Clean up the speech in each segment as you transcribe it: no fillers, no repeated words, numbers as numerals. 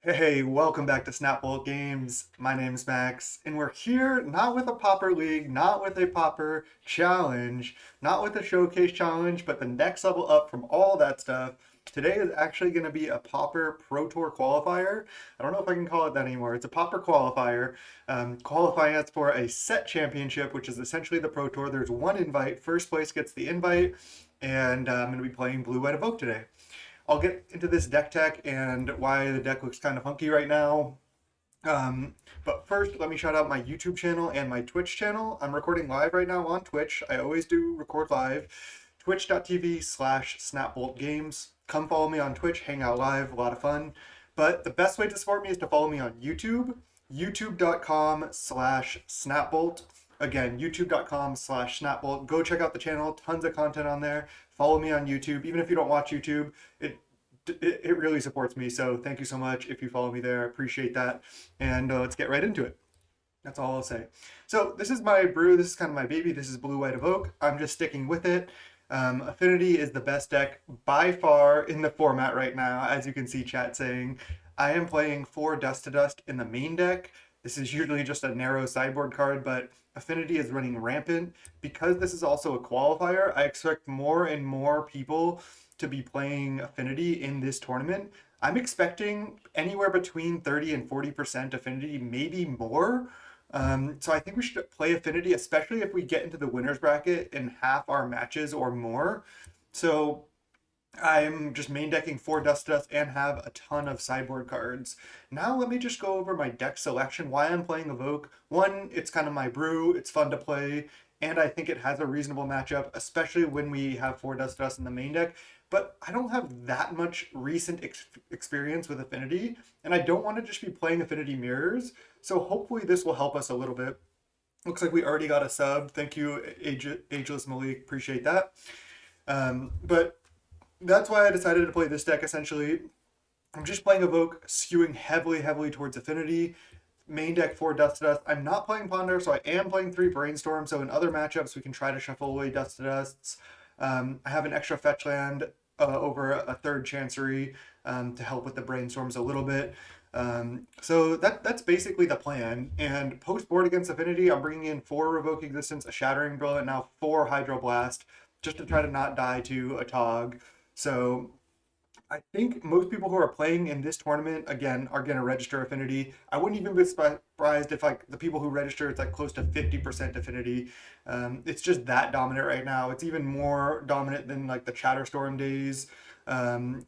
Hey, welcome back to Snapbolt Games. My name's Max, and we're here not with a Pauper League, not with a Pauper Challenge, not with a Showcase Challenge, but the next level up from all that stuff. Today is actually going to be a Pauper Pro Tour qualifier. I don't know if I can call it that anymore. It's a Pauper qualifier, qualifying us for a set championship, which is essentially the Pro Tour. There's one invite. First place gets the invite, and I'm going to be playing Blue White Evoke today. I'll get into this deck tech and why the deck looks kind of funky right now. But first, let me shout out my YouTube channel and my Twitch channel. I'm recording live right now on Twitch. I always do record live. Twitch.tv/snapboltgames. Come follow me on Twitch, hang out live, a lot of fun. But the best way to support me is to follow me on YouTube, youtube.com/snapbolt. Again, youtube.com/snapbolt. Go check out the channel, tons of content on there. Follow me on YouTube. Even if you don't watch YouTube, it really supports me. So thank you so much if you follow me there. I appreciate that. And let's get right into it. That's all I'll say. So this is my brew. This is kind of my baby. This is Blue White Evoke. I'm just sticking with it. Affinity is the best deck by far in the format right now, as you can see chat saying. I am playing 4 Dust to Dust in the main deck. This is usually just a narrow sideboard card, but Affinity is running rampant. Because this is also a qualifier, I expect more and more people to be playing Affinity in this tournament. I'm expecting anywhere between 30 and 40% Affinity, maybe more. So I think we should play Affinity, especially if we get into the winner's bracket in half our matches or more. So I'm just main decking 4 Dust Dust and have a ton of sideboard cards. Now let me just go over my deck selection, why I'm playing Evoke. One, it's kind of my brew, it's fun to play, and I think it has a reasonable matchup, especially when we have 4 Dust Dust in the main deck. But I don't have that much recent experience with Affinity, and I don't want to just be playing Affinity Mirrors, so hopefully this will help us a little bit. Looks like we already got a sub. Thank you, Ageless Malik. Appreciate that. But that's why I decided to play this deck essentially. I'm just playing Evoke, skewing heavily towards Affinity. Main deck 4 Dust to Dust. I'm not playing Ponder, so I am playing 3 Brainstorm. So in other matchups, we can try to shuffle away Dust to Dusts. I have an extra fetch land over a 3rd Chancery to help with the Brainstorms a little bit. So that's basically the plan. And post board against Affinity, I'm bringing in 4 Revoke Existence, a Shattering Brilliant, now 4 Hydroblast, just to try to not die to a Tog. So I think most people who are playing in this tournament, again, are going to register Affinity. I wouldn't even be surprised if like the people who register, it's like close to 50% Affinity. It's just that dominant right now. It's even more dominant than like the Chatterstorm days.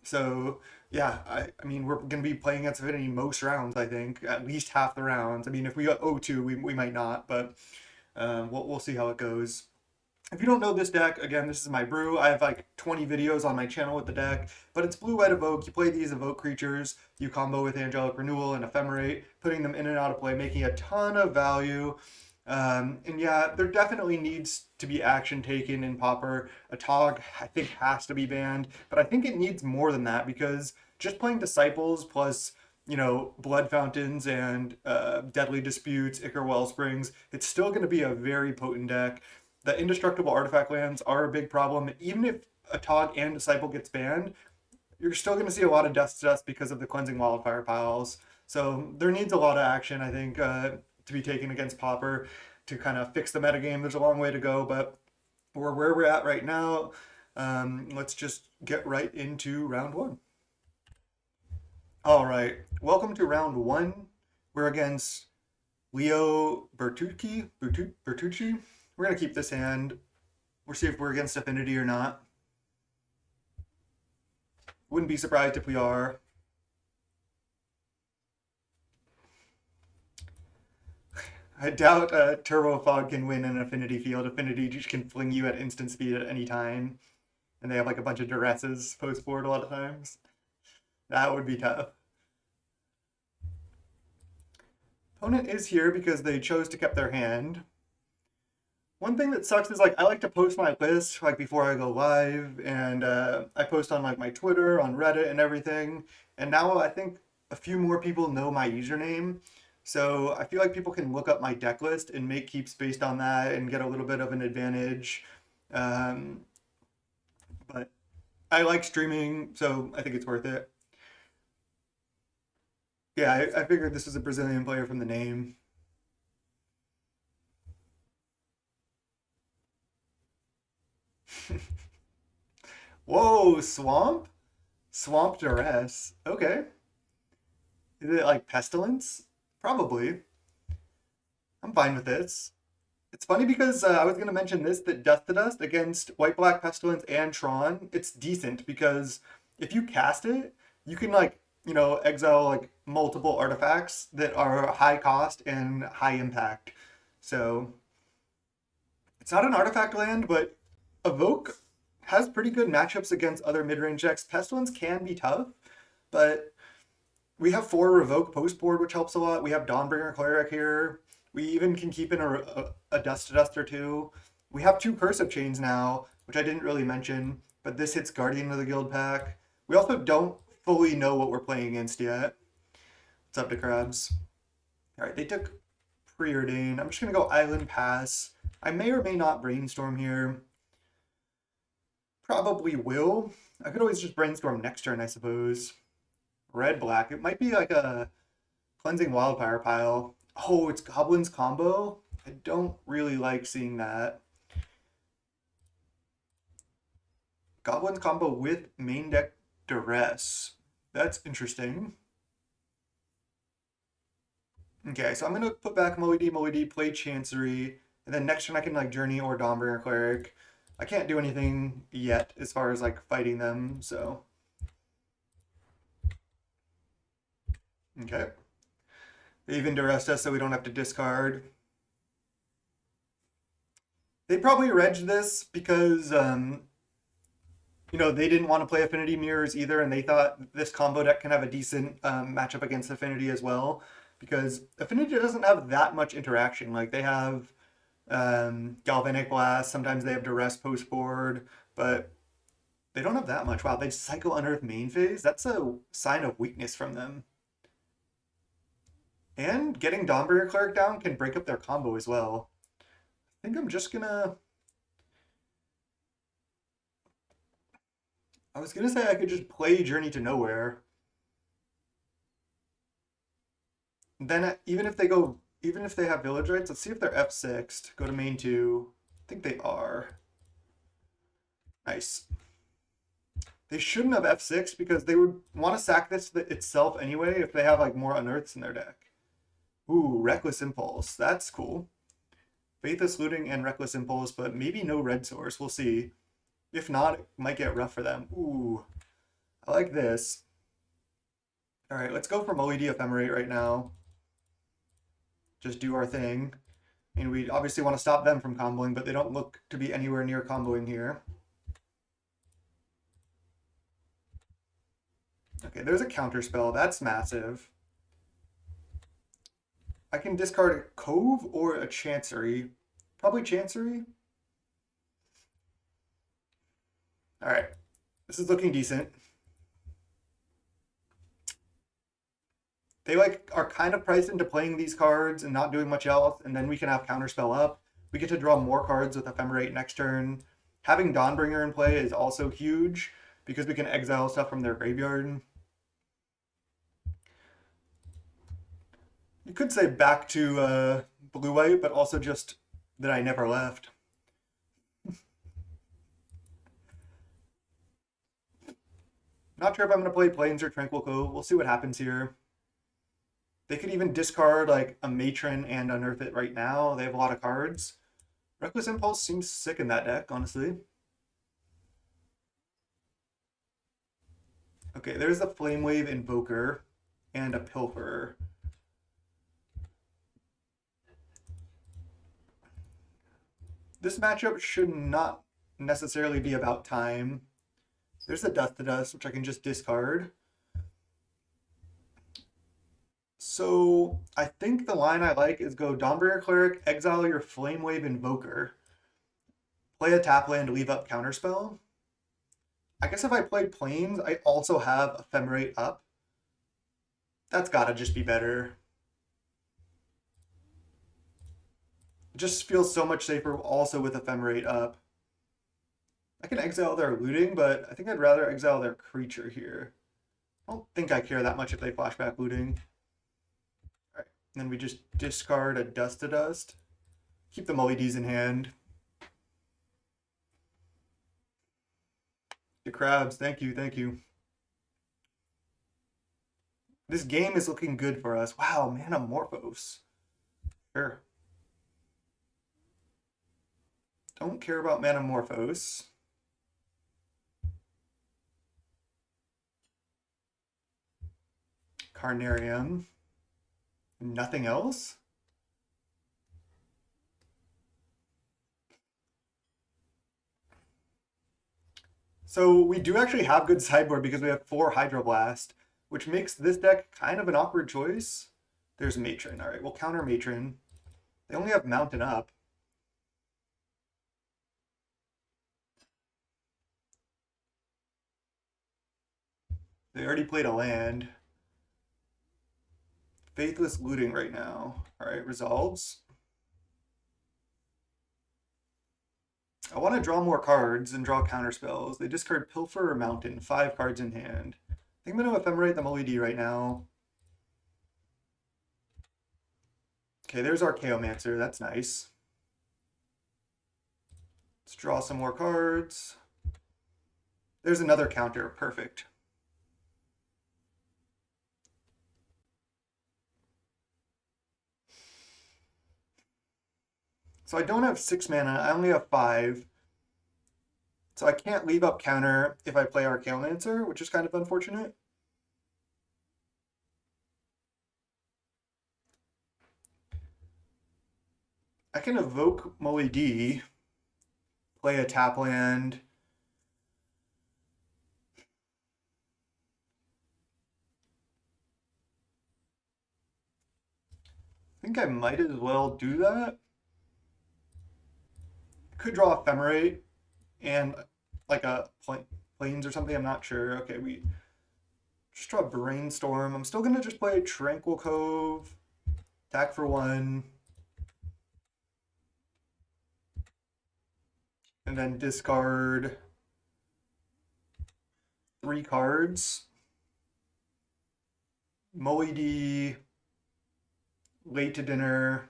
So yeah, I mean, we're going to be playing against Affinity most rounds, I think, at least half the rounds. I mean, if we got 0-2, we might not, but we'll see how it goes. If you don't know this deck, again, this is my brew. I have like 20 videos on my channel with the deck, but it's Blue White Evoke. You play these Evoke creatures, you combo with Angelic Renewal and Ephemerate, putting them in and out of play, making a ton of value. And yeah, there definitely needs to be action taken in Pauper. A Tog, I think, has to be banned, but I think it needs more than that because just playing Disciples plus Blood Fountains and Deadly Disputes, Ichor Wellsprings, it's still going to be a very potent deck. The indestructible artifact lands are a big problem. Even if a Tog and Disciple gets banned, you're still going to see a lot of Dust to Dust because of the Cleansing Wildfire piles. So there needs a lot of action, I think, to be taken against Pauper to kind of fix the metagame. There's a long way to go, but we're where we're at right now. Let's just get right into round 1. All right, welcome to round 1. We're against Leo Bertucci. We're going to keep this hand. We'll see if we're against Affinity or not. Wouldn't be surprised if we are. I doubt Turbo Fog can win an Affinity field. Affinity just can fling you at instant speed at any time. And they have like a bunch of duresses post board a lot of times. That would be tough. Opponent is here because they chose to keep their hand. One thing that sucks is like I like to post my list like before I go live, and I post on like my Twitter, on Reddit, and everything. And now I think a few more people know my username, so I feel like people can look up my deck list and make keeps based on that and get a little bit of an advantage. Um, but I like streaming, so I think it's worth it. Yeah, I figured this was a Brazilian player from the name. Whoa, Swamp? Swamp Duress. Okay. Is it like Pestilence? Probably. I'm fine with this. It's funny because I was going to mention this that Dust to Dust against White Black Pestilence and Tron, it's decent because if you cast it, you can like, exile like multiple artifacts that are high cost and high impact. So it's not an artifact land, but Evoke has pretty good matchups against other mid-range decks. Pestilence can be tough, but we have 4 Revoke post board, which helps a lot. We have Dawnbringer Cleric here. We even can keep in a Dust to Dust or two. We have 2 Cursive Chains now, which I didn't really mention, but this hits Guardian of the Guild pack. We also don't fully know what we're playing against yet. What's up to Crabs? All right, they took Preordain. I'm just going to go Island Pass. I may or may not Brainstorm here. Probably will. I could always just Brainstorm next turn, I suppose. Red black. It might be like a Cleansing Wildfire pile. Oh, it's Goblins combo. I don't really like seeing that. Goblins combo with main deck Duress. That's interesting. Okay, so I'm gonna put back Moody, play Chancery, and then next turn I can like Journey or Dawnbringer Cleric. I can't do anything yet as far as like fighting them, so. Okay. They even duress us so we don't have to discard. They probably reg this because, they didn't want to play Affinity Mirrors either, and they thought this combo deck can have a decent matchup against Affinity as well, because Affinity doesn't have that much interaction. Like, they have Galvanic Blast, sometimes they have Duress post board, but they don't have that much. Wow, they cycle Unearth main phase? That's a sign of weakness from them. And getting Dawnbringer Cleric down can break up their combo as well. I think I'm just gonna... I was gonna say I could just play Journey to Nowhere. Then even if they have Village Rights, let's see if they're F6'd. Go to main 2. I think they are. Nice. They shouldn't have F6 because they would want to sack this itself anyway if they have like more Unearths in their deck. Ooh, Reckless Impulse. That's cool. Faithless Looting and Reckless Impulse, but maybe no red source. We'll see. If not, it might get rough for them. Ooh, I like this. All right, let's go for Moly Ephemerate right now. Just do our thing. I mean, we obviously want to stop them from comboing, but they don't look to be anywhere near comboing here. Okay, there's a counter spell. That's massive. I can discard a Cove or a Chancery. Probably Chancery. All right, this is looking decent. They like are kind of priced into playing these cards and not doing much else, and then we can have counterspell up. We get to draw more cards with Ephemerate next turn. Having Dawnbringer in play is also huge because we can exile stuff from their graveyard. You could say back to blue-white, but also just that I never left. Not sure if I'm going to play Plains or Tranquil Cove. We'll see what happens here. They could even discard like a Matron and unearth it right now. They have a lot of cards. Reckless Impulse seems sick in that deck, honestly. Okay, there's the Flame Wave Invoker and a Pilfer. This matchup should not necessarily be about time. There's a Dust to Dust, which I can just discard. So I think the line I like is go Dawnbringer Cleric, exile your Flame Wave Invoker, play a tap land, leave up Counterspell. I guess if I play Plains, I also have Ephemerate up. That's gotta just be better. It just feels so much safer also with Ephemerate up. I can exile their Looting, but I think I'd rather exile their creature here. I don't think I care that much if they flashback Looting. And then we just discard a Dust to Dust. Keep the Mullies in hand. The crabs, thank you, thank you. This game is looking good for us. Wow, Manamorphose. Sure. Don't care about Manamorphose. Carnarium. Nothing else? So we do actually have good sideboard because we have 4 Hydroblast, which makes this deck kind of an awkward choice. There's Matron. All right, we'll counter Matron. They only have Mountain Up. They already played a land. Faithless Looting right now. All right, resolves. I want to draw more cards and draw counter spells. They discard Pilfer or Mountain, 5 cards in hand. I think I'm going to ephemerate the Mullidy right now. Okay, there's Archaeomancer. That's nice. Let's draw some more cards. There's another counter. Perfect. So I don't have 6 mana. I only have 5. So I can't leave up counter if I play Archaeomancer, which is kind of unfortunate. I can evoke Mullidy, play a tap land. I think I might as well do that. Could draw Ephemerate and like a Plains or something. I'm not sure. Okay, we just draw Brainstorm. I'm still gonna just play Tranquil Cove, attack for 1, and then discard 3 cards. Mullidy, Late to Dinner,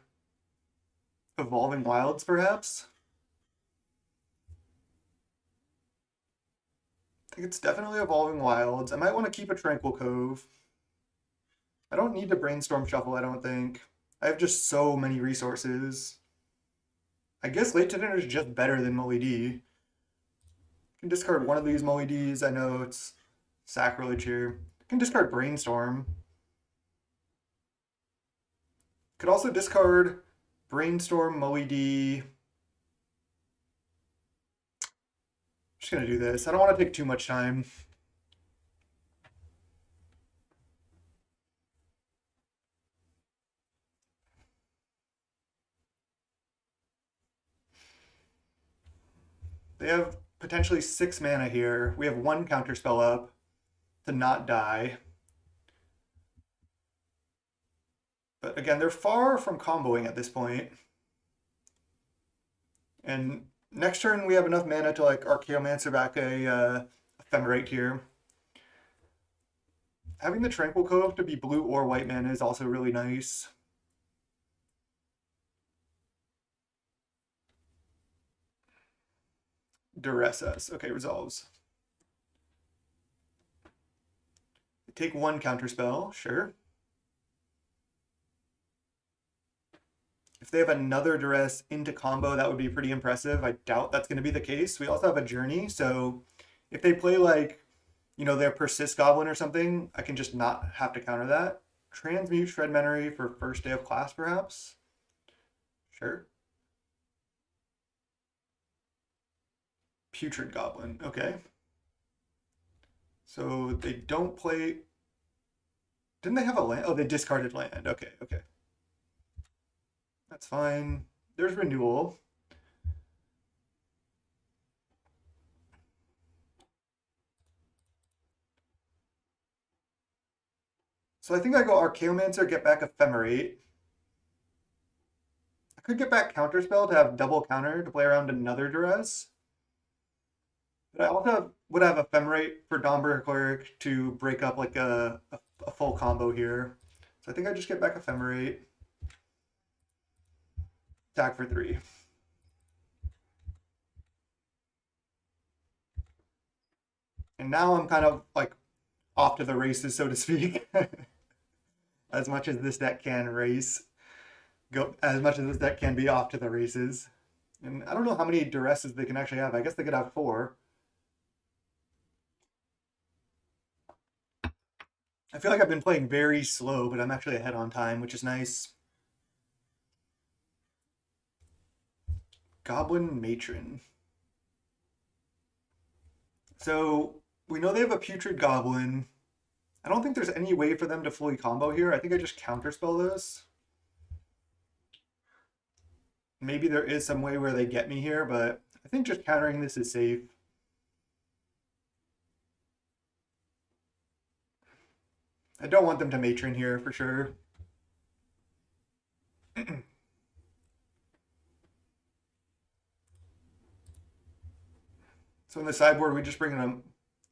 Evolving Wilds, perhaps. I think it's definitely Evolving Wilds. I might want to keep a Tranquil Cove. I don't need to Brainstorm Shuffle, I don't think. I have just so many resources. I guess Late to Dinner is just better than Mullidy. Can discard one of these Mullidys. I know it's sacrilege here. Can discard Brainstorm. Could also discard Brainstorm, Mullidy. Just gonna do this. I don't want to take too much time. They have potentially 6 mana here. We have 1 counterspell up to not die. But again, they're far from comboing at this point. And next turn we have enough mana to like Archaeomancer back a Ephemerate here. Having the Tranquil Cove to be blue or white mana is also really nice. Duress us. Okay, resolves. Take 1 counterspell, sure. If they have another Duress into combo, that would be pretty impressive. I doubt that's going to be the case. We also have a Journey, so if they play like, their Persist Goblin or something, I can just not have to counter that. Transmute Shred Memory for first day of class, perhaps? Sure. Putrid Goblin, okay. So they don't play... Didn't they have a land? Oh, they discarded land. Okay, okay. That's fine. There's Renewal. So I think I go Archaeomancer, get back Ephemerate. I could get back Counterspell to have double counter to play around another Duress. But I also would have Ephemerate for Dawnbreaker Cleric to break up like a full combo here. So I think I just get back Ephemerate. Attack for 3. And now I'm kind of like off to the races, so to speak. As much as this deck can race, go as much as this deck can be off to the races. And I don't know how many duresses they can actually have. I guess they could have 4. I feel like I've been playing very slow, but I'm actually ahead on time, which is nice. Goblin Matron. So we know they have a Putrid Goblin. I don't think there's any way for them to fully combo here. I think I just counterspell this. Maybe there is some way where they get me here, but I think just countering this is safe. I don't want them to Matron here for sure. So in the sideboard, we just bring in them.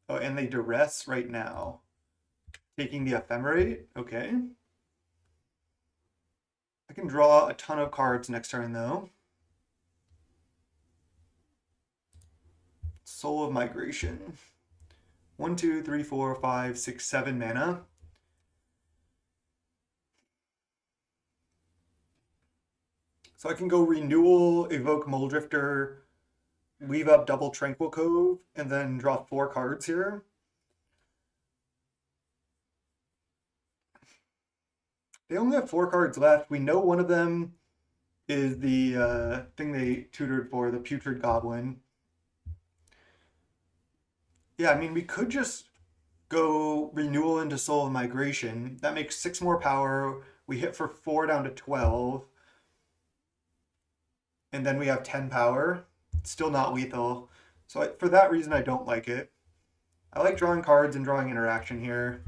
Oh, and they duress right now. Taking the Ephemerate. Okay. I can draw a ton of cards next turn, though. Soul of Migration. 1, 2, 3, 4, 5, 6, 7 mana. So I can go Renewal, Evoke Muldrifter, leave up double Tranquil Cove, and then draw 4 cards here. They only have 4 cards left. We know one of them is the thing they tutored for, the Putrid Goblin. Yeah, I mean, we could just go Renewal into Soul of Migration. That makes 6 more power. We hit for 4 down to 12. And then we have 10 power. Still not lethal. So for that reason, I don't like it. I like drawing cards and drawing interaction here.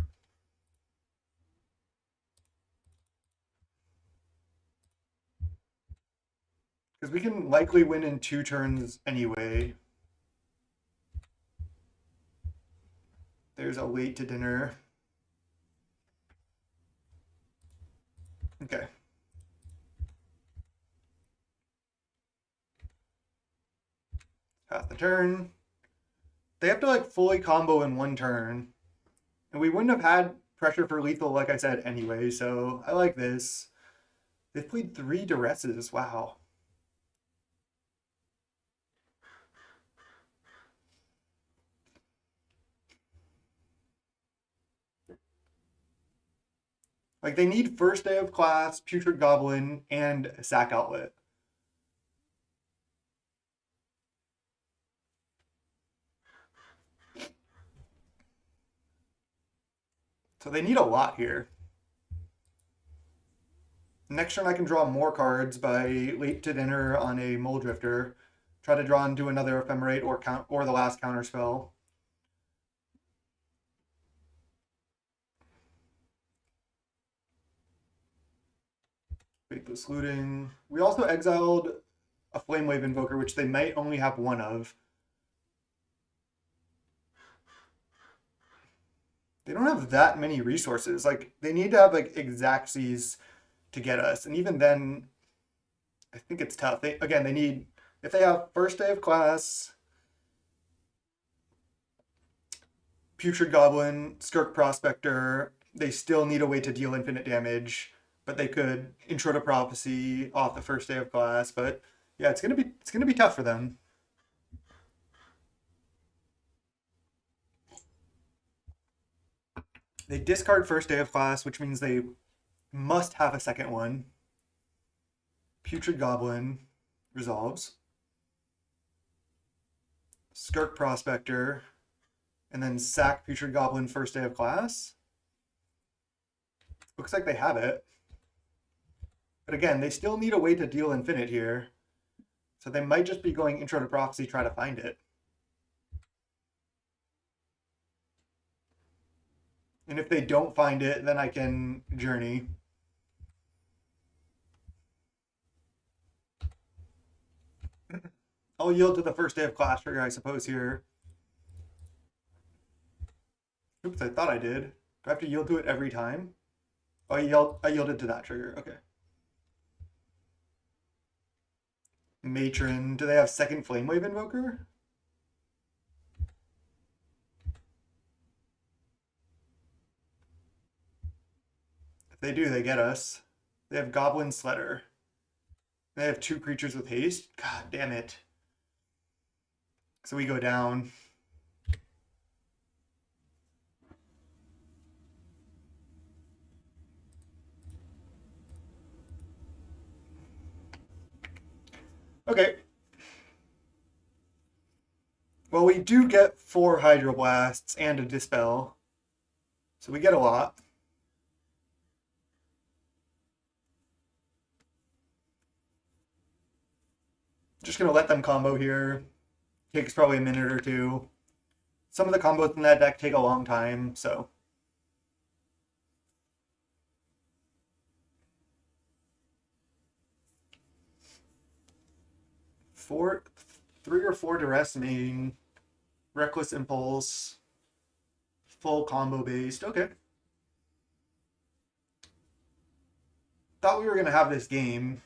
Because we can likely win in 2 turns anyway. There's a late to dinner. Okay. Pass the turn. They have to like fully combo in 1 turn. And we wouldn't have had pressure for lethal, like I said, anyway. So I like this. They've played 3 duresses. Wow. Like they need first day of class, Putrid Goblin, and Sack Outlet. So they need a lot here. Next turn I can draw more cards by late to dinner on a Muldrifter. Try to draw into another Ephemerate or the last counter spell. Faithless Looting. We also exiled a Flamewave Invoker, which they might only have 1 of. They don't have that many resources. Like they need to have like Xaxes to get us, and even then, I think it's tough. They need, if they have first day of class, Putrid Goblin, Skirk Prospector, they still need a way to deal infinite damage, but they could Intro to Prophecy off the first day of class. But yeah, it's gonna be tough for them. They discard first day of class, which means they must have a second one. Putrid Goblin resolves. Skirk Prospector, and then sack Putrid Goblin first day of class. Looks like they have it. But again, they still need a way to deal infinite here. So they might just be going Intro to Prophecy, try to find it. And if they don't find it, then I can Journey. I'll yield to the first day of class trigger, I suppose, here. Oops, I thought I did. Do I have to yield to it every time? Oh, I yielded to that trigger. Okay. Matron. Do they have second Flame Wave Invoker? If they do, they get us. They have Goblin Sledder. They have 2 creatures with haste. God damn it. So we go down. Okay. Well, we do get 4 Hydroblasts and a Dispel. So we get a lot. Just going to let them combo here. Takes probably a minute or two. Some of the combos in that deck take a long time, so. Three or four Duress main, Reckless Impulse, full combo based. Okay. Thought we were gonna have this game.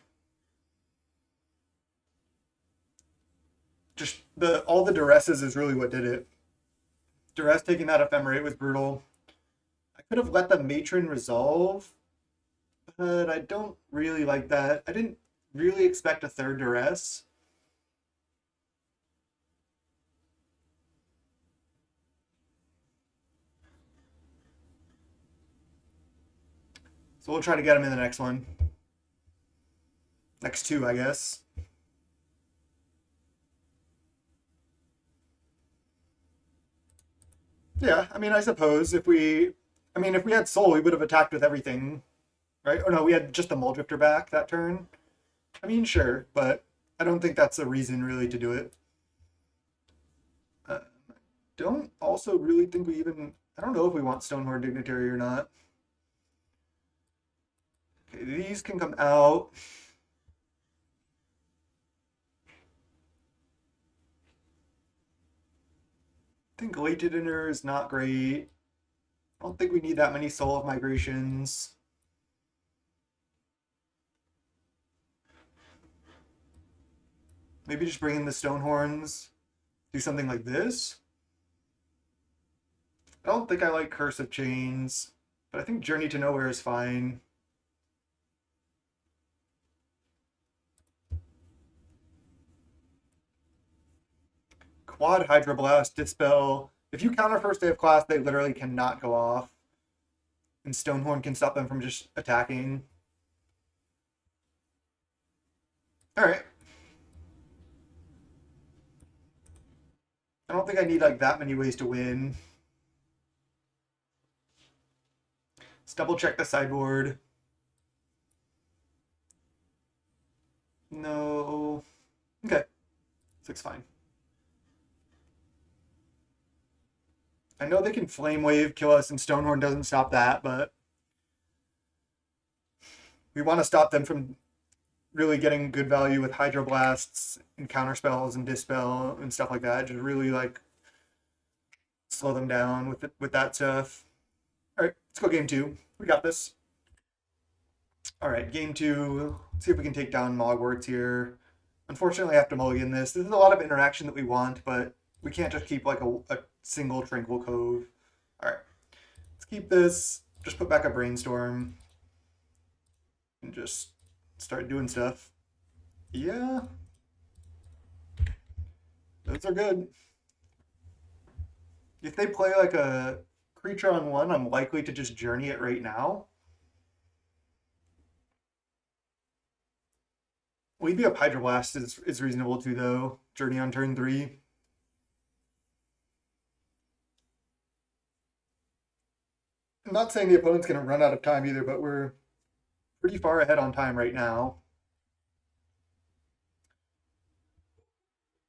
Just all the Duresses is really what did it. Duress taking that Ephemerate was brutal. I could have let the Matron resolve, but I don't really like that. I didn't really expect a third Duress. So we'll try to get him in the next one. Next 2, I guess. Yeah, I mean, I suppose if we had Soul, we would have attacked with everything, right? Oh no, we had just the Muldrifter back that turn. I mean, sure, but I don't think that's the reason really to do it. Don't also really think we even... I don't know if we want Stonehorn Dignitary or not. Okay, these can come out. I think Late Dinner is not great. I don't think we need that many Soul of Migrations. Maybe just bring in the Stonehorns. Do something like this. I don't think I like Curse of Chains, but I think Journey to Nowhere is fine. Quad Hydroblast, Dispel. If you counter first day of class, they literally cannot go off. And Stonehorn can stop them from just attacking. Alright. I don't think I need like that many ways to win. Let's double check the sideboard. No. Okay. 6 fine. I know they can Flame Wave, kill us, and Stonehorn doesn't stop that, but we want to stop them from really getting good value with Hydroblasts and Counterspells and Dispel and stuff like that. Just really like slow them down with that stuff. All right, let's go game 2. We got this. All right, game 2. Let's see if we can take down Mogwarts here. Unfortunately, I have to mulligan this. This is a lot of interaction that we want, but we can't just keep like a single Tranquil Cove. All right, let's keep this. Just put back a Brainstorm and just start doing stuff. Yeah, those are good. If they play like a creature on 1, I'm likely to just Journey it right now. Maybe a Hydroblast is reasonable too, though. Journey on turn 3. I'm not saying the opponent's going to run out of time either, but we're pretty far ahead on time right now.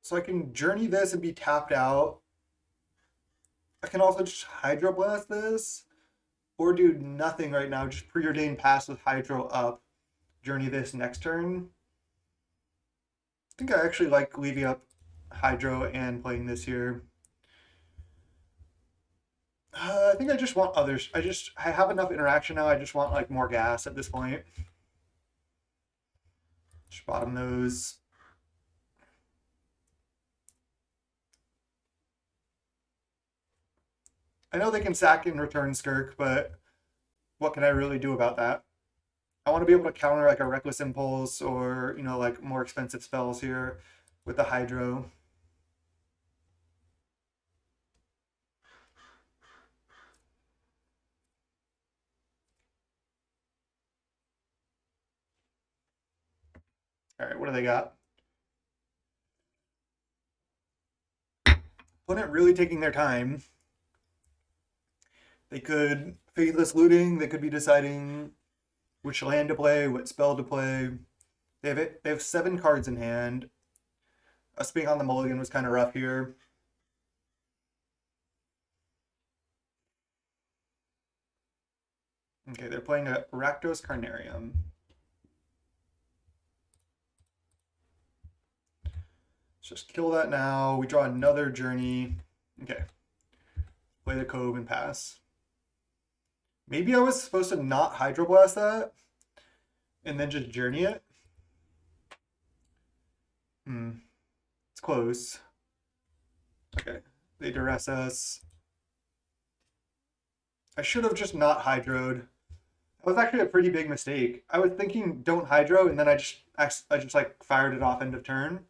So I can Journey this and be tapped out. I can also just Hydroblast this, or do nothing right now, just Preordained Pass with Hydro up, Journey this next turn. I think I actually like leaving up Hydro and playing this here. I think I just want others. I have enough interaction now. I just want like more gas at this point. Just bottom those. I know they can sack and return Skirk, but what can I really do about that? I want to be able to counter like a Reckless Impulse or, like more expensive spells here with the Hydro. All right, what do they got? Opponent really taking their time. They could Faithless Looting. They could be deciding which land to play, what spell to play. They have 7 cards in hand. Us being on the mulligan was kind of rough here. Okay, they're playing a Rakdos Carnarium. Let's just kill that now. We draw another Journey. Okay. Play the Cove and pass. Maybe I was supposed to not Hydroblast that and then just Journey it. It's close. Okay. They duress us. I should have just not Hydroed. That was actually a pretty big mistake. I was thinking don't Hydro, and then I just like fired it off end of turn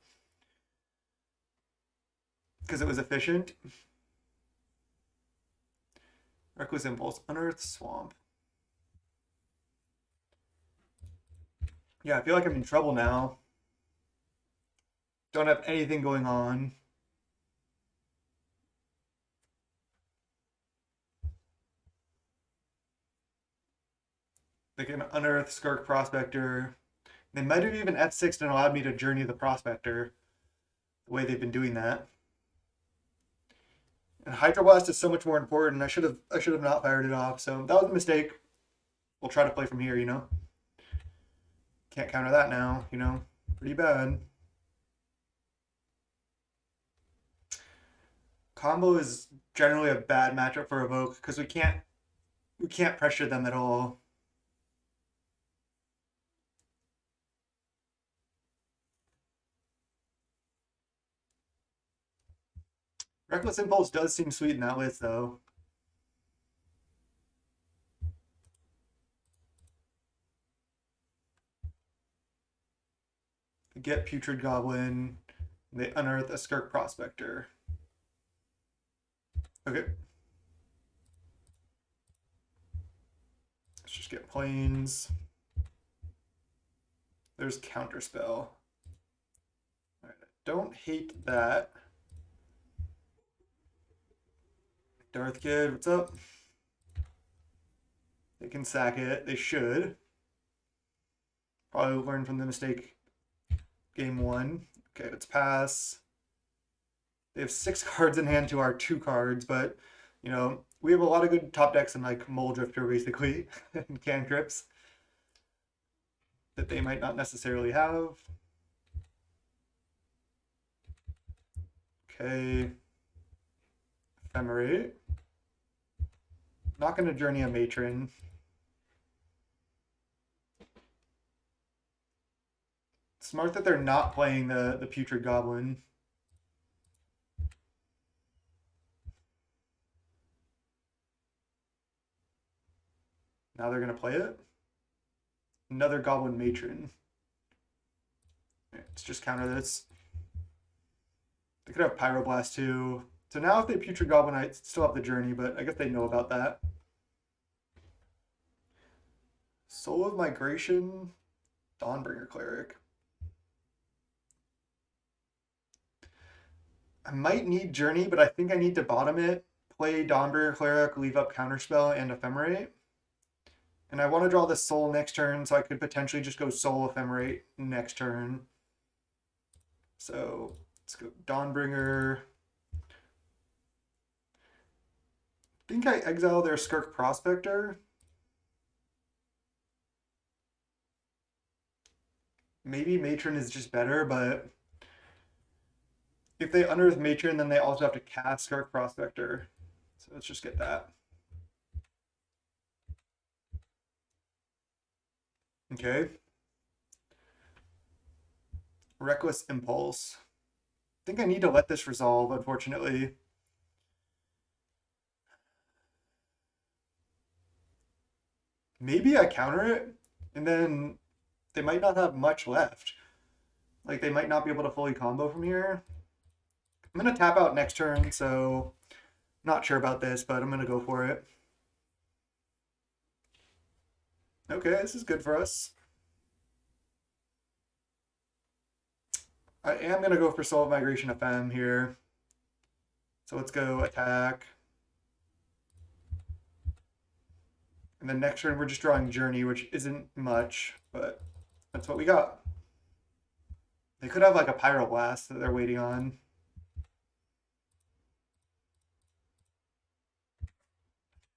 because it was efficient. Reckless Impulse, Unearth Swamp. Yeah, I feel like I'm in trouble now. Don't have anything going on. They can Unearth Skirk Prospector. They might have even F6'd and allowed me to Journey the Prospector, the way they've been doing that. And Hydroblast is so much more important. I should have not fired it off. So that was a mistake. We'll try to play from here, Can't counter that now, Pretty bad. Combo is generally a bad matchup for Evoke because we can't pressure them at all. Reckless Impulse does seem sweet in that list, though. They get Putrid Goblin. They unearth a Skirk Prospector. Okay. Let's just get Plains. There's Counterspell. All right, I don't hate that. Darth Kid, what's up? They can sack it. They should. Probably learn from the mistake game 1. Okay, let's pass. They have 6 cards in hand to our 2 cards, but, we have a lot of good top decks in, like, Mole Drifter, basically, and Cantrips that they might not necessarily have. Okay. Ephemerate. Not going to Journey a Matron. Smart that they're not playing the Putrid Goblin. Now they're going to play it. Another Goblin Matron. Right, let's just counter this. They could have Pyroblast too. So now if they Putrid Goblin, I still have the Journey, but I guess they know about that. Soul of Migration, Dawnbringer Cleric. I might need Journey, but I think I need to bottom it. Play Dawnbringer Cleric, leave up Counterspell and Ephemerate. And I want to draw this Soul next turn, so I could potentially just go Soul Ephemerate next turn. So let's go Dawnbringer. I think I exile their Skirk Prospector. Maybe Matron is just better, but if they unearth Matron, then they also have to cast Skirk Prospector. So let's just get that. Okay. Reckless Impulse. I think I need to let this resolve, unfortunately. maybe I counter it, and then they might not have much left. Like, they might not be able to fully combo from here. I'm going to tap out next turn, so not sure about this, but I'm going to go for it. Okay, this is good for us. I am going to go for Soul of Migration FM here. So let's go attack. And then next turn we're just drawing Journey, which isn't much, but that's what we got. They could have like a Pyroblast that they're waiting on.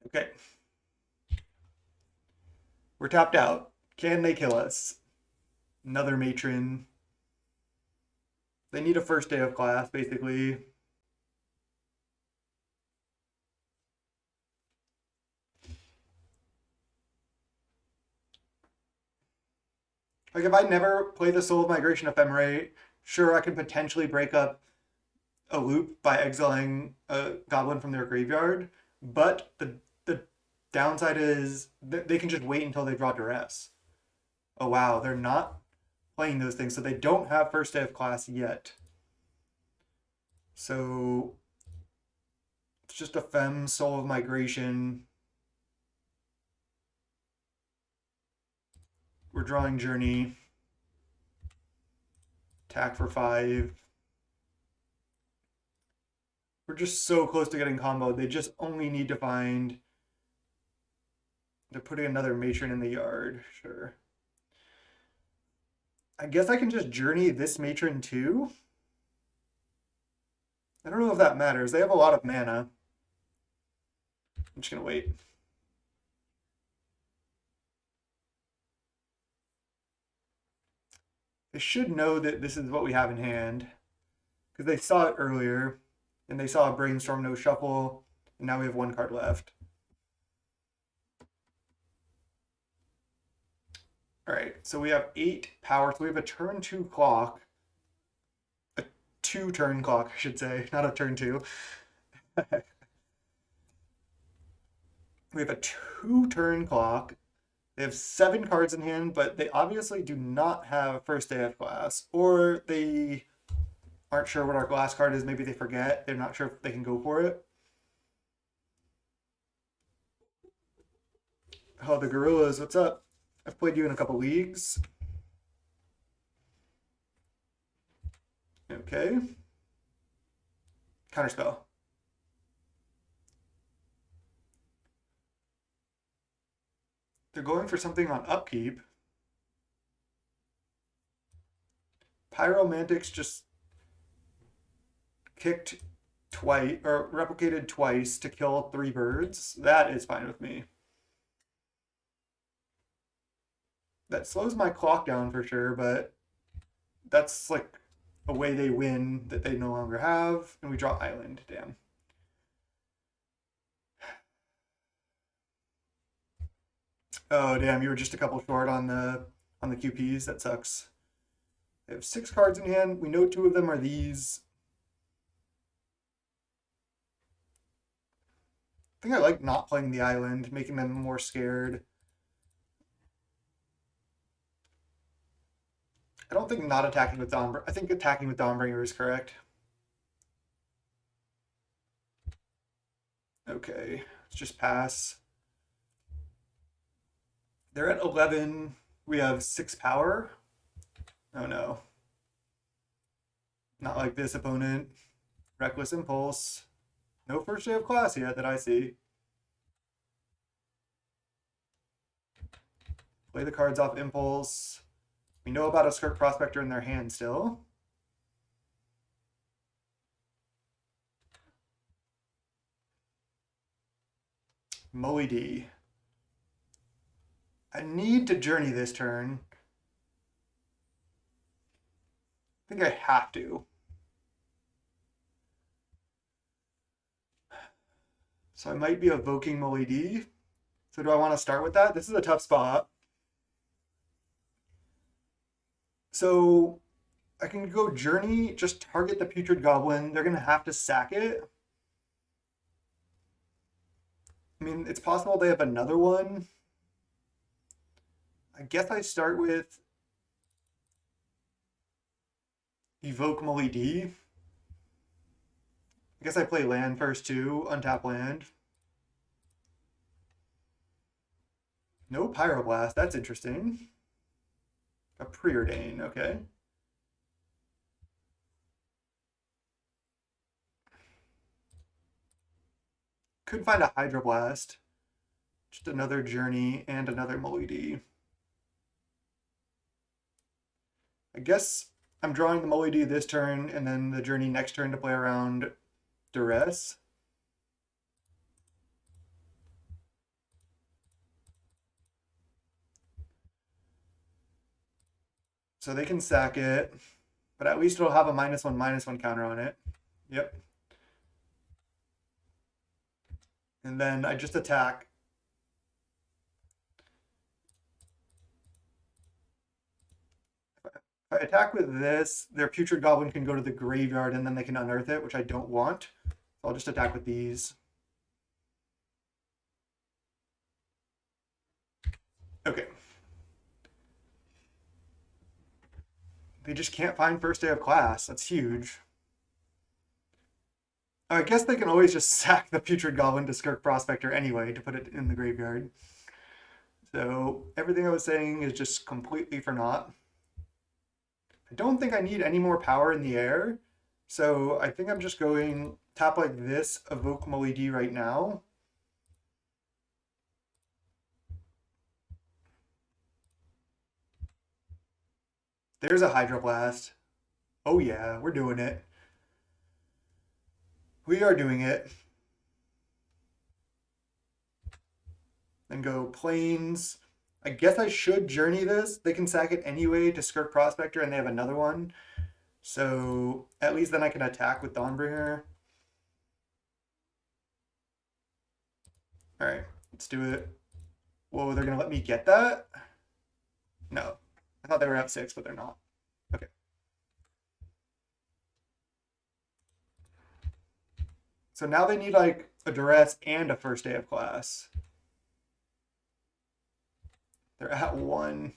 Okay. We're tapped out. Can they kill us? Another Matron. They need a first day of class, basically. Like, if I never play the Soul of Migration Ephemerate, sure, I can potentially break up a loop by exiling a goblin from their graveyard, but the downside is they can just wait until they draw Duress. Oh wow, they're not playing those things, so they don't have first day of class yet. So it's just a Fem Soul of Migration. We're drawing Journey. Attack for 5. We're just so close to getting comboed. They just only need to find... They're putting another Matron in the yard. Sure. I guess I can just Journey this Matron too? I don't know if that matters. They have a lot of mana. I'm just going to wait. They should know that this is what we have in hand, because they saw it earlier, and they saw a Brainstorm, no shuffle, and now we have 1 card left. All right, so we have 8 power, so we have a turn 2 clock. A 2-turn clock, I should say, not a turn 2. We have a 2-turn clock. They have 7 cards in hand, but they obviously do not have first day of class, or they aren't sure what our glass card is. Maybe they forget. They're not sure if they can go for it. Oh, the Gorillas, what's up? I've played you in a couple leagues. Okay. Counterspell. They're going for something on upkeep. Pyromantics just kicked twice, or replicated twice to kill 3 birds. That is fine with me. That slows my clock down for sure, but that's like a way they win that they no longer have. And we draw Island. Damn. Oh damn, you were just a couple short on the QPs. That sucks. They have 6 cards in hand. We know 2 of them are these. I think I like not playing the island, making them more scared. I don't think not attacking with Dawnbringer. I think attacking with Dawnbringer is correct. Okay, let's just pass. They're at 11. We have 6 power. Oh no. Not like this opponent. Reckless Impulse. No first day of class yet that I see. Play the cards off Impulse. We know about a Skirk Prospector in their hand still. Moe D. I need to Journey this turn. I think I have to. So I might be evoking Moe D. So do I want to start with that? This is a tough spot. So I can go Journey, just target the Putrid Goblin. They're going to have to sack it. I mean, it's possible they have another one. I guess I start with Evoke Molly D. I guess I play land first too, untap land. No Pyroblast, that's interesting. A Preordain, okay. Could find a Hydroblast. Just another Journey and another Molly D. I guess I'm drawing the Molly D this turn and then the Journey next turn to play around Duress. So they can sack it, but at least it'll have a -1/-1 counter on it. Yep. And then I just attack. If I attack with this, their Putrid Goblin can go to the graveyard and then they can unearth it, which I don't want. So I'll just attack with these. Okay. They just can't find first day of class. That's huge. I guess they can always just sack the Putrid Goblin to Skirk Prospector anyway to put it in the graveyard. So everything I was saying is just completely for naught. I don't think I need any more power in the air. So I think I'm just going tap like this, Evoke Molly D right now. There's a Hydroblast. Oh yeah, we're doing it. We are doing it. Then go Plains. I guess I should Journey this. They can sack it anyway to Skirk Prospector and they have another one. So at least then I can attack with Dawnbringer. All right, let's do it. Whoa, they're gonna let me get that? No. I thought they were F6, but they're not. Okay. So now they need like a Duress and a first day of class. They're at 1.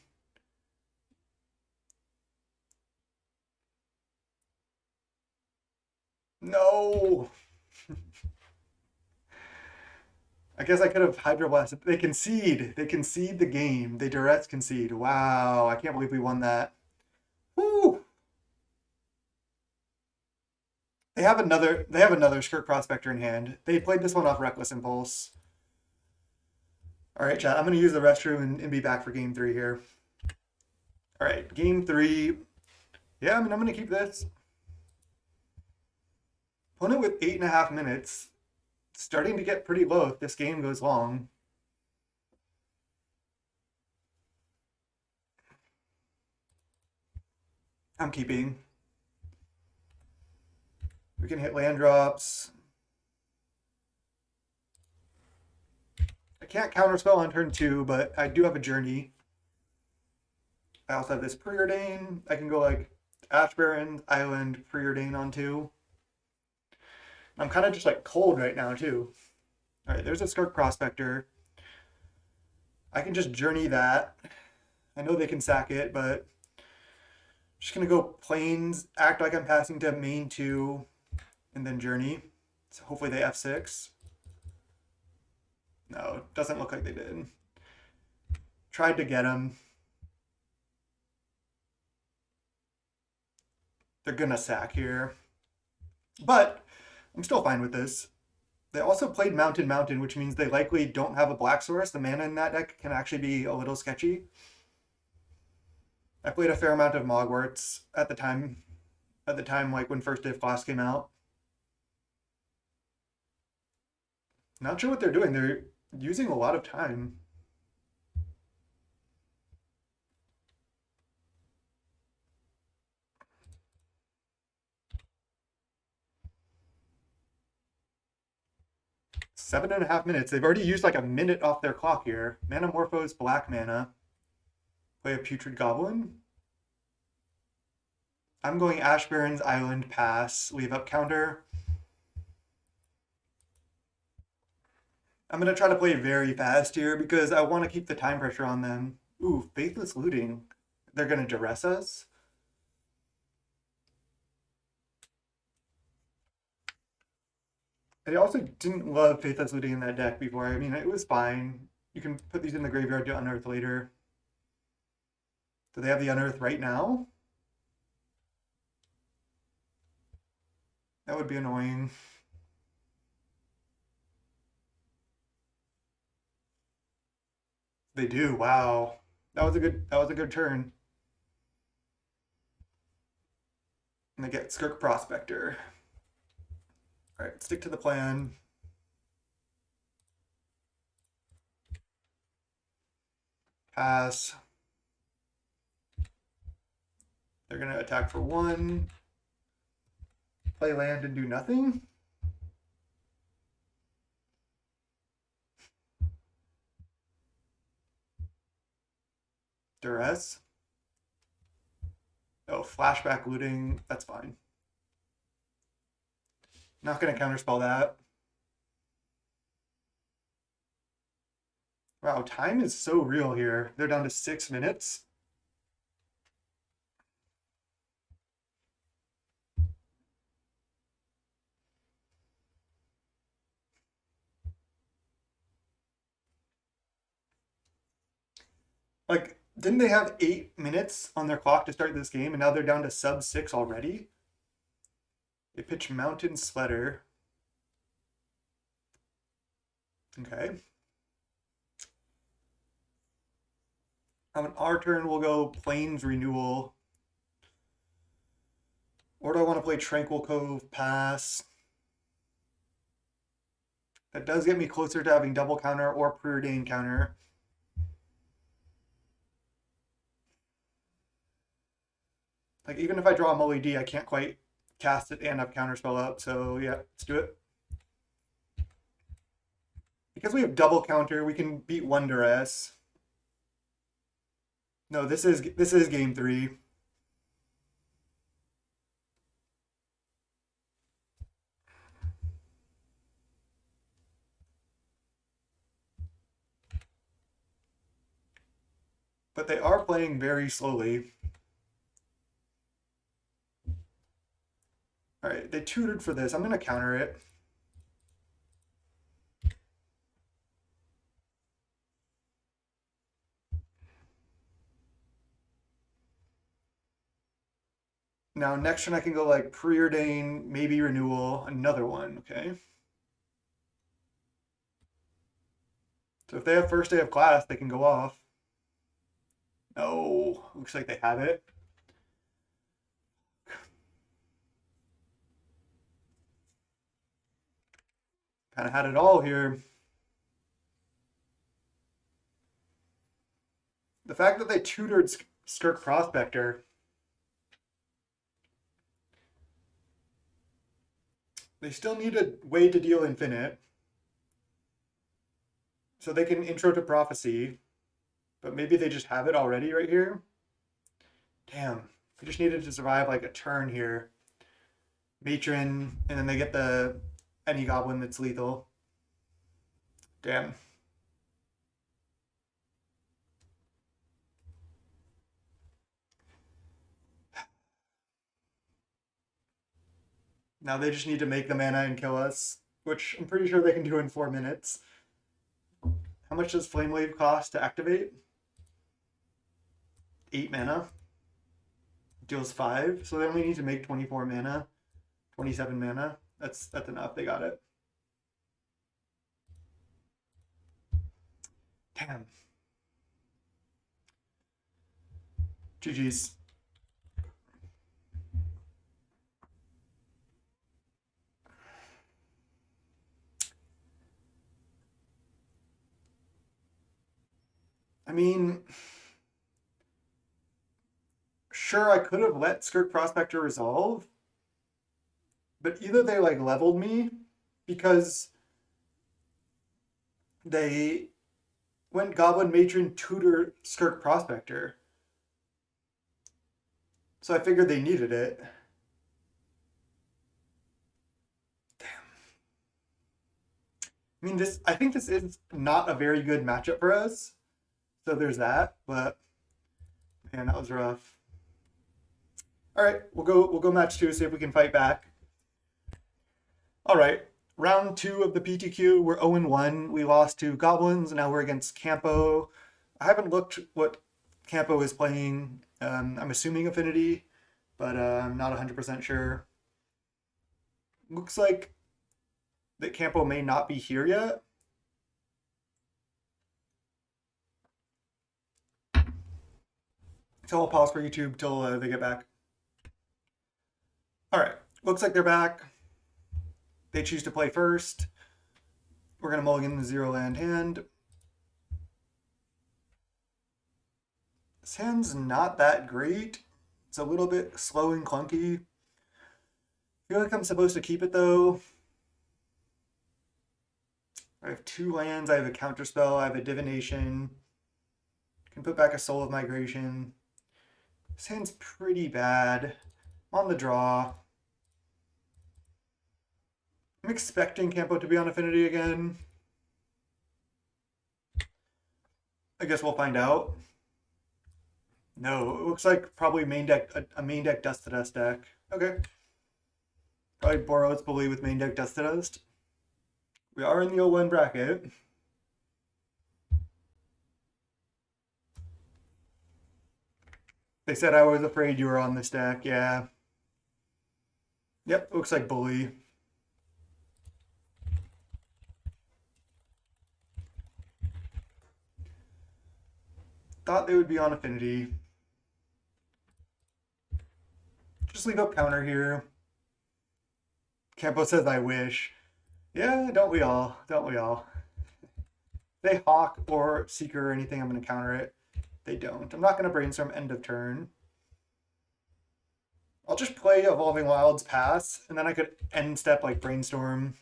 No. I guess I could have Hydroblasted. They concede. They concede the game. They Duress concede. Wow, I can't believe we won that. Woo! They have another Skirk Prospector in hand. They played this one off Reckless Impulse. All right, chat. I'm gonna use the restroom and be back for game 3 here. All right, game 3. Yeah, I mean I'm gonna keep this. Opponent with 8.5 minutes. Starting to get pretty low if this game goes long. I'm keeping. We can hit land drops. I can't counterspell on turn 2, but I do have a Journey. I also have this Preordain. I can go like Ash Barrens, Island, Preordain on 2. I'm kind of just like cold right now too. All right, there's a Skirk Prospector. I can just Journey that. I know they can sack it, but I'm just gonna go Plains, act like I'm passing to main 2, and then Journey. So hopefully they F6. No, doesn't look like they did. Tried to get him. They're gonna sack here. But I'm still fine with this. They also played Mountain, which means they likely don't have a black source. The mana in that deck can actually be a little sketchy. I played a fair amount of Mogwarts at the time. Like when First Day of Class came out. Not sure what they're doing. They're using a lot of time. Seven and a half minutes. They've already used like a minute off their clock here. Manamorphose, black mana. Play a Putrid Goblin. I'm going Ash Barrens, Island, pass. Leave up counter. I'm going to try to play very fast here because I want to keep the time pressure on them. Ooh, Faithless Looting. They're gonna duress us. I also didn't love Faithless Looting in that deck before. I mean, it was fine. You can put these in the graveyard to unearth later. Do they have the unearth right now? That would be annoying. They do. Wow. That was a good turn. And they get Skirk Prospector. All right, stick to the plan. Pass. They're gonna attack for 1. Play land and do nothing. Duress. Oh, flashback looting. That's fine. Not gonna counterspell that. Wow, time is so real here. They're down to 6 minutes. Like, didn't they have 8 minutes on their clock to start this game, and now they're down to sub 6 already? They pitch Mountain Sweater. Okay. On our turn, we'll go Plains Renewal. Or do I want to play Tranquil Cove? Pass. That does get me closer to having double counter or preordained counter. Like, even if I draw a MOED, I can't quite cast it and have counterspell up. So yeah, let's do it. Because we have double counter, we can beat Wonder S. No, this is game 3. But they are playing very slowly. All right, they tutored for this. I'm going to counter it. Now, next turn I can go like preordain, maybe renewal, another one, okay? So if they have first day of class, they can go off. No, looks like they have it. Kind of had it all here. The fact that they tutored Skirk Prospector. They still need a way to deal infinite. So they can intro to prophecy. But maybe they just have it already right here. Damn. I just needed to survive like a turn here. Matron, and then they get the any goblin that's lethal. Damn. Now they just need to make the mana and kill us, which I'm pretty sure they can do in 4 minutes. How much does Flame Wave cost to activate? 8 mana. Deals 5, so they only need to make 24 mana, 27 mana. That's enough. They got it. Damn. GG's. I mean, sure, I could have let Skirk Prospector resolve, but either they like leveled me because they went Goblin Matron tutor Skirk Prospector. So I figured they needed it. Damn. I mean, I think this is not a very good matchup for us. So there's that, but man, that was rough. All right, we'll go match two, see if we can fight back. All right, round two of the PTQ. We're 0-1. We lost to Goblins. Now we're against Campo. I haven't looked what Campo is playing. I'm assuming Affinity, but I'm not 100% sure. Looks like that Campo may not be here yet. So I'll pause for YouTube till they get back. All right, looks like they're back. They choose to play first. We're going to mulligan the 0 land hand. This hand's not that great. It's a little bit slow and clunky. I feel like I'm supposed to keep it though. I have 2 lands. I have a counterspell. I have a divination. Can put back a Soul of Migration. This hand's pretty bad. I'm on the draw. I'm expecting Campo to be on Affinity again. I guess we'll find out. No, it looks like probably main deck a main deck Dust to Dust deck. Okay. Probably Boros Bully with main deck Dust to Dust. We are in the 0-1 bracket. They said I was afraid you were on this deck, yeah. Yep, looks like Bully. Thought they would be on Affinity. Just leave up counter here. Campo says I wish. Yeah, don't we all? Don't we all? If they Hawk or Seeker or anything, I'm going to counter it. They don't. I'm not going to Brainstorm end of turn. I'll just play Evolving Wilds pass, and then I could end step like Brainstorm.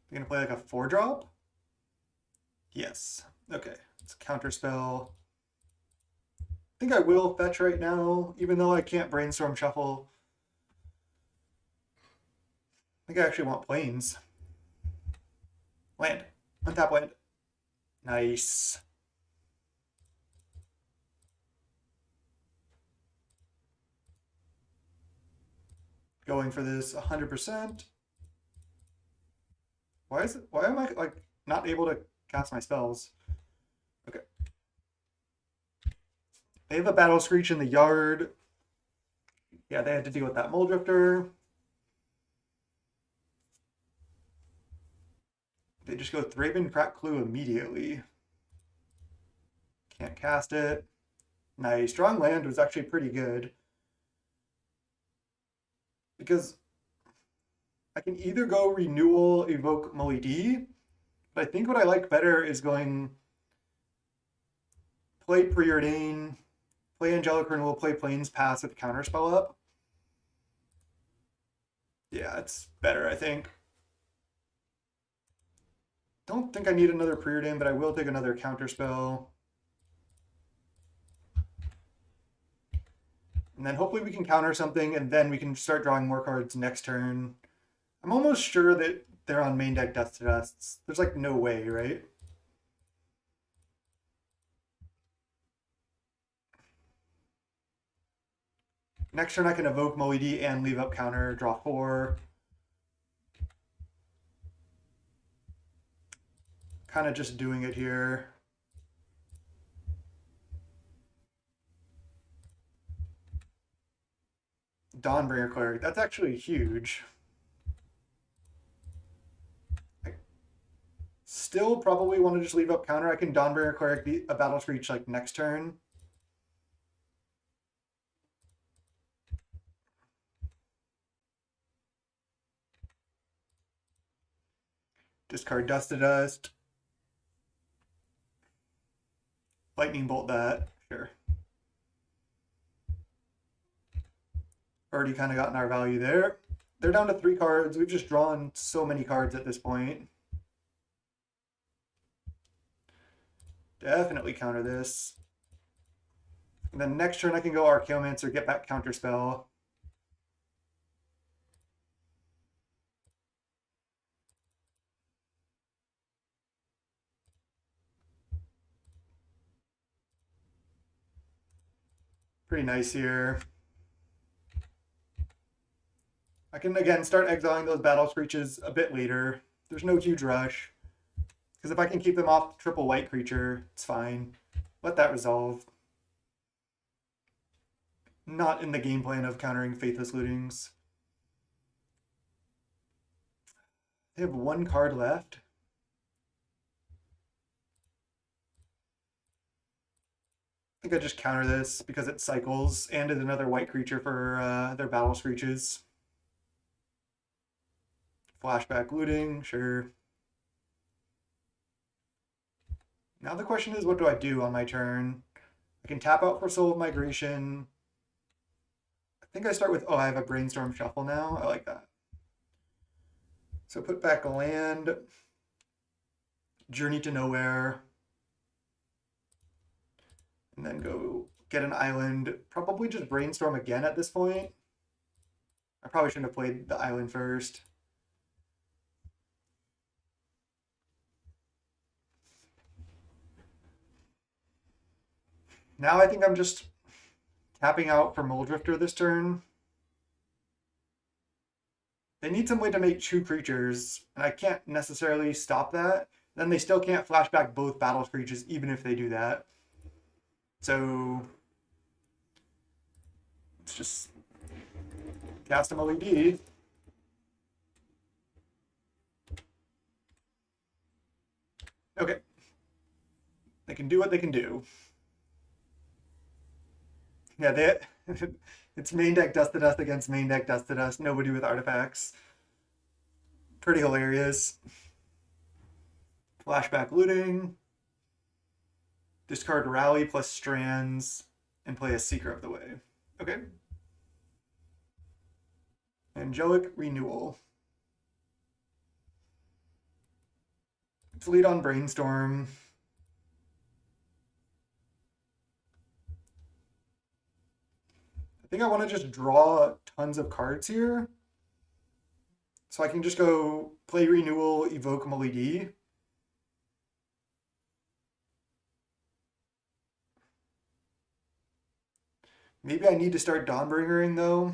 You're going to play like a 4-drop? Yes. Okay. It's a counterspell. I think I will fetch right now, even though I can't Brainstorm Shuffle. I think I actually want planes. Land. Untap land. Nice. Going for this 100%. Why am I like not able to cast my spells? Okay. They have a Battle Screech in the yard. Yeah, they had to deal with that Muldrifter. They just go Thraben Crack Clue immediately. Can't cast it. Nice. Strong Land was actually pretty good. Because I can either go Renewal, Evoke, Mully-D, but I think what I like better is going play Preordain, play Angelic Renewal, play Plains Pass with Counterspell up. Yeah, it's better, I think. Don't think I need another Preordain, but I will take another Counterspell. And then hopefully we can counter something, and then we can start drawing more cards next turn. I'm almost sure that they're on main deck Dust to Dusts. There's like no way, right? Next turn I can evoke Mully-D and leave up counter, draw 4. Kind of just doing it here. Dawnbringer Cleric, that's actually huge. I still probably want to just leave up counter. I can Dawnbringer Cleric a Battle Screech like next turn. Discard Dust to Dust. Lightning Bolt that, sure. Already kind of gotten our value there. They're down to 3 cards. We've just drawn so many cards at this point. Definitely counter this. And then next turn I can go Archaeomancer, get back Counterspell. Pretty nice here. I can again start exiling those battle screeches a bit later. There's no huge rush. Because if I can keep them off triple white creature, it's fine. Let that resolve. Not in the game plan of countering Faithless Lootings. They have one card left. I think I just counter this because it cycles and is another white creature for their battle screeches. Flashback looting, sure. Now the question is, what do I do on my turn? I can tap out for Soul of Migration. I think I start with, oh, I have a Brainstorm Shuffle now. I like that. So put back a land, Journey to Nowhere, and then go get an island. Probably just Brainstorm again at this point. I probably shouldn't have played the island first. Now I think I'm just tapping out for Muldrifter this turn. They need some way to make 2 creatures, and I can't necessarily stop that. Then they still can't flashback both battle creatures, even if they do that. So let's just cast them LED. Okay. They can do what they can do. Yeah, it's main deck Dust to Dust against main deck Dust to Dust. Nobody with artifacts. Pretty hilarious. Flashback looting. Discard Rally plus Strands and play a Seeker of the Way. Okay. Angelic Renewal. Let's lead on Brainstorm. I think I want to just draw tons of cards here. So I can just go play Renewal, Evoke Melody. Maybe I need to start Dawnbringering though.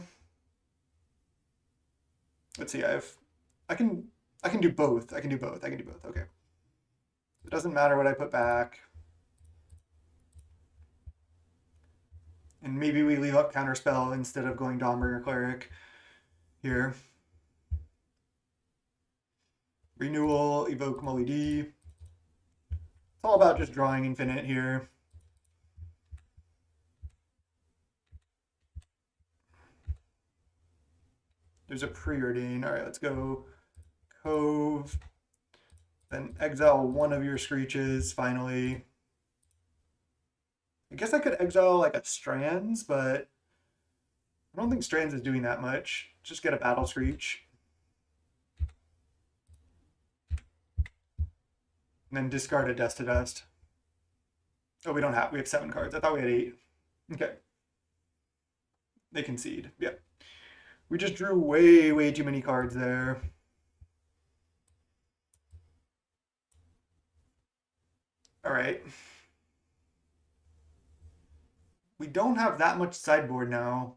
Let's see, I can do both. I can do both. Okay. It doesn't matter what I put back. And maybe we leave up Counterspell instead of going Dawnbringer Cleric here. Renewal, Evoke Melody. It's all about just drawing infinite here. There's a preordain. All right, let's go Cove. Then exile one of your Screeches, finally. I guess I could exile like a Strands, but I don't think Strands is doing that much. Just get a Battle Screech. And then discard a Dust to Dust. Oh, we have 7 cards. I thought we had 8. Okay. They concede. Yep. We just drew way too many cards there. All right. We don't have that much sideboard now.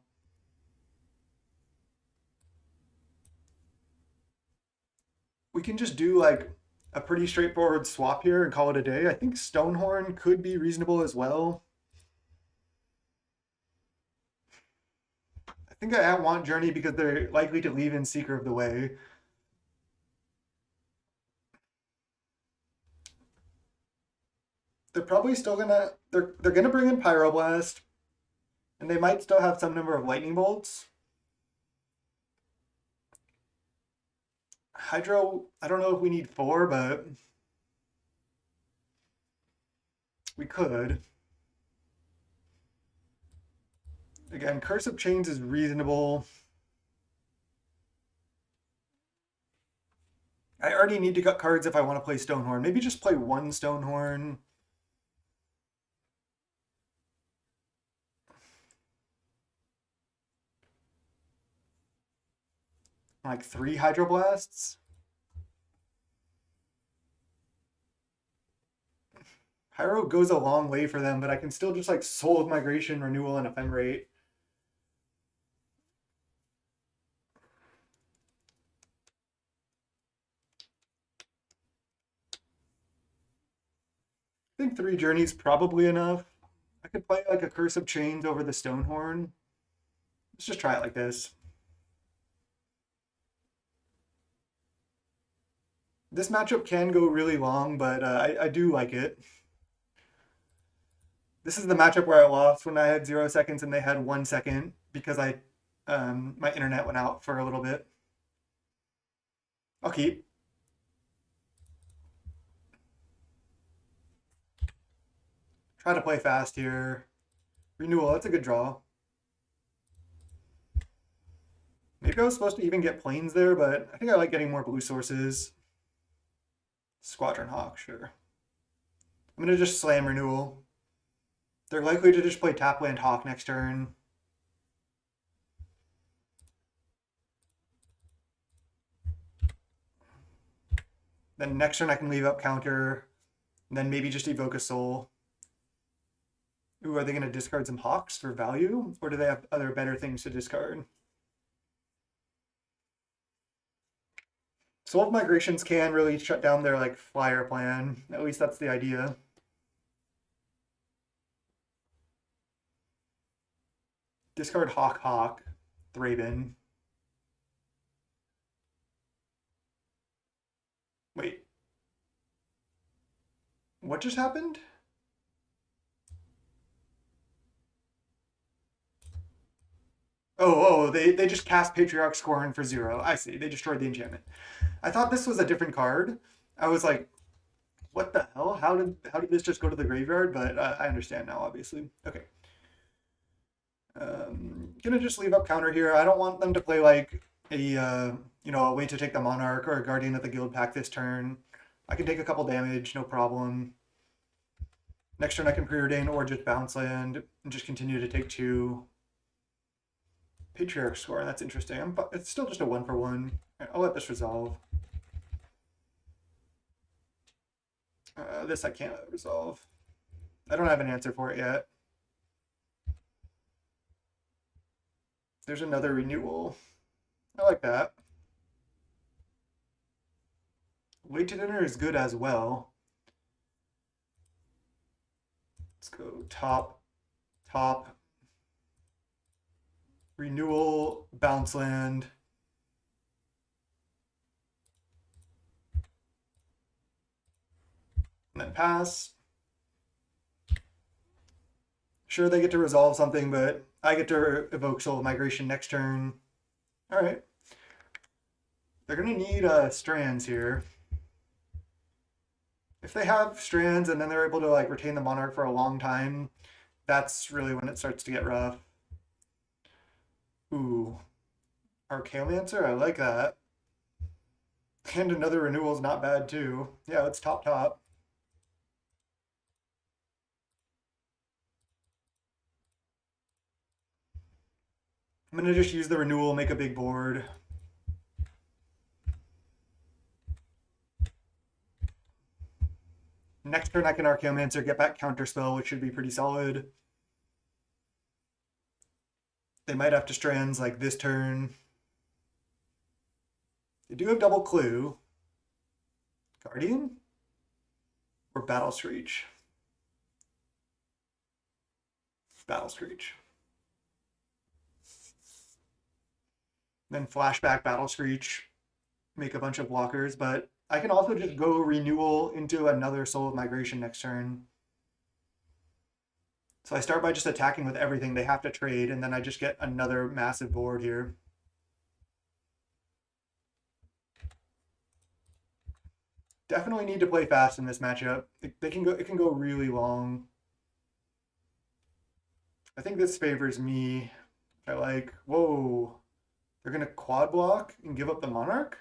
We can just do like a pretty straightforward swap here and call it a day. I think Stonehorn could be reasonable as well. I think I want Journey because they're likely to leave in Seeker of the Way. They're probably still gonna they're gonna bring in Pyroblast, and they might still have some number of Lightning Bolts. Hydro, I don't know if we need 4, but we could. Again, Curse of Chains is reasonable. I already need to cut cards if I want to play Stonehorn. Maybe just play 1 Stonehorn. Like 3 Hydroblasts. Pyro goes a long way for them, but I can still just like Soul of Migration, Renewal, and Ephemerate. I think 3 Journeys probably enough. I could play like a Curse of Chains over the Stonehorn. Let's just try it like this. This matchup can go really long, but I do like it. This is the matchup where I lost when I had 0 seconds and they had 1 second because my internet went out for a little bit. I'll keep. Try to play fast here. Renewal, that's a good draw. Maybe I was supposed to even get planes there, but I think I like getting more blue sources. Squadron Hawk, sure. I'm going to just slam Renewal. They're likely to just play Tapland Hawk next turn. Then next turn I can leave up counter. And then maybe just evoke a soul. Ooh, are they going to discard some Hawks for value? Or do they have other better things to discard? Soul of Migrations can really shut down their like flyer plan. At least that's the idea. Discard Hawk Hawk, Thraben. Wait. What just happened? Oh, they just cast Patriarch Scorn for 0. I see. They destroyed the enchantment. I thought this was a different card. I was like, what the hell? How did this just go to the graveyard? But I understand now, obviously. Okay. Gonna just leave up counter here. I don't want them to play like a a way to take the Monarch or a Guardian of the Guild Pack this turn. I can take a couple damage, no problem. Next turn I can preordain or just bounce land and just continue to take 2. Patriarch Score, that's interesting. It's still just a 1-for-1. I'll let this resolve. This I can't resolve. I don't have an answer for it yet. There's another renewal. I like that. Late to Dinner is good as well. Let's go top, top. Renewal, bounce land. And then pass. Sure, they get to resolve something, but I get to evoke Soul of Migration next turn. All right. They're going to need strands here. If they have strands and then they're able to like retain the Monarch for a long time, that's really when it starts to get rough. Ooh. Archaeomancer, I like that. And another renewal is not bad too. Yeah, let's top top. I'm going to just use the renewal, make a big board. Next turn I can Archaeomancer, get back Counterspell, which should be pretty solid. They might have to strands like this turn. They do have double clue. Guardian? Or Battle Screech? Battle Screech. Then flashback Battle Screech, make a bunch of blockers, but I can also just go renewal into another Soul of Migration next turn. So I start by just attacking with everything. They have to trade, and then I just get another massive board here. Definitely need to play fast in this matchup. It can go really long. I think this favors me. I like, whoa. They're going to quad block and give up the Monarch?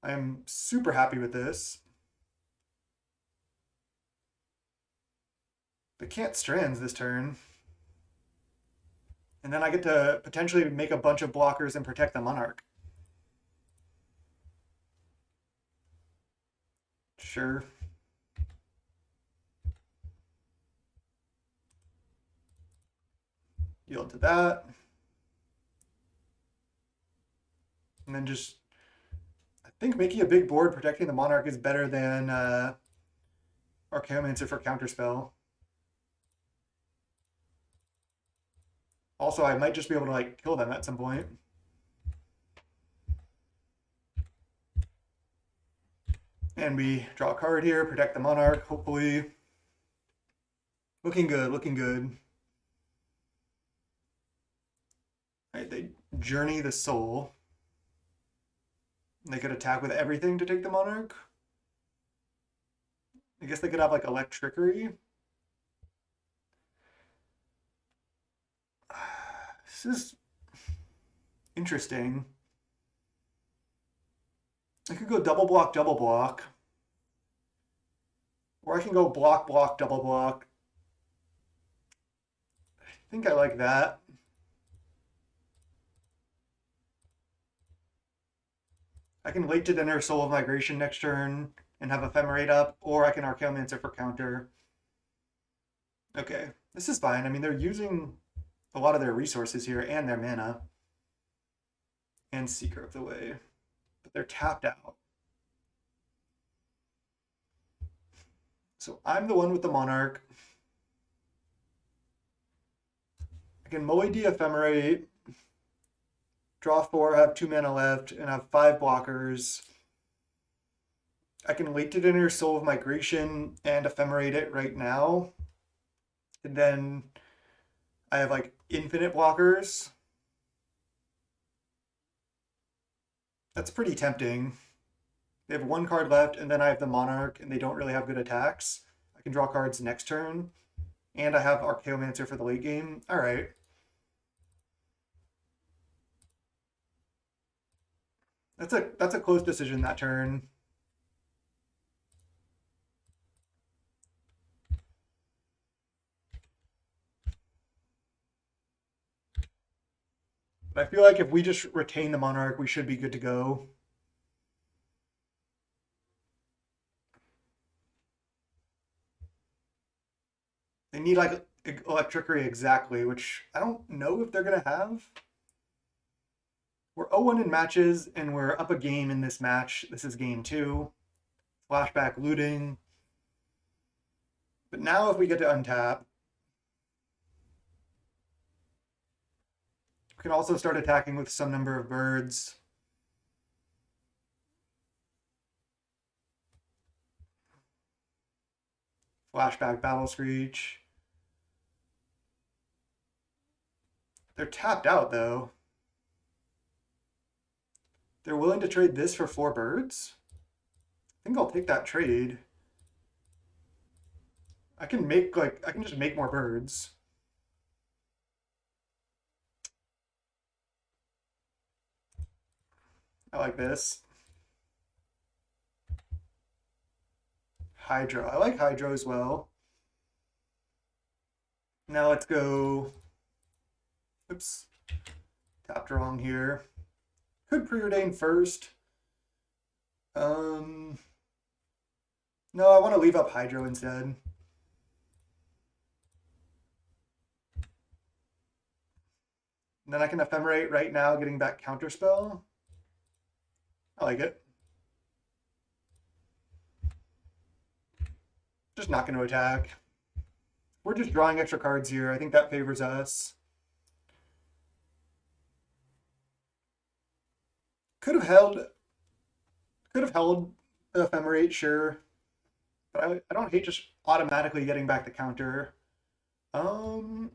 I am super happy with this. They can't strands this turn. And then I get to potentially make a bunch of blockers and protect the Monarch. Sure. yield to that. And then just, I think making a big board protecting the Monarch is better than Archaeomancer for counterspell. Also, I might just be able to like kill them at some point. And we draw a card here, protect the Monarch, hopefully. Looking good, looking good. All right, they Journey the Soul. They could attack with everything to take the Monarch. I guess they could have like Electrickery. This is interesting. I could go double block, double block. Or I can go block, block, double block. I think I like that. I can wait to enter Soul of Migration next turn and have Ephemerate up, or I can Archaeomancer for counter. Okay, this is fine. I mean, they're using a lot of their resources here and their mana. And Seeker of the Way. But they're tapped out. So I'm the one with the Monarch. I can Moe D Ephemerate, draw 4, have 2 mana left, and have 5 blockers. I can wait to enter Soul of Migration and Ephemerate it right now. And then I have like infinite blockers. That's pretty tempting. They have 1 card left, and then I have the Monarch, and they don't really have good attacks. I can draw cards next turn, and I have Archaeomancer for the late game. All right. That's a close decision that turn. But I feel like if we just retain the Monarch, we should be good to go. They need like Electrickery exactly, which I don't know if they're going to have. We're 0-1 in matches, and we're up a game in this match. This is game 2. Flashback looting. But now if we get to untap, we can also start attacking with some number of birds. Flashback Battle Screech. They're tapped out though. They're willing to trade this for 4 birds? I think I'll take that trade. I can just make more birds. I like this. Hydra. I like Hydra as well. Now let's go. Oops. Tapped wrong here. Could preordain first. No, I want to leave up Hydro instead. And then I can Ephemerate right now, getting back Counterspell. I like it. Just not going to attack. We're just drawing extra cards here. I think that favors us. Could have held the Ephemerate, sure. But I don't hate just automatically getting back the counter. I'm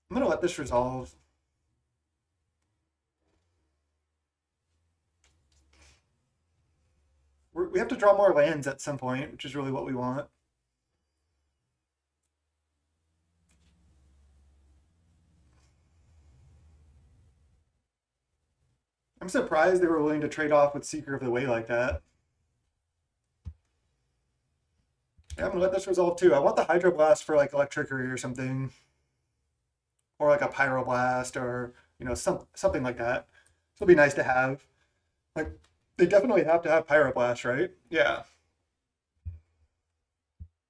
going to let this resolve. We have to draw more lands at some point, which is really what we want. I'm surprised they were willing to trade off with Seeker of the Way like that. Yeah, I'm gonna let this resolve too. I want the Hydroblast for like Electrickery or something. Or like a Pyroblast or, something like that. This will be nice to have. Like, they definitely have to have Pyroblast, right? Yeah.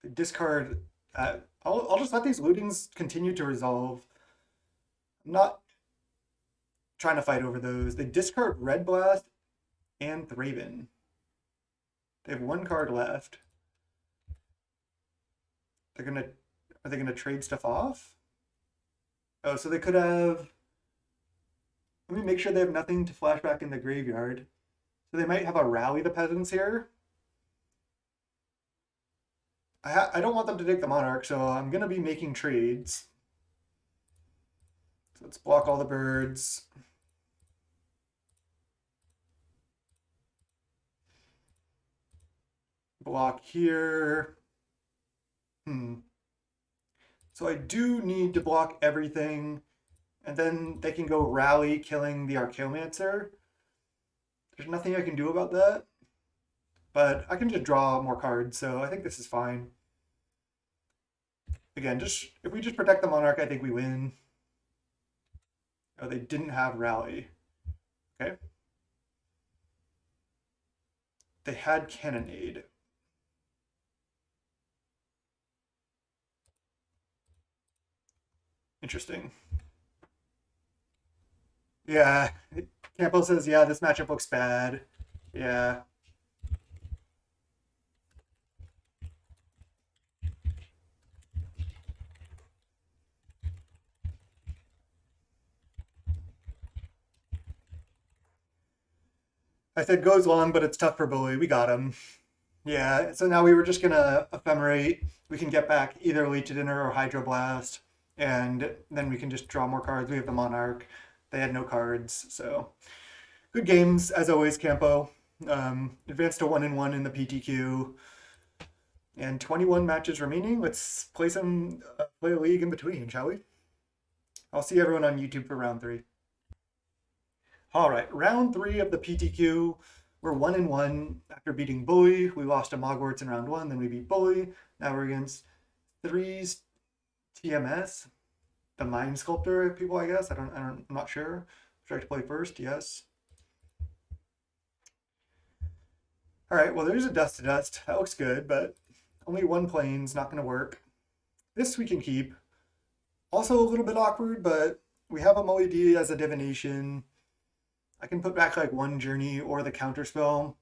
They discard that. I'll just let these lootings continue to resolve. not trying to fight over those. They discard Red Blast and Thraben. They have one card left. Are they gonna trade stuff off? Oh, so they could have. Let me make sure they have nothing to flash back in the graveyard. So they might have a Rally the Peasants here. I don't want them to take the Monarch, so I'm gonna be making trades. So let's block all the birds. Block here. So I do need to block everything, and then they can go Rally, killing the Archaeomancer. There's nothing I can do about that, but I can just draw more cards, so I think this is fine. Again, if we just protect the Monarch, I think we win. Oh, they didn't have Rally. Okay. They had Cannonade. Interesting. Yeah, Campo says, yeah, this matchup looks bad. Yeah. I said goes long, but it's tough for Bully. We got him. Yeah, so now we were just gonna Ephemerate. We can get back either Late to Dinner or Hydroblast, and then we can just draw more cards. We have the Monarch. They had no cards, so good games as always, Campo. Advanced to 1-1 in the PTQ, and 21 matches remaining. Let's play play a league in between, shall we? I'll see everyone on YouTube for round 3. All right, round 3 of the PTQ. We're 1-1 after beating Bully. We lost to Mogwarts in round 1, then we beat Bully. Now we're against 3's TMS, the Mind Sculptor people, I guess. I'm not sure. Should I play first? Yes. All right, well, there's a Dust to Dust. That looks good, but only one plane's not going to work. This we can keep. Also a little bit awkward, but we have a Mully D as a divination. I can put back like one journey or the counterspell.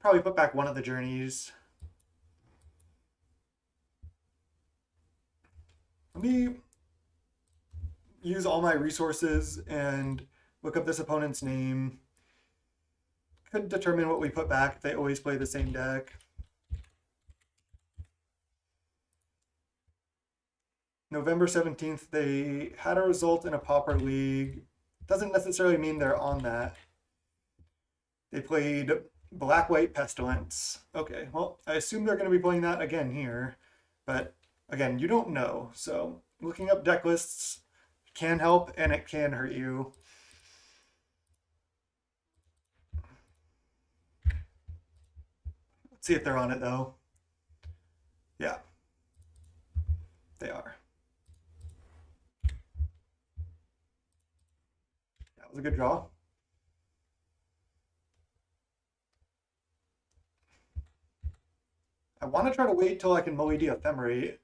Probably put back one of the journeys. Let me use all my resources and look up this opponent's name. Could determine what we put back if they always play the same deck. November 17th, they had a result in a Pauper League. Doesn't necessarily mean they're on that. They played Black-White Pestilence. Okay, well, I assume they're going to be playing that again here. But, again, you don't know. So, looking up deck lists can help, and it can hurt you. Let's see if they're on it, though. Yeah. They are. That was a good draw. I want to try to wait till I can Mully D Ephemerate.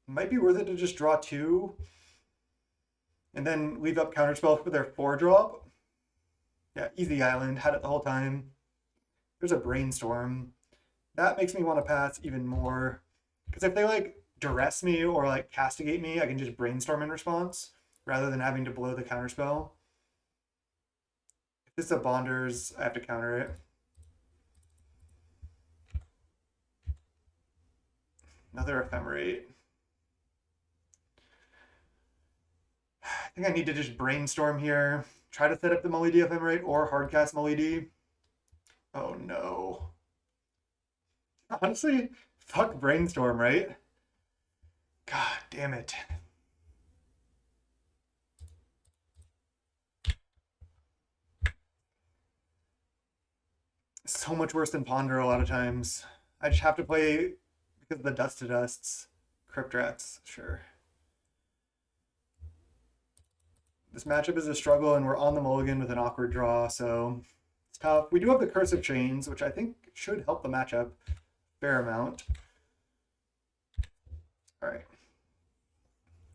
Might be worth it to just draw 2 and then leave up counterspell for their 4-drop. Yeah, easy island. Had it the whole time. There's a Brainstorm. That makes me want to pass even more. Because if they like duress me or like castigate me, I can just Brainstorm in response rather than having to blow the counterspell. If this is a Bonders, I have to counter it. Another Ephemerate. I think I need to just Brainstorm here. Try to set up the Mully D Ephemerate or hardcast Mully D. Oh no. Honestly, fuck Brainstorm, right? God damn it. So much worse than Ponder a lot of times. I just have to play because of the Dust to Dusts. Crypt Rats, sure. This matchup is a struggle, and we're on the mulligan with an awkward draw, so it's tough. We do have the Curse of Chains, which I think should help the matchup a fair amount. All right.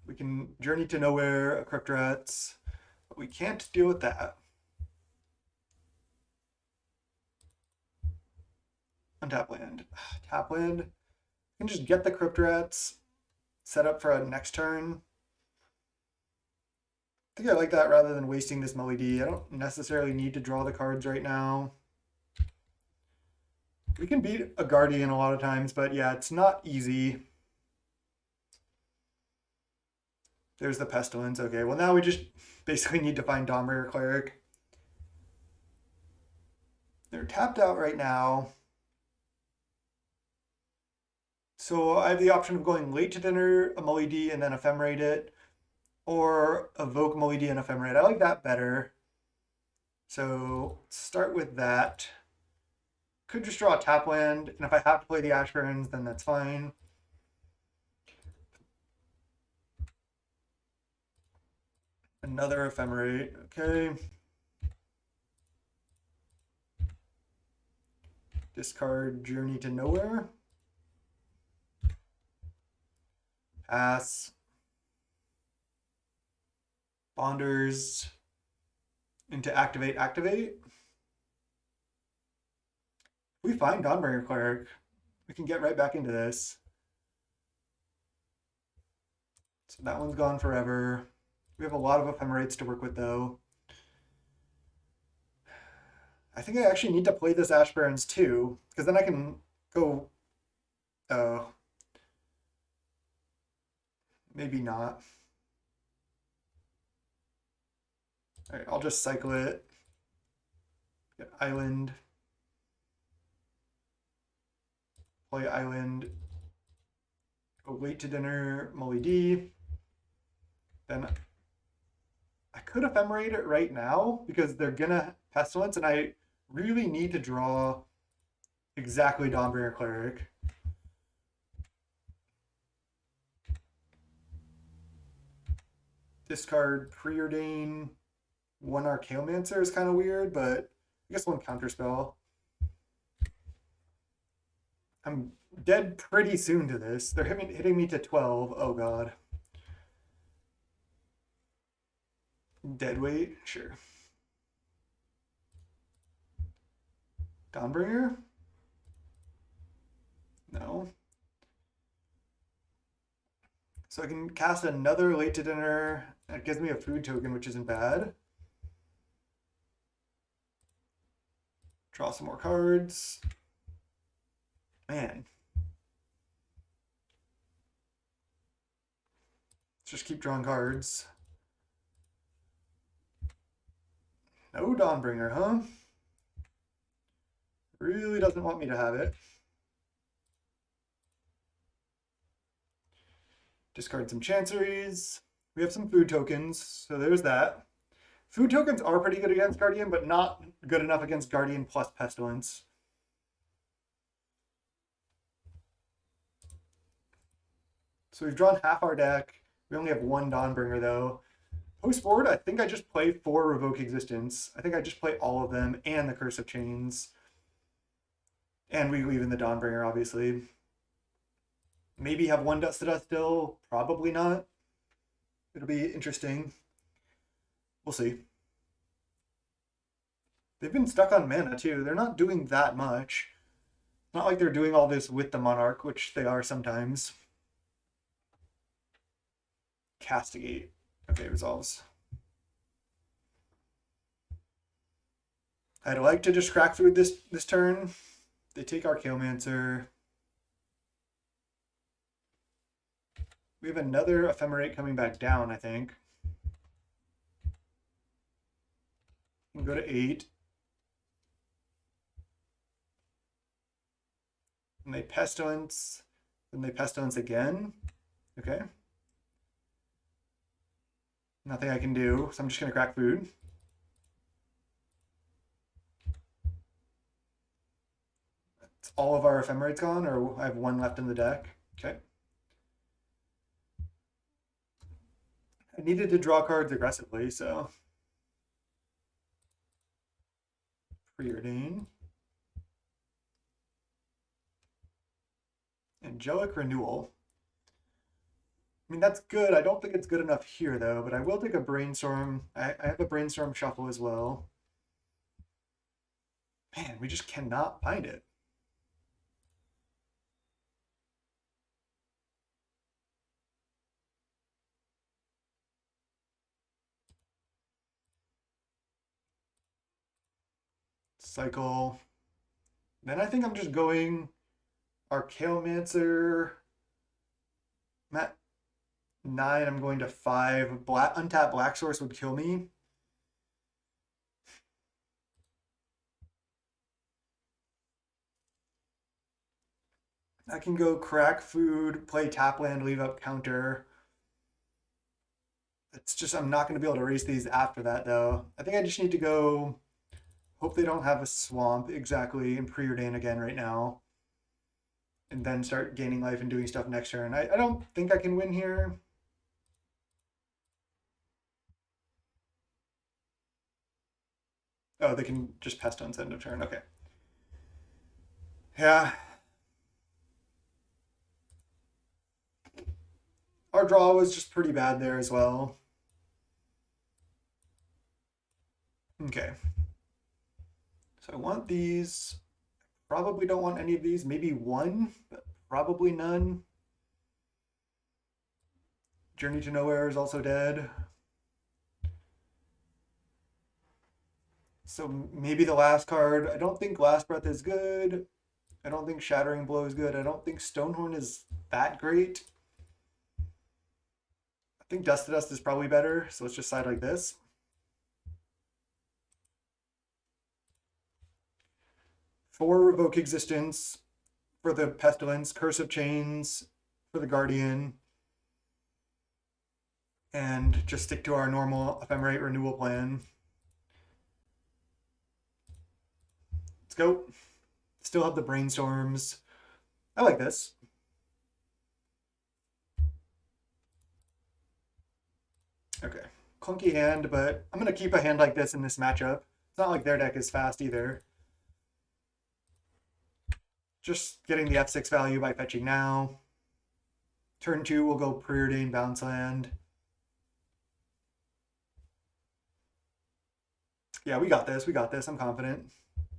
We can Journey to Nowhere, a Cryptorats, but we can't deal with that. Untap land. Tap land. We can just get the Cryptorats, set up for a next turn. I think I like that rather than wasting this Melody. I don't necessarily need to draw the cards right now. We can beat a Guardian a lot of times, but yeah, it's not easy. There's the Pestilence. Okay, well now we just basically need to find Dawnbringer Cleric. They're tapped out right now. So I have the option of going late to dinner, a Mully D, and then ephemerate it, or Evoke Mully D and ephemerate. I like that better. So start with that. Could just draw a tap land, and if I have to play the Ash Barrens, then that's fine. Another ephemerate. Okay. Discard Journey to Nowhere. Pass. Bonders into activate. If we find Dawnbringer Cleric, we can get right back into this. So that one's gone forever. We have a lot of ephemerates to work with though. I think I actually need to play this Ash Barrens too, because then I can go. Oh. Maybe not. Alright, I'll just cycle it. Get Island. Play Island. Go late to dinner, Mully D. Then I could ephemerate it right now because they're gonna Pestilence, and I really need to draw exactly Dawnbringer Cleric. Discard Preordain. One Archaeomancer is kind of weird, but I guess one Counterspell. I'm dead pretty soon to this. They're hitting me to 12. Oh god. Dead weight? Sure. Dawnbringer? No. So I can cast another late to dinner. That gives me a food token, which isn't bad. Draw some more cards. Man. Let's just keep drawing cards. No Dawnbringer, huh? Really doesn't want me to have it. Discard some Chanceries. We have some food tokens, so there's that. Food tokens are pretty good against Guardian, but not good enough against Guardian plus Pestilence. So we've drawn half our deck. We only have one Dawnbringer, though. Post-board, I think I just play 4 Revoke Existence. I think I just play all of them and the Curse of Chains. And we leave in the Dawnbringer, obviously. Maybe have one Dust to Dust still. Probably not. It'll be interesting. We'll see. They've been stuck on mana, too. They're not doing that much. It's not like they're doing all this with the Monarch, which they are sometimes. Castigate. Okay, resolves. I'd like to just crack food this turn. They take Archaeomancer. We have another Ephemerate coming back down, I think. We'll go to 8. And they Pestilence. Then they Pestilence again. Okay. Nothing I can do, so I'm just going to crack food. That's all of our Ephemerates gone, or I have one left in the deck. Okay. I needed to draw cards aggressively, so. Preordain. Angelic Renewal. mean, that's good. I don't think it's good enough here, though, but I will take a brainstorm. I have a brainstorm shuffle as well. Man, we just cannot find it. Cycle. Then I think I'm just going Archaeomancer. I'm at 9. I'm going to 5. Black untapped Black Source would kill me. I can go crack food, play tap land, leave up counter. It's just I'm not going to be able to race these after that though. I think I just need to go. Hope they don't have a swamp exactly and preordain again right now. And then start gaining life and doing stuff next turn. I don't think I can win here. Oh, they can just pestilence end of turn. Okay. Yeah. Our draw was just pretty bad there as well. Okay. So I want these. Probably don't want any of these. Maybe one, but probably none. Journey to Nowhere is also dead. So maybe the last card. I don't think Last Breath is good. I don't think Shattering Blow is good. I don't think Stonehorn is that great. I think Dust to Dust is probably better. So let's just side like this. For Evoke Existence, for the Pestilence, Curse of Chains, for the Guardian, and just stick to our normal Ephemerate renewal plan. Let's go. Still have the brainstorms. I like this. Okay. Clunky hand, but I'm going to keep a hand like this in this matchup. It's not like their deck is fast either. Just getting the F6 value by fetching now. Turn 2, we'll go Preordain Bounce Land. Yeah, we got this. We got this. I'm confident.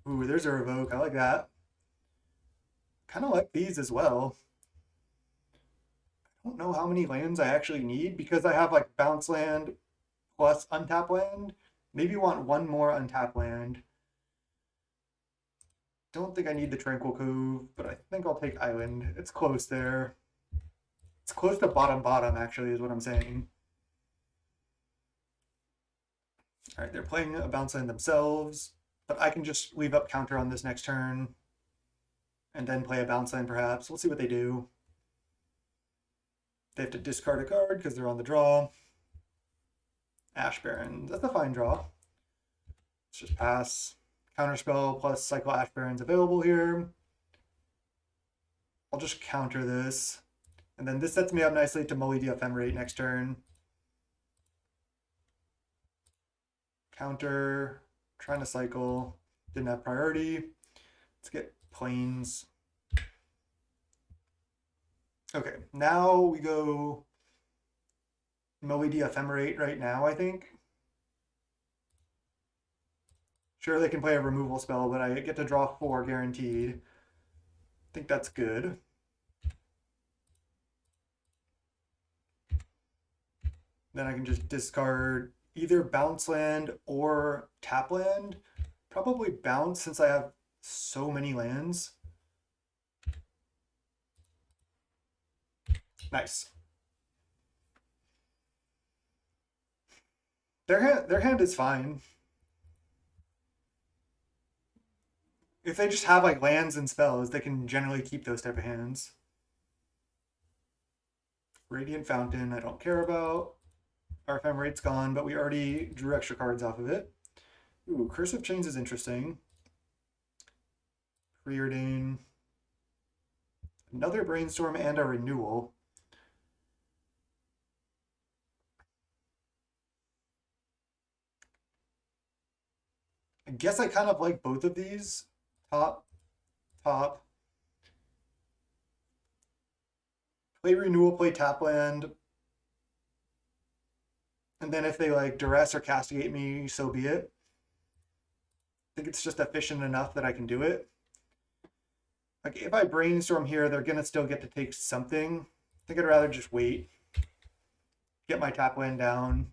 Ooh, there's a Revoke. I like that. Kind of like these as well. I don't know how many lands I actually need because I have like Bounce Land plus Untap Land. Maybe want one more Untap Land. Don't think I need the Tranquil Cove, but I think I'll take Island. It's close there. It's close to bottom, actually, is what I'm saying. All right, they're playing a Bounce Land themselves, but I can just leave up counter on this next turn and then play a Bounce Land perhaps. We'll see what they do. They have to discard a card because they're on the draw. Ash Baron. That's a fine draw. Let's just pass. Counterspell plus Cycle Ash Baron's available here. I'll just counter this. And then this sets me up nicely to Molly Ephemerate next turn. Counter. Trying to cycle. Didn't have priority. Let's get Plains. Okay, now we go Molly Ephemerate right now, I think. Sure, they can play a removal spell, but I get to draw 4 guaranteed. I think that's good. Then I can just discard either Bounce Land or Tap Land. Probably Bounce since I have so many lands. Nice. Their hand is fine. If they just have like lands and spells, they can generally keep those type of hands. Radiant Fountain, I don't care about. Our Ephemerate's gone, but we already drew extra cards off of it. Ooh, Curse of Chains is interesting. Preordain. Another Brainstorm and a Renewal. I guess I kind of like both of these. Top. Play Renewal, play Tap Land. And then if they like duress or castigate me, so be it. I think it's just efficient enough that I can do it. Like if I brainstorm here, they're gonna still get to take something. I think I'd rather just wait, get my tap land down.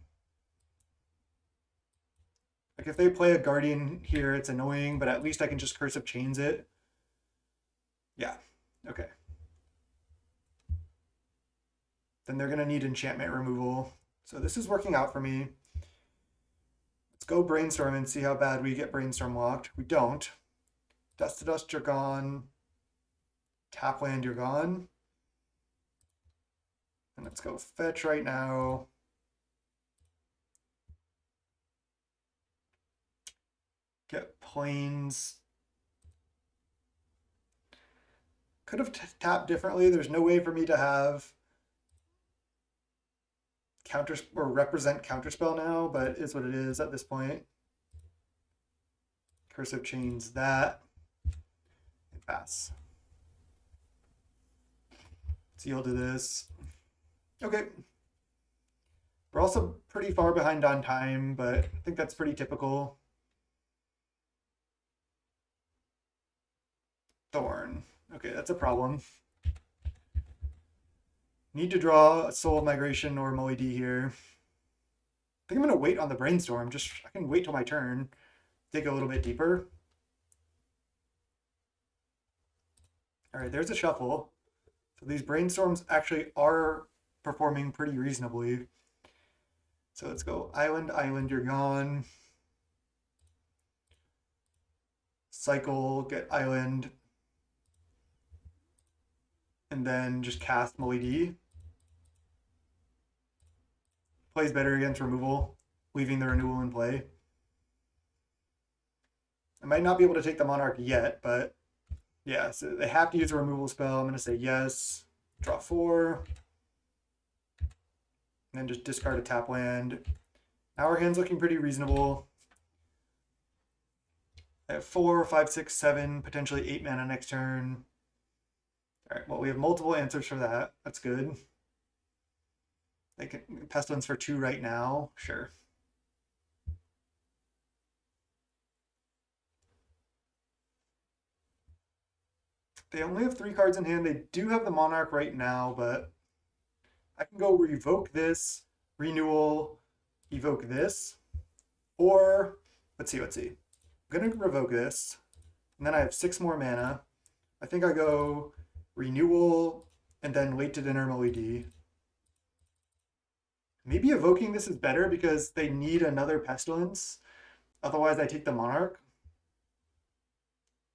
Like if they play a guardian here, it's annoying, but at least I can just cursive chains it. Yeah, okay. Then they're gonna need enchantment removal. So this is working out for me. Let's go brainstorm and see how bad we get brainstorm locked. We don't. Dust to dust, you're gone. Tap land, you're gone. And let's go fetch right now. Get plains. Could have tapped differently. There's no way for me to have counter or represent counterspell now, but is what it is at this point. Cursive chains that and pass. Let's yield to this. Okay. We're also pretty far behind on time, but I think that's pretty typical. Thorn. Okay, that's a problem. Need to draw a Soul of Migration or Moe-D here. I think I'm going to wait on the Brainstorm. I can wait till my turn. Dig a little bit deeper. All right, there's a shuffle. So these Brainstorms actually are performing pretty reasonably. So let's go Island, Island, you're gone. Cycle, get Island. And then just cast Moe-D. Plays better against removal, leaving the renewal in play. I might not be able to take the Monarch yet, but yeah, so they have to use a removal spell. I'm going to say yes. Draw 4. And then just discard a tap land. Now our hand's looking pretty reasonable. I have 4, 5, 6, 7, potentially 8 mana next turn. All right, well, we have multiple answers for that. That's good. They can Pestilence for 2 right now. Sure. They only have 3 cards in hand. They do have the Monarch right now, but I can go revoke this, renewal, evoke this, or let's see. I'm gonna revoke this, and then I have 6 more mana. I think I go renewal and then late to dinner Moe-D. Maybe evoking this is better because they need another Pestilence. Otherwise, I take the Monarch.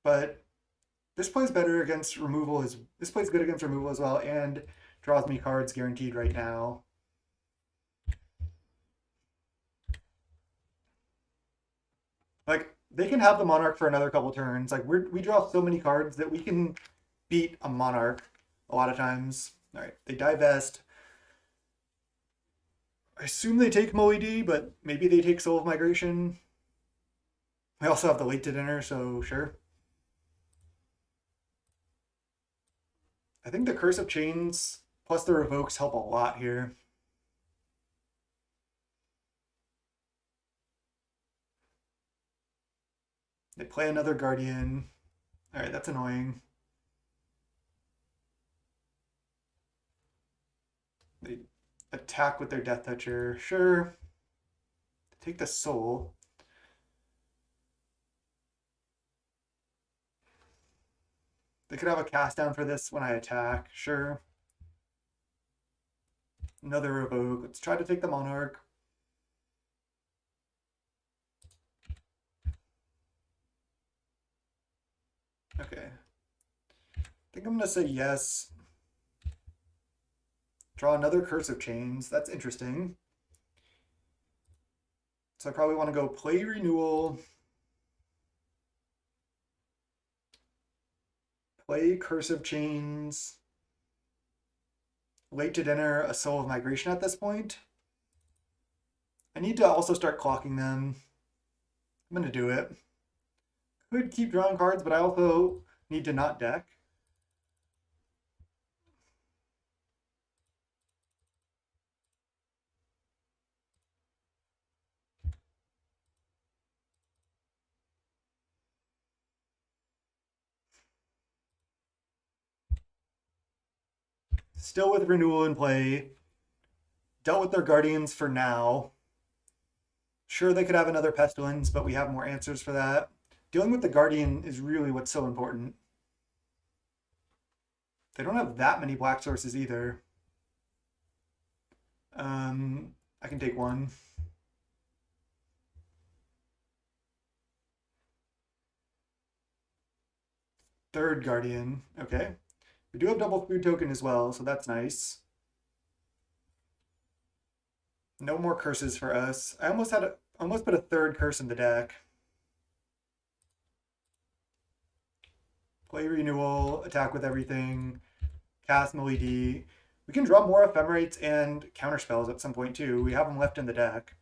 But this plays better against removal. This plays good against removal as well, and draws me cards guaranteed right now. Like they can have the Monarch for another couple turns. Like we draw so many cards that we can beat a Monarch a lot of times. All right, they divest. I assume they take Moe-D, but maybe they take Soul of Migration. I also have the late to dinner, so sure. I think the Curse of Chains plus the revokes help a lot here. They play another Guardian. All right, that's annoying. They attack with their Death Toucher. Sure. Take the Soul. They could have a cast down for this when I attack. Sure. Another revoke. Let's try to take the Monarch. Okay. I think I'm going to say yes. Draw another Curse of Chains. That's interesting. So I probably want to go play renewal. Play Curse of Chains. Late to dinner, a Soul of Migration at this point. I need to also start clocking them. I'm going to do it. Could keep drawing cards, but I also need to not deck. Still with renewal in play. Dealt with their guardians for now. Sure, they could have another pestilence, but we have more answers for that. Dealing with the guardian is really what's so important. They don't have that many black sources either. I can take one. Third guardian. Okay. We do have double food token as well, so that's nice. No more curses for us. I almost put a third curse in the deck. Play renewal, attack with everything, cast Melody. We can draw more ephemerates and counterspells at some point too. We have them left in the deck.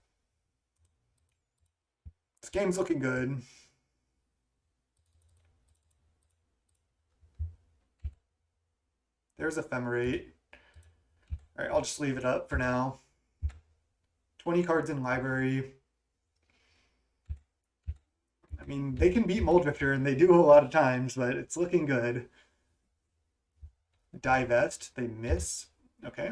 This game's looking good. There's ephemerate. All right, I'll just leave it up for now. 20 cards in library. I mean, they can beat Moldrifter, and they do a lot of times, but it's looking good. Divest, they miss. Okay.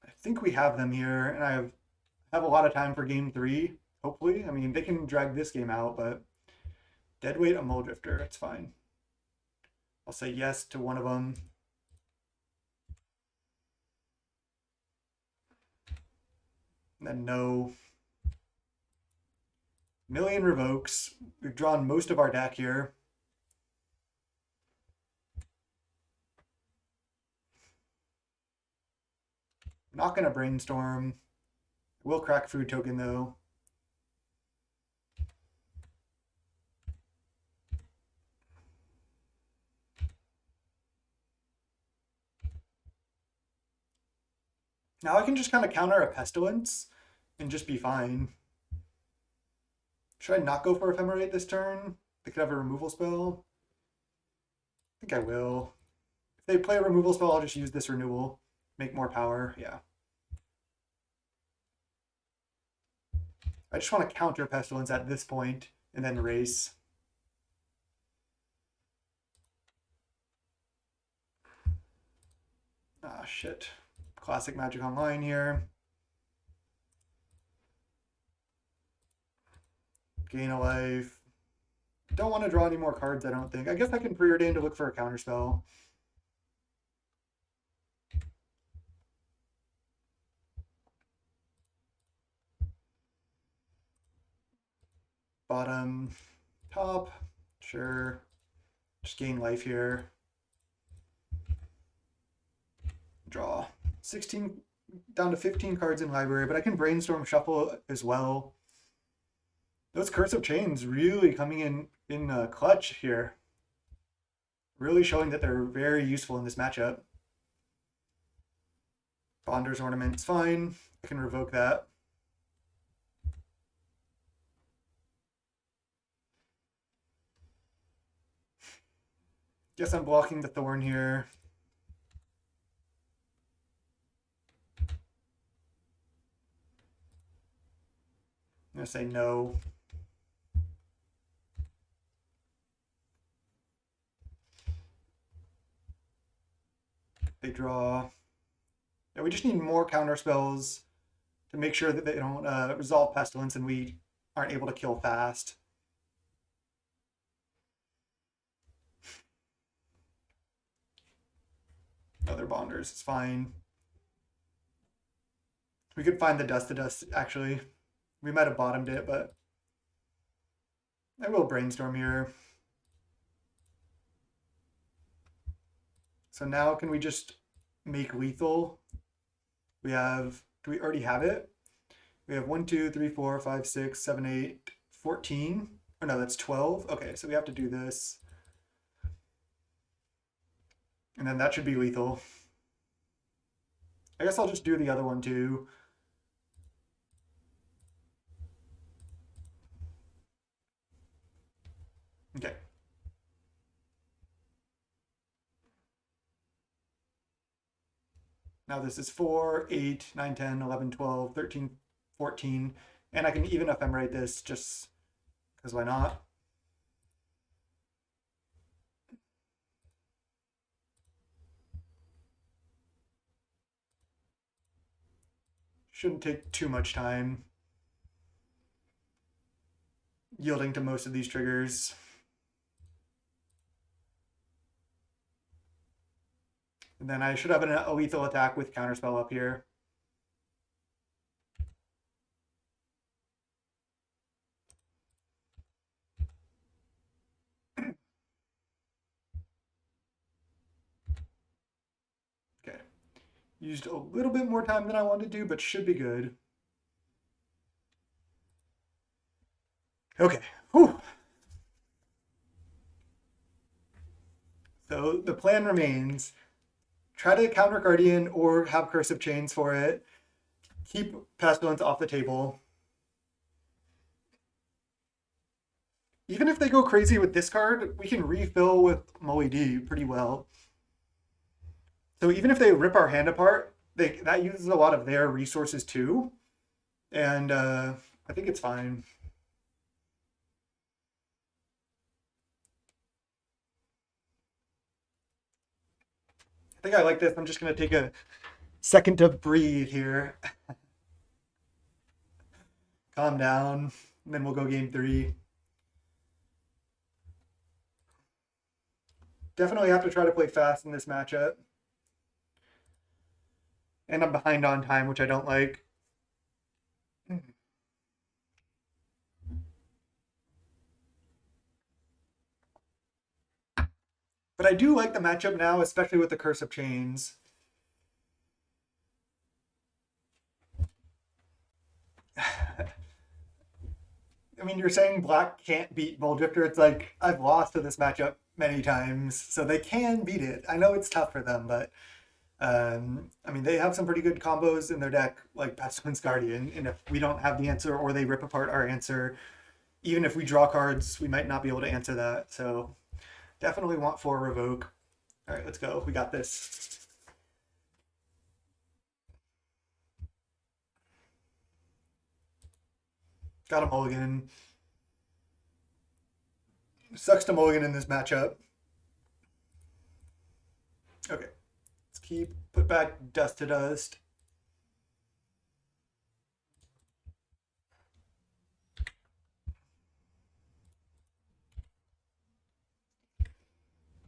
I think we have them here, and I have a lot of time for game 3, hopefully. I mean, they can drag this game out, but deadweight a Moldrifter, it's fine. I'll say yes to one of them. And then no. Million revokes. We've drawn most of our deck here. Not going to brainstorm. Will crack food token though. Now I can just kind of counter a pestilence and just be fine. Should I not go for ephemerate this turn? They could have a removal spell. I think I will. If they play a removal spell, I'll just use this renewal. Make more power, yeah. I just want to counter pestilence at this point and then race. Ah, shit. Classic Magic Online here. Gain a life. Don't want to draw any more cards, I don't think. I guess I can preordain to look for a counterspell. Bottom, top, sure. Just gain life here. Draw. 16 down to 15 cards in library, but I can brainstorm shuffle as well. Those Curse of Chains really coming in clutch here. Really showing that they're very useful in this matchup. Bonder's Ornament's fine. I can revoke that. Guess I'm blocking the Thorn here. I'm going to say no. They draw. Yeah, we just need more counter spells to make sure that they don't resolve Pestilence and we aren't able to kill fast. Other Bonders, it's fine. We could find the Dust to Dust, actually. We might have bottomed it, but I will brainstorm here. So now can we just make lethal? We have, do we already have it? We have 1, 2, 3, 4, 5, 6, 7, 8, 14. Oh no, that's 12. Okay, so we have to do this. And then that should be lethal. I guess I'll just do the other one too. Okay. Now this is 4, 8, 9, 10, 11, 12, 13, 14. And I can even ephemerate this just because why not? Shouldn't take too much time yielding to most of these triggers. And then I should have a lethal attack with counterspell up here. Okay. Used a little bit more time than I wanted to, but should be good. Okay. Whew. So the plan remains. Try to counter Guardian or have Cursive Chains for it. Keep Pestilence off the table. Even if they go crazy with this card, we can refill with Molly D pretty well. So even if they rip our hand apart, that uses a lot of their resources too. And I think it's fine. I think I like this. I'm just going to take a second to breathe here. Calm down. And then we'll go game 3. Definitely have to try to play fast in this matchup. And I'm behind on time, which I don't like. But I do like the matchup now, especially with the Curse of Chains. I mean, you're saying black can't beat Mulldrifter. It's like, I've lost to this matchup many times, so they can beat it. I know it's tough for them, but I mean, they have some pretty good combos in their deck, like Pestilence Guardian, and if we don't have the answer or they rip apart our answer, even if we draw cards, we might not be able to answer that. So definitely want 4 Revoke. All right, let's go. We got this. Got a mulligan. Sucks to mulligan in this matchup. Okay. Let's put back Dust to Dust.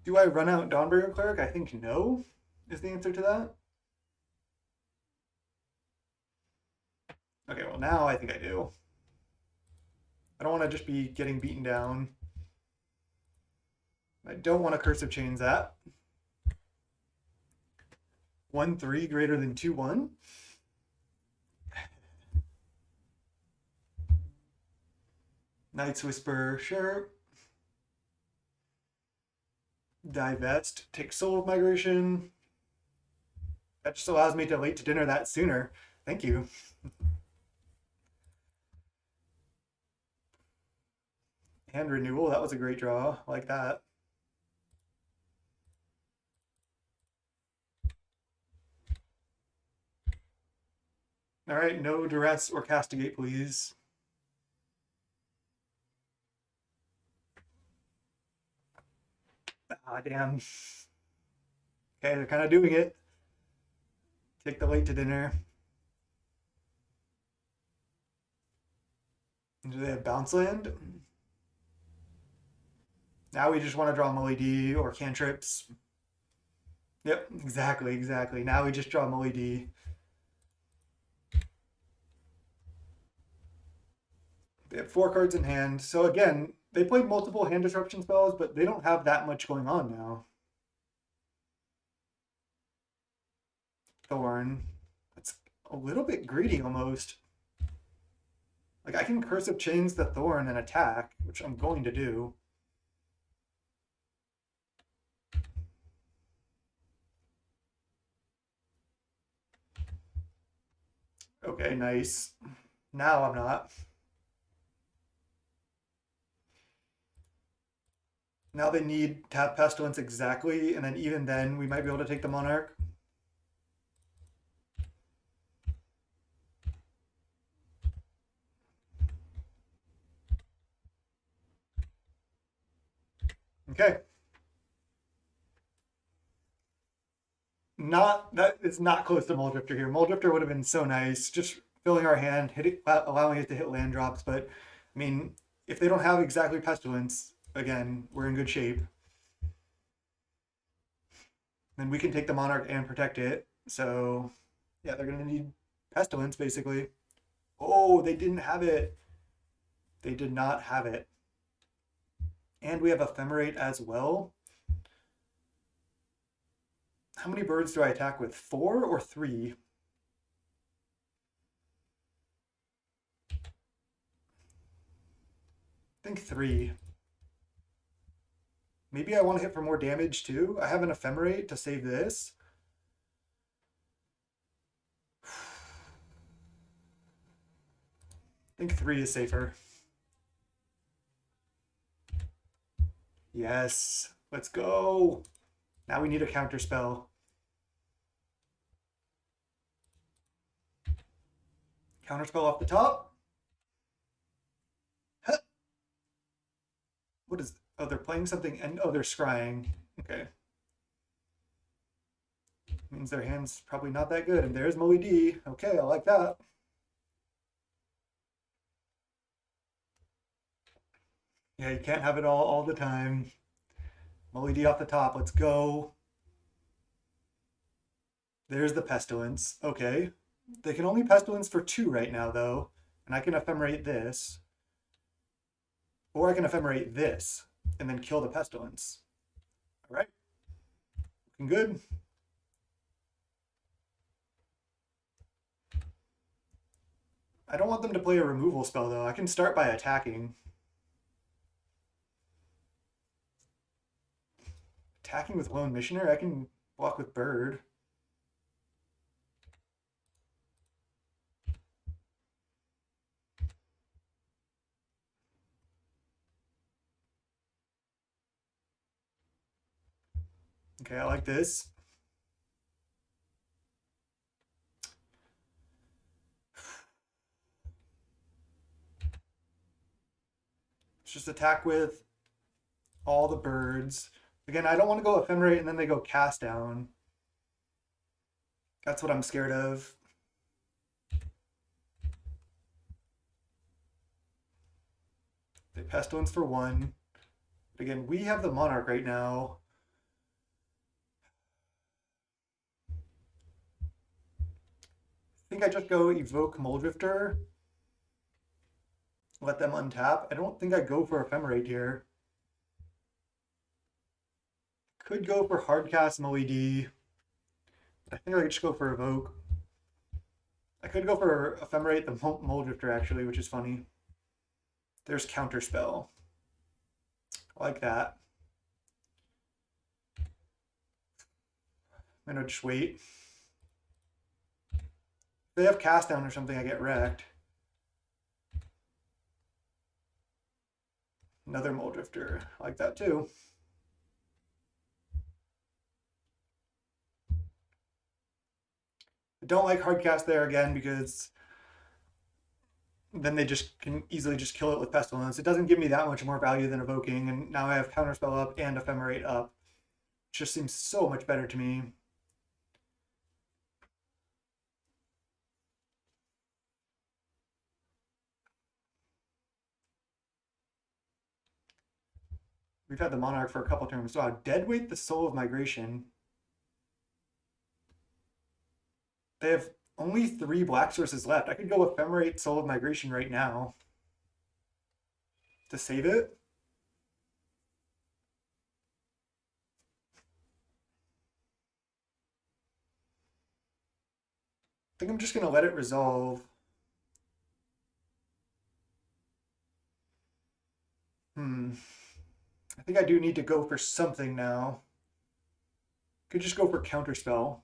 Do I run out Dawnbringer Cleric? I think no is the answer to that. Okay, well now I think I do. I don't want to just be getting beaten down. I don't want to Cursive Chains that. 1-3 greater than 2-1. Night's Whisper, sure. Divest, take Soul of Migration. That just allows me to late to dinner that sooner. Thank you. And Renewal, that was a great draw. I like that. All right, no Duress or Castigate, please. Ah, damn. Okay, they're kind of doing it. Take the late to dinner. Do they have Bounce Land? Now we just want to draw Molly D or cantrips. Yep, exactly. Now we just draw Molly D. They have 4 cards in hand. So again, they played multiple hand disruption spells, but they don't have that much going on now. Thorn. That's a little bit greedy almost. Like I can Cursive Chains the Thorn and attack, which I'm going to do. Okay, nice. Now I'm not. Now they need to have Pestilence exactly, and then even then we might be able to take the Monarch. Okay. Not that it's not close to Muldrifter here. Muldrifter would have been so nice, just filling our hand, hitting, allowing it to hit land drops. But I mean, if they don't have exactly Pestilence, again, we're in good shape. Then we can take the Monarch and protect it. So yeah, they're gonna need Pestilence basically. Oh, they didn't have it. They did not have it. And we have Ephemerate as well. How many birds do I attack with? 4 or 3? I think 3. Maybe I want to hit for more damage too. I have an Ephemerate to save this. I think 3 is safer. Yes, let's go. Now we need a counter spell. Counter spell off the top. Huh. What is? Oh, they're playing something, and oh, they're scrying. Okay. Means their hand's probably not that good. And there's Moe D. Okay, I like that. Yeah, you can't have it all the time. Moe D off the top. Let's go. There's the Pestilence. Okay. They can only Pestilence for 2 right now, though. And I can Ephemerate this. Or I can Ephemerate this and then kill the Pestilence. All right. Looking good. I don't want them to play a removal spell, though. I can start by attacking. Attacking with Lone Missioner? I can block with Bird. Okay, I like this. Let's just attack with all the birds. Again, I don't want to go Ephemerate and then they go Cast Down. That's what I'm scared of. They Pestilence for 1. But again, we have the Monarch right now. I think I just go Evoke Muldrifter. Let them untap. I don't think I go for Ephemerate here. Could go for Hardcast Moe D. I think I could just go for Evoke. I could go for Ephemerate the Muldrifter actually, which is funny. There's Counterspell. I like that. I'm gonna just wait. If they have Cast Down or something, I get wrecked. Another Muldrifter. I like that too. I don't like Hardcast there again because then they just can easily just kill it with Pestilence. It doesn't give me that much more value than Evoking, and now I have Counterspell up and Ephemerate up. It just seems so much better to me. We've had the Monarch for a couple turns. So Deadweight the Soul of Migration. They have only 3 black sources left. I could go Ephemerate Soul of Migration right now to save it. I think I'm just going to let it resolve. I think I do need to go for something now. Could just go for Counterspell.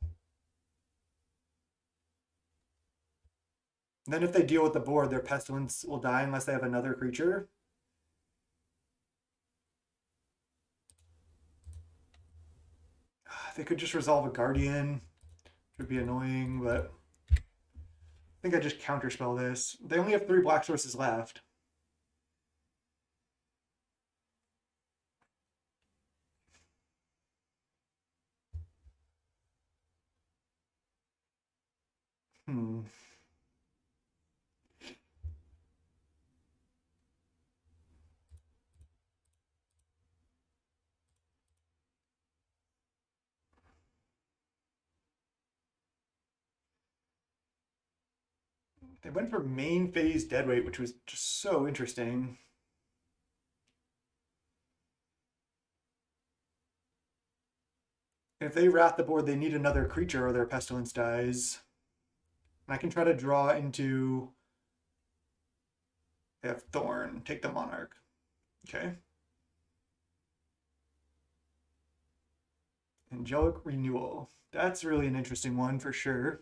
And then if they deal with the board, their Pestilence will die unless they have another creature. They could just resolve a Guardian. It would be annoying, but I think I just Counterspell this. They only have 3 black sources left. Hmm. They went for main phase deadweight, which was just so interesting. If they rat the board, they need another creature or their pestilence dies. And I can try to draw into. They have Thorn. Take the Monarch. Okay. Angelic Renewal. That's really an interesting one for sure.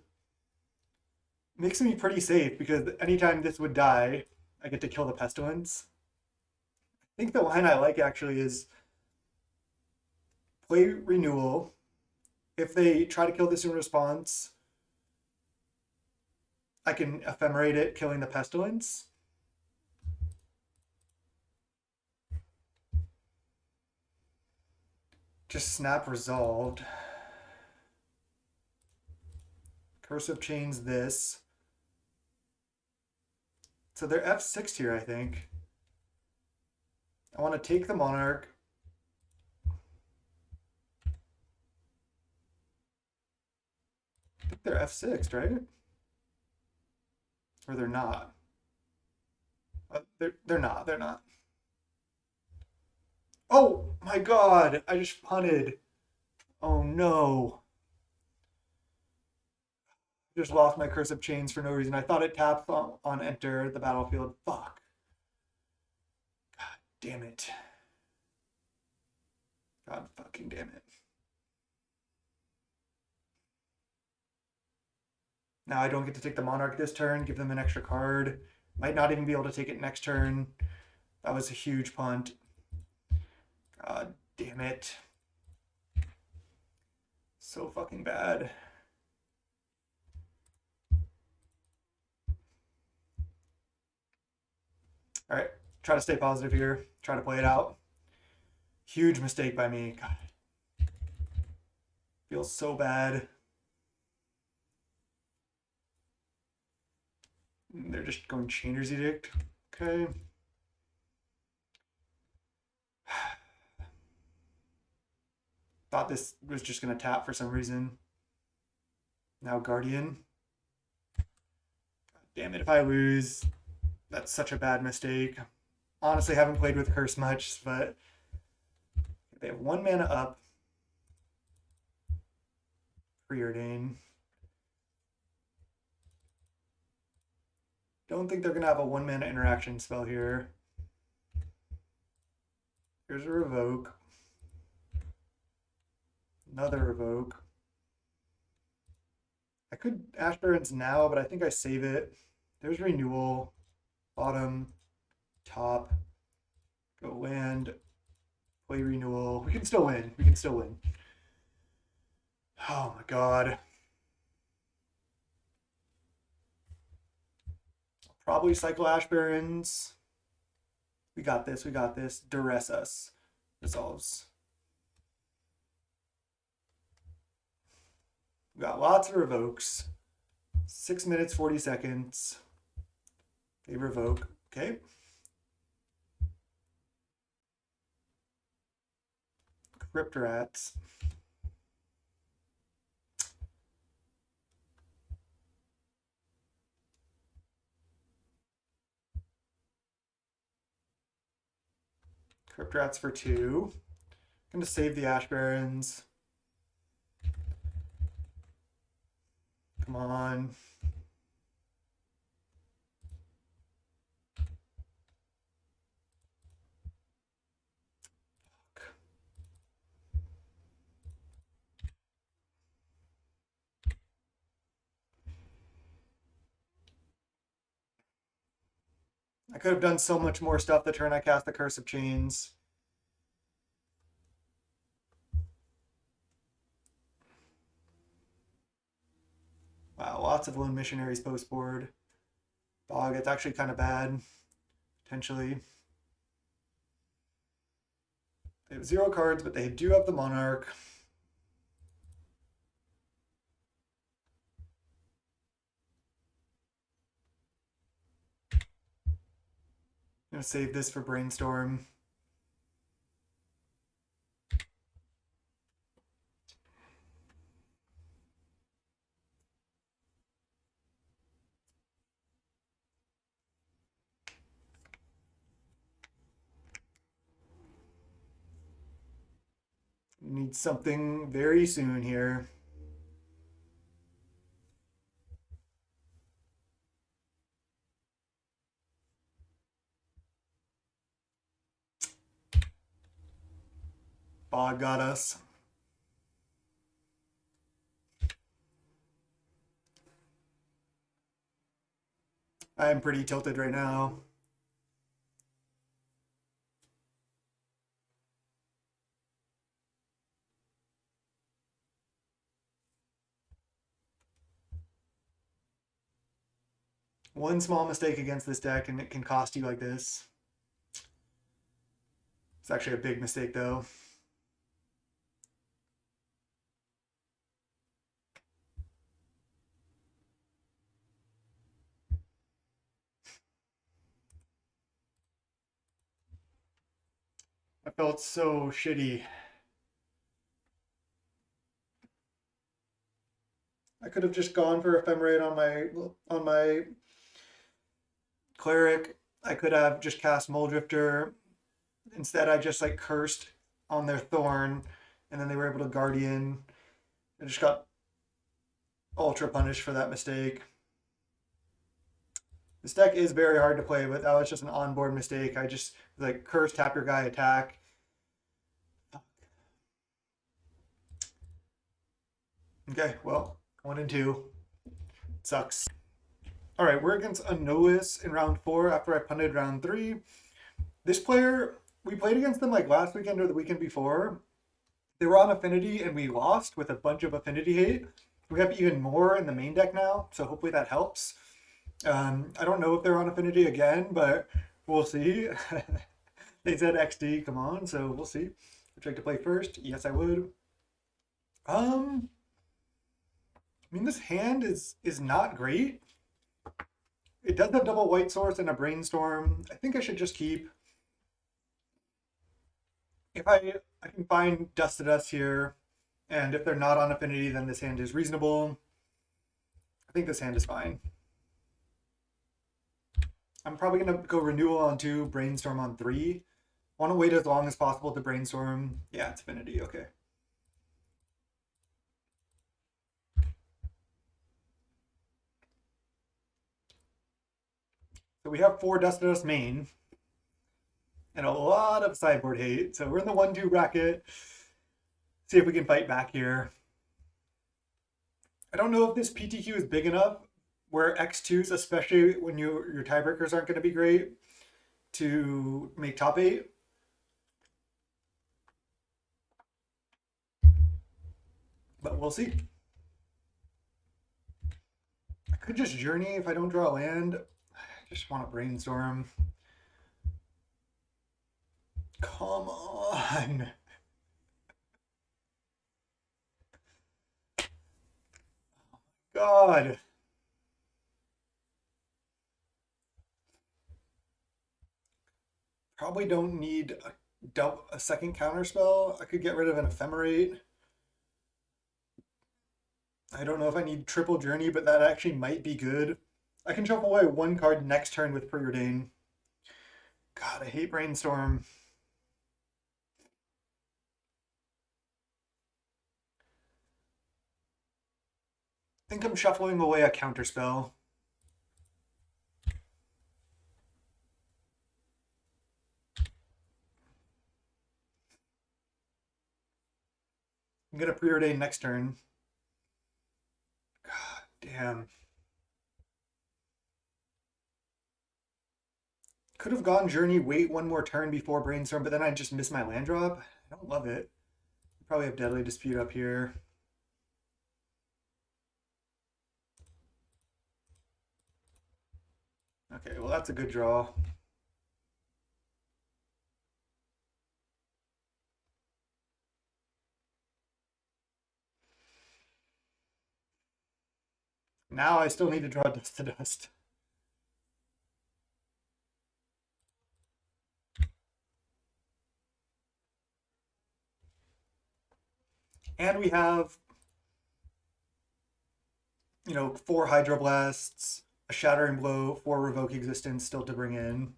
Makes me pretty safe because anytime this would die, I get to kill the Pestilence. I think the line I like actually is play Renewal. If they try to kill this in response, I can ephemerate it, killing the Pestilence. Just snap resolved. Cursive chains this. So they're F6 here, I think. I want to take the Monarch. I think they're F6, right? Or they're not. They're not. They're not. Oh my god! I just punted. Oh no! Just lost my cursive chains for no reason. I thought it tapped on enter the battlefield. Fuck. God damn it. God fucking damn it. Now I don't get to take the Monarch this turn, give them an extra card. Might not even be able to take it next turn. That was a huge punt. God damn it. So fucking bad. All right, try to stay positive here. Try to play it out. Huge mistake by me. God. Feels so bad. They're just going Chainer's Edict. Okay. Thought this was just going to tap for some reason. Now Guardian. God damn it, if I lose, that's such a bad mistake. Honestly, haven't played with Curse much, but they have 1 mana up. Preordain. Don't think they're going to have a 1 mana interaction spell here. Here's a Revoke. Another Revoke. I could Ash Barrens now, but I think I save it. There's Renewal. Bottom. Top. Go land. Play Renewal. We can still win. We can still win. Oh my god. Probably cycle Ash Barrens. We got this. We got this. Duress us. Resolves. We got lots of revokes. 6 minutes, 40 seconds. They revoke. Okay. Crypt Rats. Crypt Rats for 2. I'm going to save the Ash Barrens. Come on. Fuck. I could have done so much more stuff the turn I cast the Curse of Chains. Wow, lots of Lone Missionaries post board. Dog, it's actually kind of bad, potentially. They have 0 cards, but they do have the Monarch. I'm gonna save this for brainstorm. Need something very soon here. Bog got us. I'm pretty tilted right now. One small mistake against this deck and it can cost you like this. It's actually a big mistake though. I felt so shitty. I could have just gone for Ephemerate on my cleric. I could have just cast Muldrifter. Instead, I just like cursed on their Thorn, and then they were able to Guardian. I just got ultra punished for that mistake. This deck is very hard to play, but that was just an onboard mistake. I just like curse, tap your guy, attack. Okay, well, 1 and 2. Sucks. All right, we're against Anolis in round 4 after I punted round 3. This player, we played against them like last weekend or the weekend before. They were on Affinity and we lost with a bunch of Affinity hate. We have even more in the main deck now, so hopefully that helps. I don't know if they're on Affinity again, but we'll see. They said XD, come on, so we'll see. Would you like to play first? Yes, I would. I mean, this hand is not great. It does have double white source and a brainstorm. I think I should just keep. If I can find Dust to Dust here, and if they're not on Affinity, then this hand is reasonable. I think this hand is fine. I'm probably gonna go Renewal on 2, Brainstorm on 3. Want to wait as long as possible to brainstorm. Yeah, it's Affinity, okay. So we have 4 Dust to Dust main and a lot of sideboard hate. So we're in the 1-2 bracket. See if we can fight back here. I don't know if this PTQ is big enough where X2s, especially when your tiebreakers aren't going to be great, to make top 8. But we'll see. I could just Journey if I don't draw a land. I just want to brainstorm. Come on. God. Probably don't need a second counter spell. I could get rid of an Ephemerate. I don't know if I need triple Journey, but that actually might be good. I can shuffle away 1 card next turn with Preordain. God, I hate Brainstorm. I think I'm shuffling away a counter spell. I'm gonna Preordain next turn. God damn. Could have gone Journey, wait 1 more turn before Brainstorm, but then I just miss my land drop. I don't love it. Probably have Deadly Dispute up here. Okay, well that's a good draw. Now I still need to draw Dust to Dust. And we have, you know, 4 Hydroblasts, a Shattering Blow, 4 Revoke Existence still to bring in.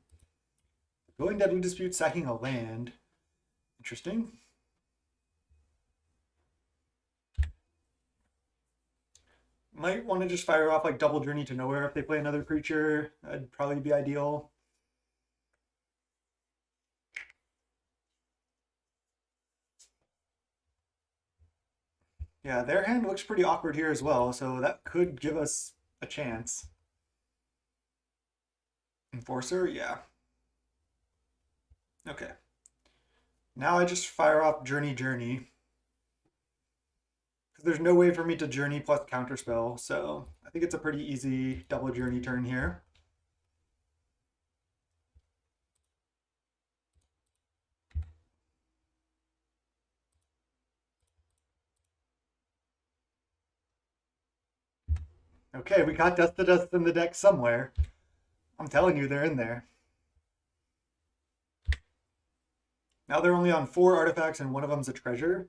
Going Deadly Dispute, sacking a land. Interesting. Might want to just fire off like Double Journey to Nowhere if they play another creature. That'd probably be ideal. Yeah, their hand looks pretty awkward here as well, so that could give us a chance. Enforcer, yeah. Okay. Now I just fire off Journey Journey. Because there's no way for me to Journey plus Counterspell, so I think it's a pretty easy double Journey turn here. Okay, we got Dust to Dust in the deck somewhere. I'm telling you, they're in there. Now they're only on 4 artifacts and one of them's a treasure.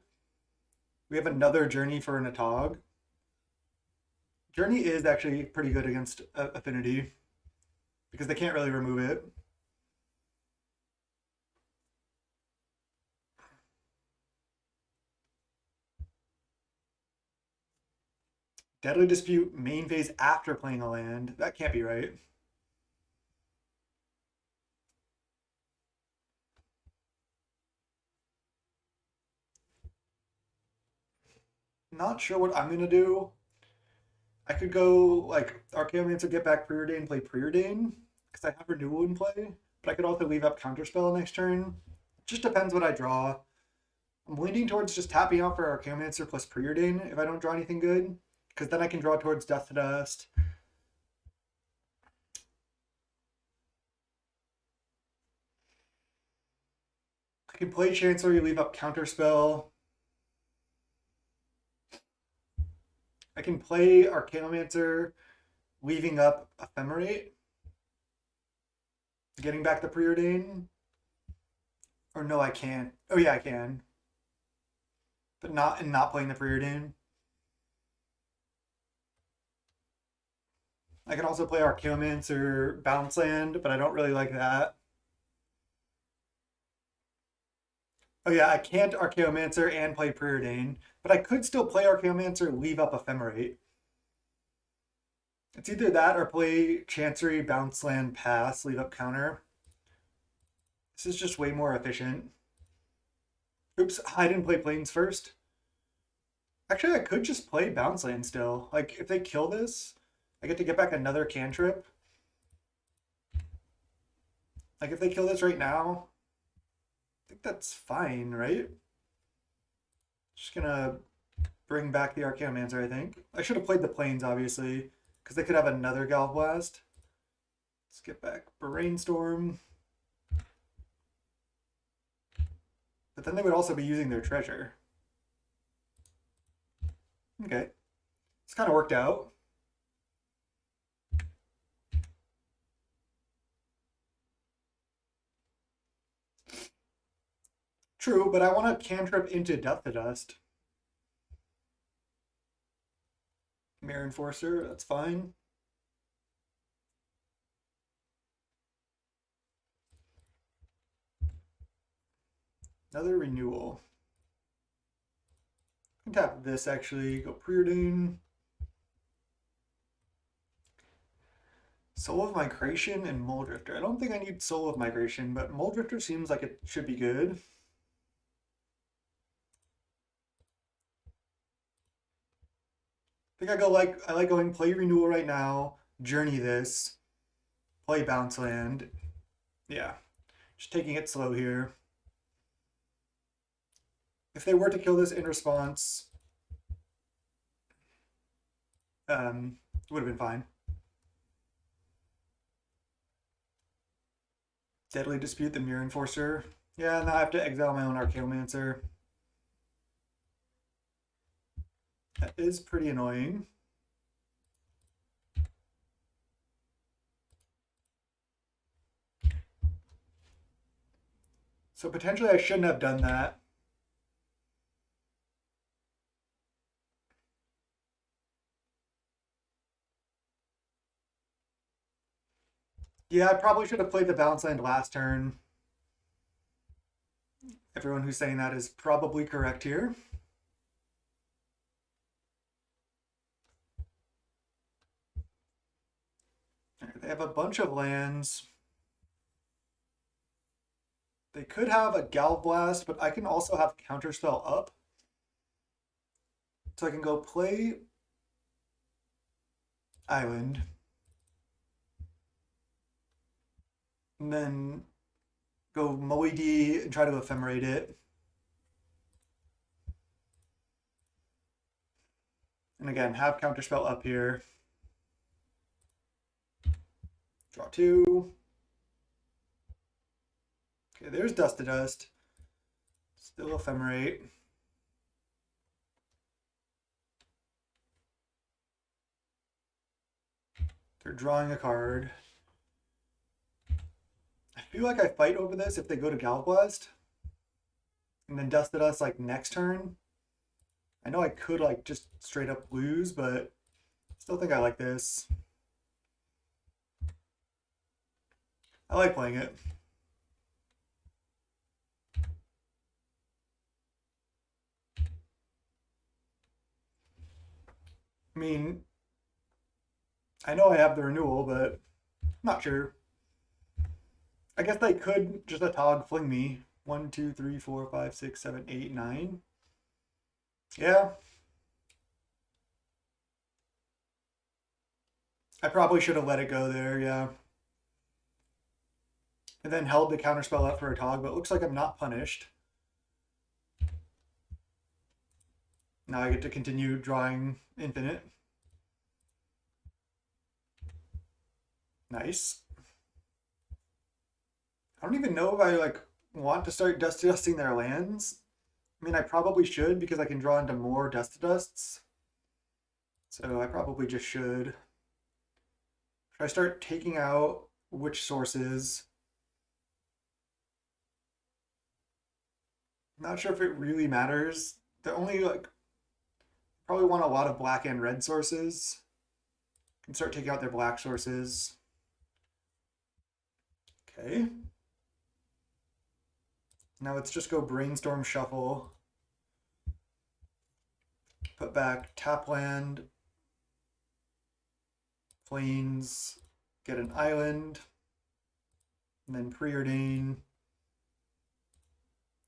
We have another Journey for an Atog. Journey is actually pretty good against Affinity because they can't really remove it. Deadly Dispute main phase after playing a land. That can't be right. Not sure what I'm gonna do. I could go like Archaeomancer, get back Preordain, play Preordain because I have Renewal in play. But I could also leave up Counterspell next turn. Just depends what I draw. I'm leaning towards just tapping out for Archaeomancer plus Preordain if I don't draw anything good, because then I can draw towards Death to Dust. I can play Chancery, leave up Counterspell. I can play Archaeomancer, leaving up Ephemerate, getting back the Preordain. Or no, I can't. Oh yeah, I can. But not playing the Preordain. I can also play Archaeomancer Bounce Land, but I don't really like that. Oh yeah, I can't Archaeomancer and play Preordain, but I could still play Archaeomancer, leave up Ephemerate. It's either that or play Chancery, Bounce Land, Pass, leave up counter. This is just way more efficient. Oops, I didn't play Plains first. Actually, I could just play Bounce Land still. Like, if they kill this, I get to get back another cantrip. Like, if they kill this right now, I think that's fine, right? Just gonna bring back the Archaeomancer, I think. I should have played the Plains, obviously, because they could have another Galvblast. Let's get back Brainstorm. But then they would also be using their treasure. Okay. It's kind of worked out. True, but I want to cantrip into Death to Dust. Mirror Enforcer, that's fine. Another Renewal. I can tap this actually, go Preordain. Soul of Migration and Muldrifter. I don't think I need Soul of Migration, but Muldrifter seems like it should be good. I think I like going play Renewal right now, Journey this, play Bounce Land. Yeah, just taking it slow here. If they were to kill this in response, it would have been fine. Deadly Dispute the Mirror Enforcer. Yeah, now I have to exile my own Archaeomancer. That is pretty annoying. So potentially I shouldn't have done that. Yeah, I probably should have played the bounce land last turn. Everyone who's saying that is probably correct here. Right, they have a bunch of lands. They could have a Gal Blast, but I can also have Counterspell up. So I can go play Island. And then go Moe D and try to ephemerate it. And again, have Counterspell up here. Draw 2. Okay, there's Dust to Dust. Still ephemerate. They're drawing a card. I feel like I fight over this if they go to Galblast. And then Dust to Dust like next turn. I know I could like just straight up lose, but still think I like this. I like playing it. I mean, I know I have the renewal, but I'm not sure. I guess they could just a Tog fling me. 1, 2, 3, 4, 5, 6, 7, 8, 9. Yeah. I probably should have let it go there, yeah. And then held the counterspell up for a Tog, but it looks like I'm not punished. Now I get to continue drawing infinite. Nice. I don't even know if I like want to start dust dusting their lands. I mean, I probably should because I can draw into more dust to dusts. So I probably just should. Should I start taking out which sources? Not sure if it really matters. The only like probably want a lot of black and red sources. Can start taking out their black sources. Okay. Now let's just go brainstorm shuffle. Put back Tapland, Plains, get an island, and then preordain,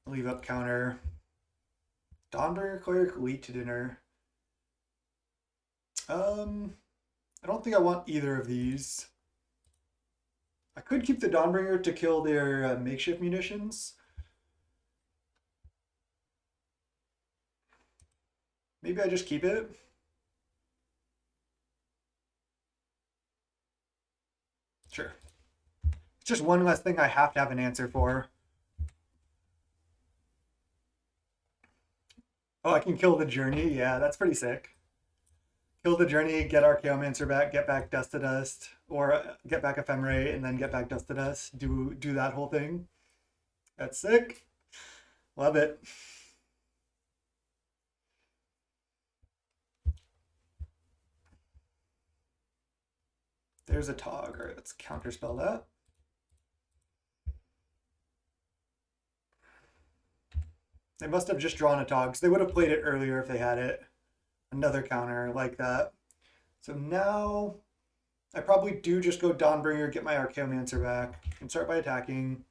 leave up counter. Dawnbringer Cleric late to dinner. I don't think I want either of these. I could keep the Dawnbringer to kill their makeshift munitions. Maybe I just keep it. Sure. It's just one less thing I have to have an answer for. Oh, I can kill the journey. Yeah, that's pretty sick. Kill the journey, get Archaeomancer back, get back Dust to Dust, or get back Ephemerate and then get back Dust to Dust. Do that whole thing. That's sick. Love it. There's a Tog. All right, let's counterspell that. They must have just drawn a Tog, because they would have played it earlier if they had it. Another counter like that. So now I probably do just go Dawnbringer, get my Archaeomancer back, and start by attacking.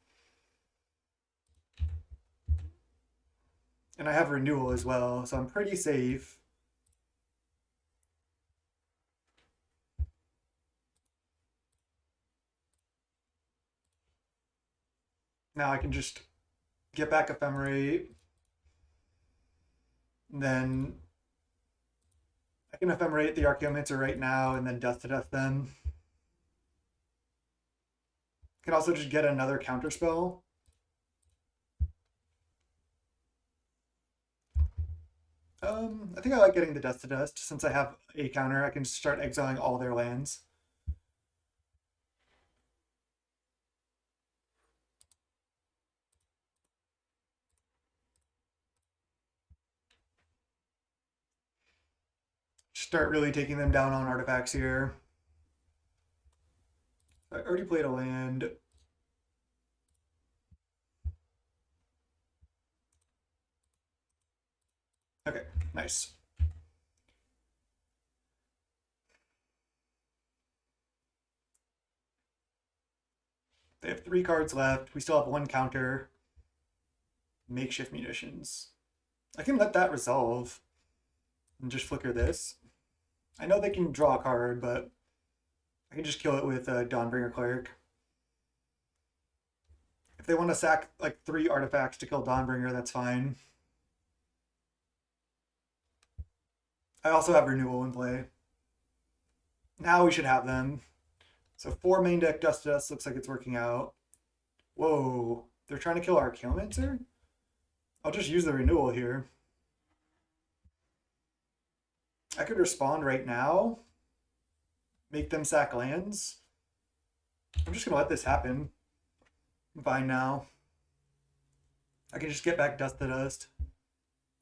And I have renewal as well, so I'm pretty safe. Now I can just get back Ephemerate. Then I can Ephemerate the Archaeomancer right now and then Dust to Dust them. Can also just get another counterspell. I think I like getting the Dust to Dust. Since I have a counter, I can start exiling all their lands. Start really taking them down on artifacts here. already played a land. Okay, nice. They have 3 cards left. We still have 1 counter. Makeshift munitions. I can let that resolve and just flicker this. I know they can draw a card, but I can just kill it with Dawnbringer Cleric. If they want to sack like 3 artifacts to kill Dawnbringer, that's fine. I also have Renewal in play. Now we should have them. So 4 main deck Dust to Dust looks like it's working out. Whoa, they're trying to kill our Archaeomancer? I'll just use the Renewal here. I could respond right now. Make them sack lands. I'm just gonna let this happen. I'm fine now. I can just get back Dust to Dust.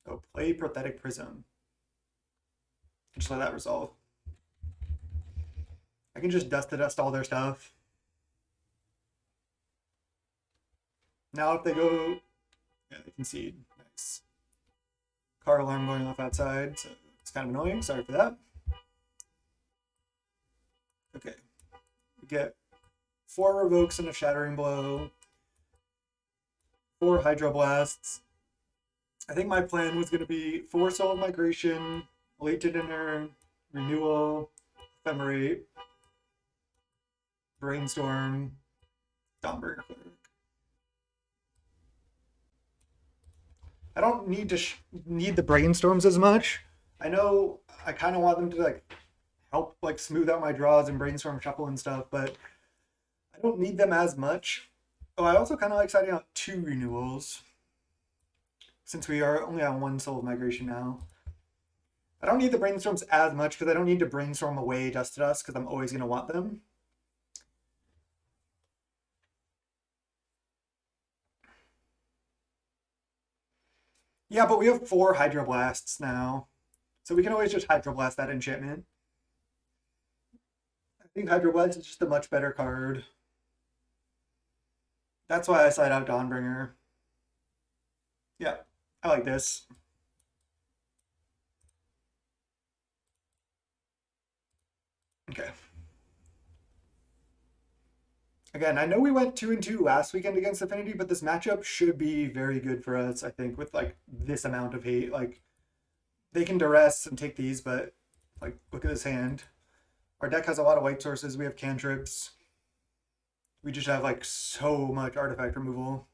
Oh, play Pathetic Prism. Just let that resolve. I can just Dust to Dust all their stuff. Now if they go, yeah, they concede. Nice. Car alarm going off outside, so it's kind of annoying. Sorry for that. Okay. We get 4 Revokes and a Shattering Blow. 4 Hydroblasts. I think my plan was going to be 4 Soul of Migration, Late to Dinner, Renewal, Ephemerate, Brainstorm, Dawnbringer Cleric. I don't need to need the brainstorms as much. I know I kind of want them to like help like smooth out my draws and brainstorm shuffle and stuff, but I don't need them as much. Oh, I also kind of like siding out 2 renewals since we are only on 1 Soul of Migration now. I don't need the brainstorms as much because I don't need to brainstorm away Dust to Dust because I'm always going to want them. Yeah, but we have 4 Hydroblasts now. So we can always just Hydroblast that enchantment. I think Hydroblast is just a much better card. That's why I side out Dawnbringer. Yeah, I like this. Okay. Again, I know we went 2-2 last weekend against Affinity, but this matchup should be very good for us, I think, with like this amount of hate. Like, they can duress and take these, but like, look at this hand. Our deck has a lot of white sources. We have cantrips. We just have like so much artifact removal.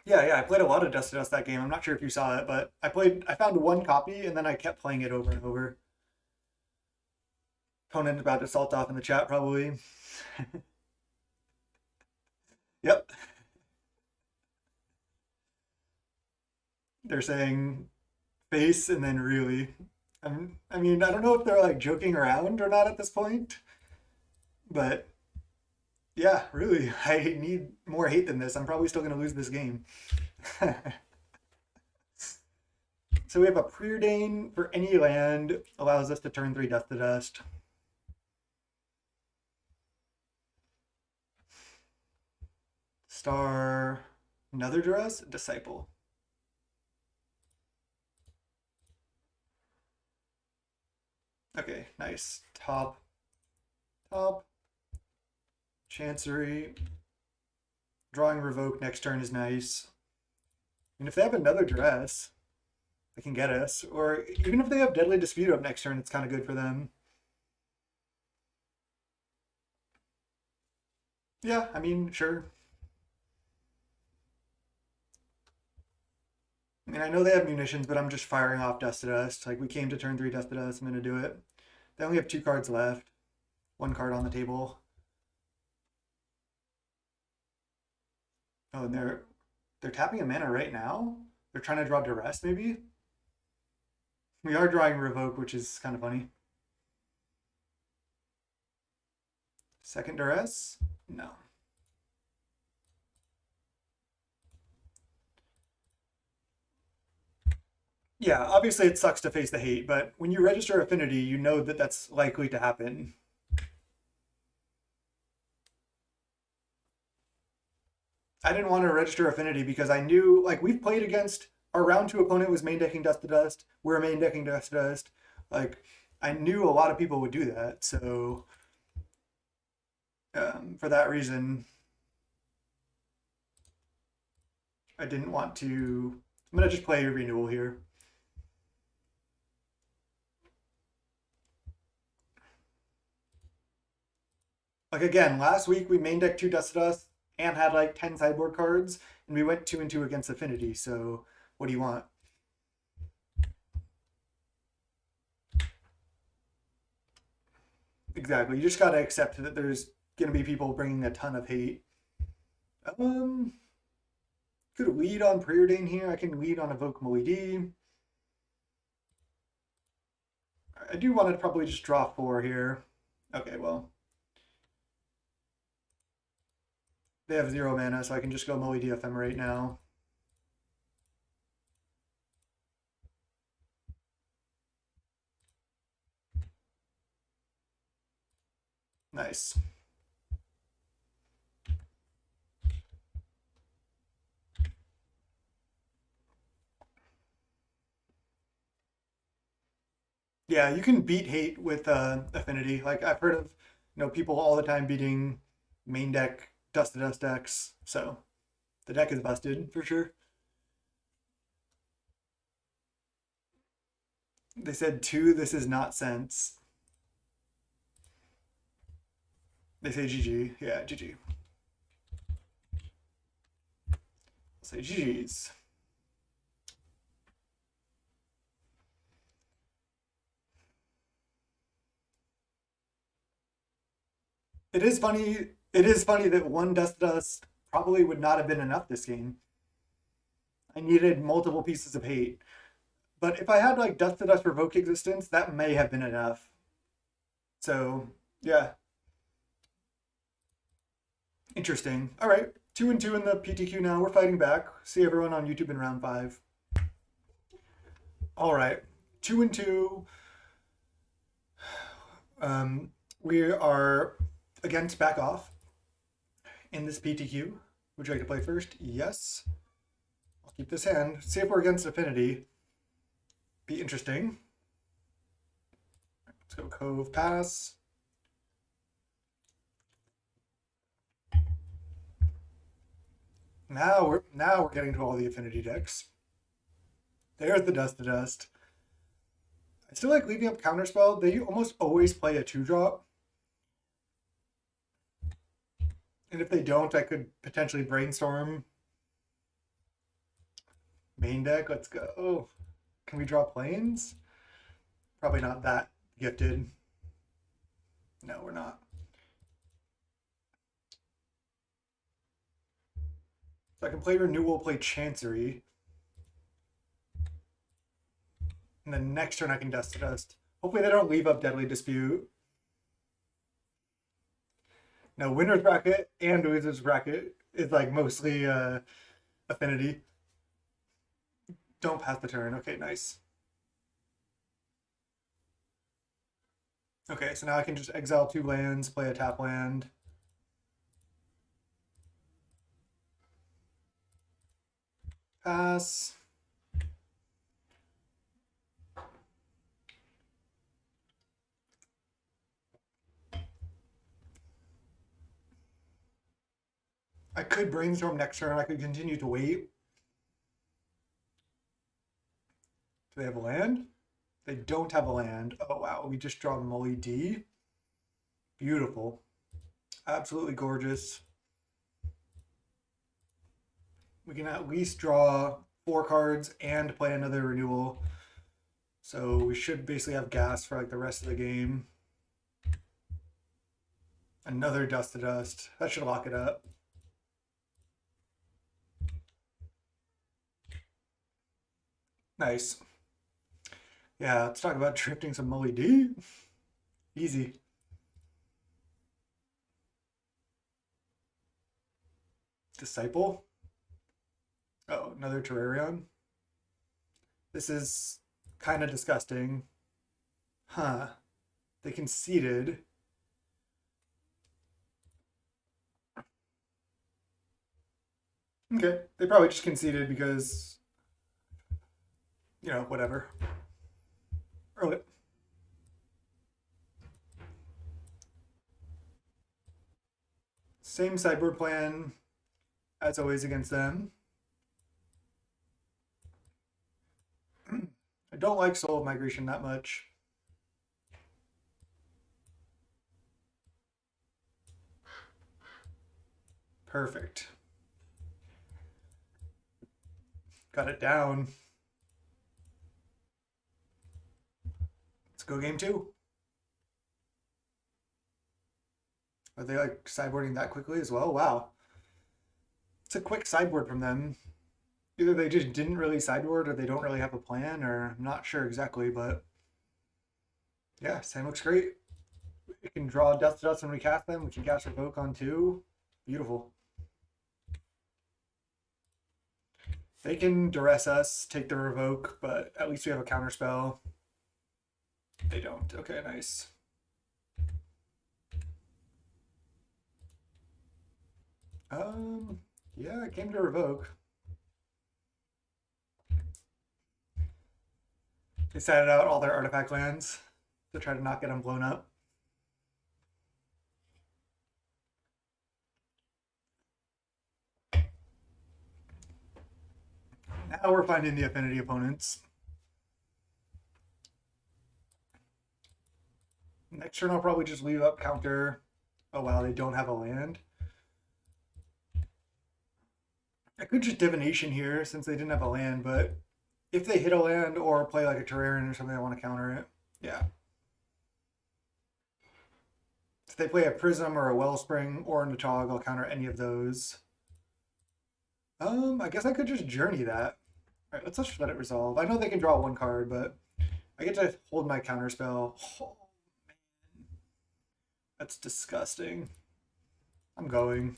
Yeah, I played a lot of Dust to Dust that game. I'm not sure if you saw it, but I found 1 copy and then I kept playing it over and over. Opponent about to salt off in the chat, probably. Yep. They're saying face and then really. I mean, I don't know if they're like joking around or not at this point, but yeah, really, I need more hate than this. I'm probably still going to lose this game. So we have a Preordain for any land, allows us to turn 3 Dust to Dust. Star, another Duress, Disciple. Okay, nice. Top, Chancery. Drawing Revoke next turn is nice. And if they have another Duress, they can get us. Or even if they have Deadly Dispute up next turn, it's kind of good for them. Yeah, I mean, sure. I mean, I know they have munitions, but I'm just firing off Dust to Dust. Like, we came to turn 3 Dust to Dust. I'm going to do it. They only have 2 cards left. 1 card on the table. Oh, and they're tapping a mana right now? They're trying to draw Duress, maybe? We are drawing Revoke, which is kind of funny. Second Duress? No. Yeah, obviously it sucks to face the hate, but when you register affinity, you know that that's likely to happen. I didn't want to register affinity because I knew, like, we've played against our round two opponent was main decking Dust to Dust. We're main decking Dust to Dust. Like, I knew a lot of people would do that. So, for that reason, I didn't want to. I'm going to just play a renewal here. Like, again, last week we main decked two Dust to Dust and had like 10 sideboard cards, and we went 2-2 against affinity. So, what do you want? Exactly. You just got to accept that there's going to be people bringing a ton of hate. Um, could lead on Preordain here. I can lead on Evoke Moody. I do want to probably just draw 4 here. Okay, well. They have 0 mana, so I can just go Moody Ephemerate now. Nice. Yeah, you can beat hate with affinity. Like I've heard of, people all the time beating main deck Dust to Dust decks. So the deck is busted for sure. They said 2. This is not sense. They say GG. Yeah, GG. I'll say GG's. It is funny. It is funny that one Dust to Dust probably would not have been enough this game. I needed multiple pieces of hate. But if I had like Dust to Dust Revoke Existence, that may have been enough. So yeah, interesting. All right, 2-2 in the PTQ now. We're fighting back. See everyone on YouTube in round 5. All right, 2-2. We are against back off in this PTQ. Would you like to play first? Yes. I'll keep this hand. See if we're against affinity. Be interesting. Let's go Cove Pass. Now we're getting to all the affinity decks. There's the Dust to Dust. I still like leaving up Counterspell. They almost always play a 2-drop. And if they don't, I could potentially brainstorm. Main deck, let's go. Can we draw planes? Probably not that gifted. No, we're not. So I can play Renewal, play Chancery. And then next turn I can Dust to Dust. Hopefully they don't leave up Deadly Dispute. No, winner's bracket and loser's bracket is like mostly affinity. Don't pass the turn. Okay, nice. Okay, so now I can just exile 2 lands, play a tap land. Pass. I could brainstorm next turn. I could continue to wait. Do they have a land? They don't have a land. Oh, wow. We just draw Molly D. Beautiful. Absolutely gorgeous. We can at least draw 4 cards and play another renewal. So we should basically have gas for like the rest of the game. Another Dust to Dust. That should lock it up. Nice. Yeah, let's talk about drifting some Molly D. Easy. Disciple. Oh, another Terrarion. This is kind of disgusting. Huh. They conceded. Okay. They probably just conceded because, whatever. Early. Same sideboard plan as always against them. I don't like Soul of Migration that much. Perfect. Got it down. Let's go game 2. Are they like sideboarding that quickly as well? Wow. It's a quick sideboard from them. Either they just didn't really sideboard or they don't really have a plan, or I'm not sure exactly, but yeah, Sam looks great. We can draw Death to Dust when we cast them. We can cast Evoke on 2. Beautiful. They can duress us, take the Revoke, but at least we have a counter spell. They don't. Okay, nice. Yeah, I came to Revoke. They set out all their artifact lands to try to not get them blown up. Now we're finding the affinity opponents. Next turn I'll probably just leave up counter. Oh wow, they don't have a land. I could just divination here since they didn't have a land, but if they hit a land or play like a Terrarian or something, I want to counter it. Yeah. If they play a Prism or a Wellspring or a Natog, I'll counter any of those. I guess I could just Journey that. All right, let's just let it resolve. I know they can draw 1 card, but I get to hold my counter spell. Oh, man. That's disgusting. I'm going.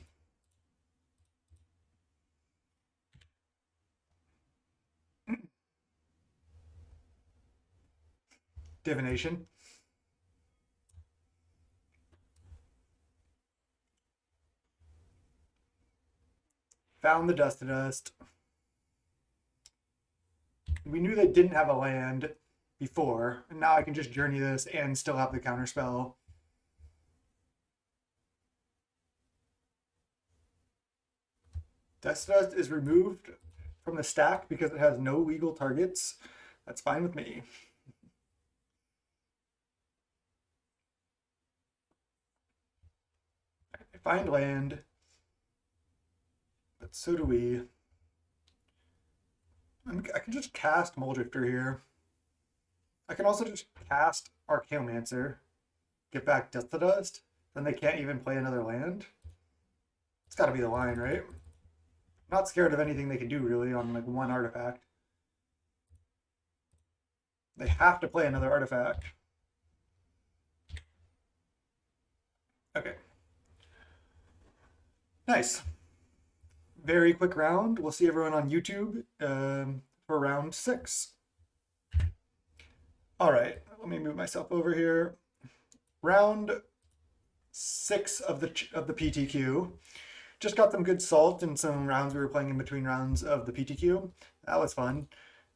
Divination. Found the Dust to Dust. We knew they didn't have a land before, and now I can just Journey this and still have the counter spell. Dust to Dust is removed from the stack because it has no legal targets. That's fine with me. I find land, but so do we. I can just cast Muldrifter here. I can also just cast Archaeomancer, get back Death to Dust, then they can't even play another land. It's got to be the line, right? I'm not scared of anything they can do, really, on like 1 artifact. They have to play another artifact. Okay. Nice. Very quick round. We'll see everyone on YouTube for round 6. All right, let me move myself over here. Round 6 of the PTQ. Just got some good salt in some rounds we were playing in between rounds of the PTQ. That was fun.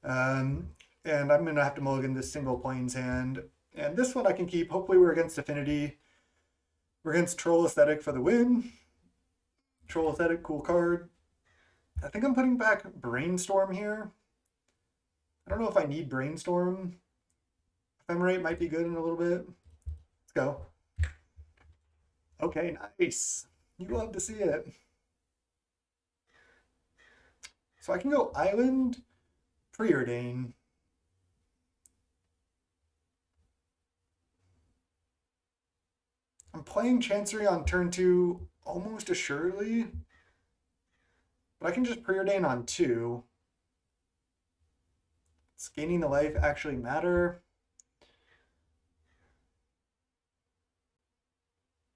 And I'm gonna have to mulligan this single plains hand. And this one I can keep. Hopefully we're against Affinity. We're against Troll Aesthetic for the win. Troll Aesthetic, cool card. I think I'm putting back Brainstorm here. I don't know if I need Brainstorm. Ephemerate might be good in a little bit. Let's go. Okay, nice. You love to see it. So I can go Island, Preordain. I'm playing Chancery on turn 2 almost assuredly, but I can just Preordain on 2. Does gaining the life actually matter?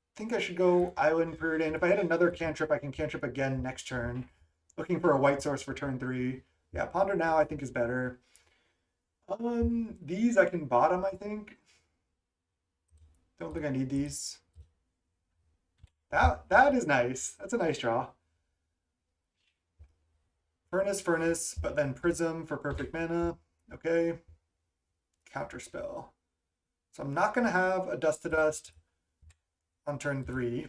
I think I should go Island Preordain. If I had another cantrip, I can cantrip again next turn. Looking for a white source for turn 3. Yeah, Ponder now I think is better. These I can bottom, I think. Don't think I need these. That is nice. That's a nice draw. Furnace, but then Prism for perfect mana. Okay. Counterspell. So I'm not going to have a Dust to Dust on turn 3.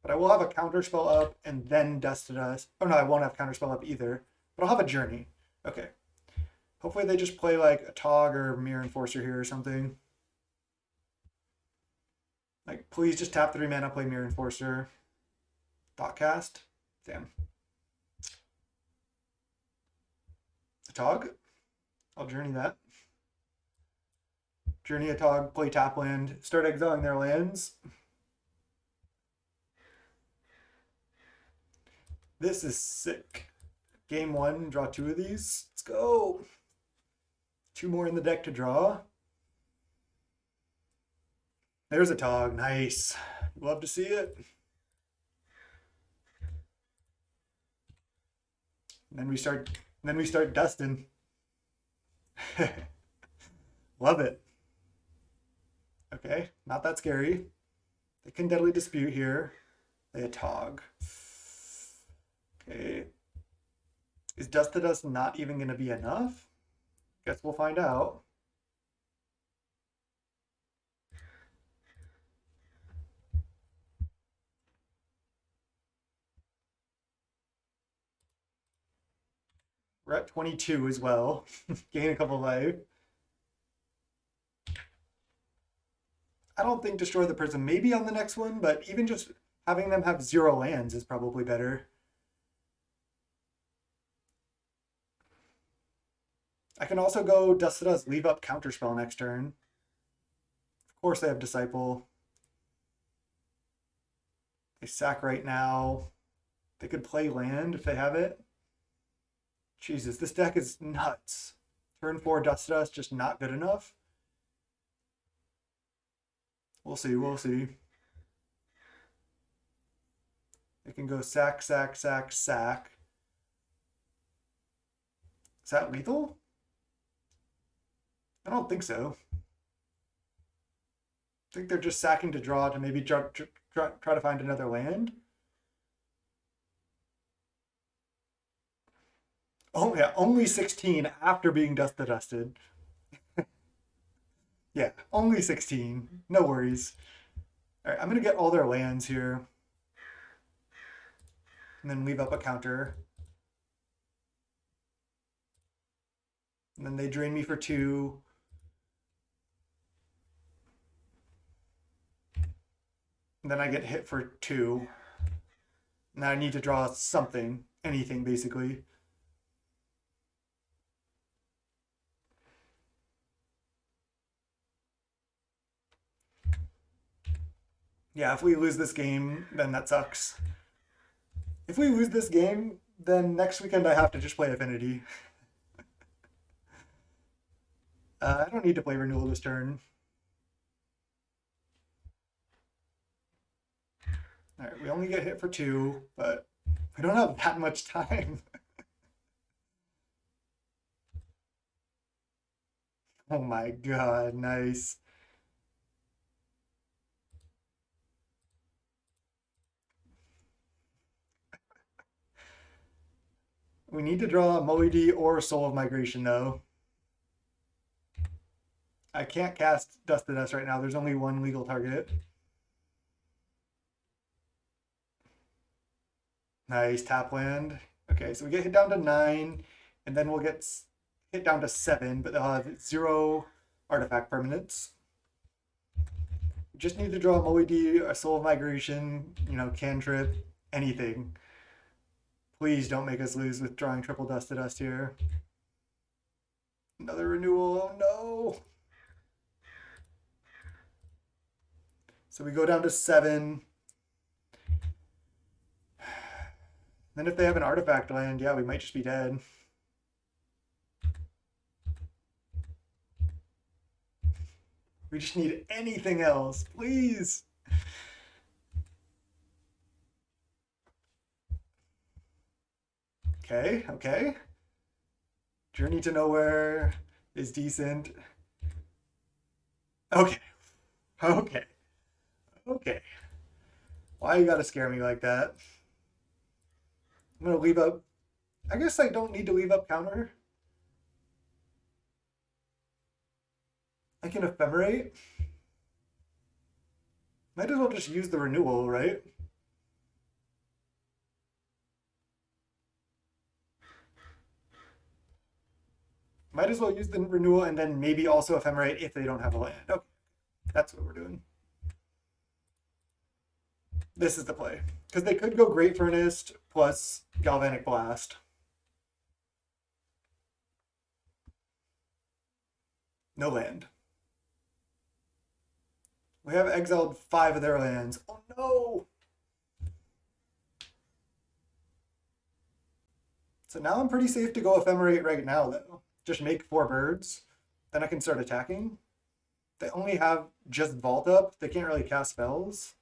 But I will have a Counterspell up and then Dust to Dust. Oh no, I won't have Counterspell up either. But I'll have a Journey. Okay. Hopefully they just play like a Tog or Mirror Enforcer here or something. Like, please just tap 3 mana, play Mirror Enforcer. Thoughtcast. Damn. A Tog. I'll Journey that. Journey a Tog, play tap land, start exiling their lands. This is sick. Game 1, draw 2 of these. Let's go. 2 more in the deck to draw. There's a Tog. Nice. Love to see it. And then we start dusting. Love it. Okay, not that scary. They can Deadly Dispute here. They a Tog. Okay. Is Dust to Dust not even going to be enough? Guess we'll find out. We're at 22 as well. Gain a couple life. I don't think Destroy the Prism maybe on the next one, but even just having them have 0 lands is probably better. I can also go Dust to Dust, leave up Counterspell next turn. Of course they have Disciple. They sack right now. They could play land if they have it. Jesus, this deck is nuts. Turn 4 Dust to Dust, just not good enough. We'll see, we'll see. They can go sack, sack, sack, sack. Is that lethal? I don't think so. I think they're just sacking to draw to maybe try to find another land. Oh yeah, only 16 after being Dust to Dusted. Yeah, only 16. No worries. All right, I'm going to get all their lands here. And then leave up a counter. And then they drain me for 2. And then I get hit for 2. Now I need to draw something, anything basically. Yeah, if we lose this game, then that sucks. If we lose this game, then next weekend I have to just play Affinity. I don't need to play Renewal this turn. All right, we only get hit for 2, but we don't have that much time. Oh my god, nice. We need to draw Moedy or Soul of Migration though. I can't cast Dust to Dust right now. There's only one legal target. Nice, tap land. Okay, so we get hit down to 9, and then we'll get hit down to 7, but they'll have 0 artifact permanents. Just need to draw a Moedy, a Soul of Migration, cantrip, anything. Please don't make us lose with drawing triple Dust to Dust here. Another renewal, oh no! So we go down to 7. Then if they have an artifact land, yeah, we might just be dead. We just need anything else, please. Okay, okay. Journey to Nowhere. is decent. Okay. Okay. Okay. Why you gotta scare me like that? I'm gonna leave up. I guess I don't need to leave up counter. I can ephemerate. Might as well just use the renewal, right? Might as well use the renewal and then maybe also ephemerate if they don't have a land. Okay, that's what we're doing. This is the play. Because they could go Great Furnace plus Galvanic Blast. No land. We have exiled 5 of their lands. Oh no! So now I'm pretty safe to go ephemerate right now, though. Just make 4 birds. Then I can start attacking. They only have just Vault up. They can't really cast spells.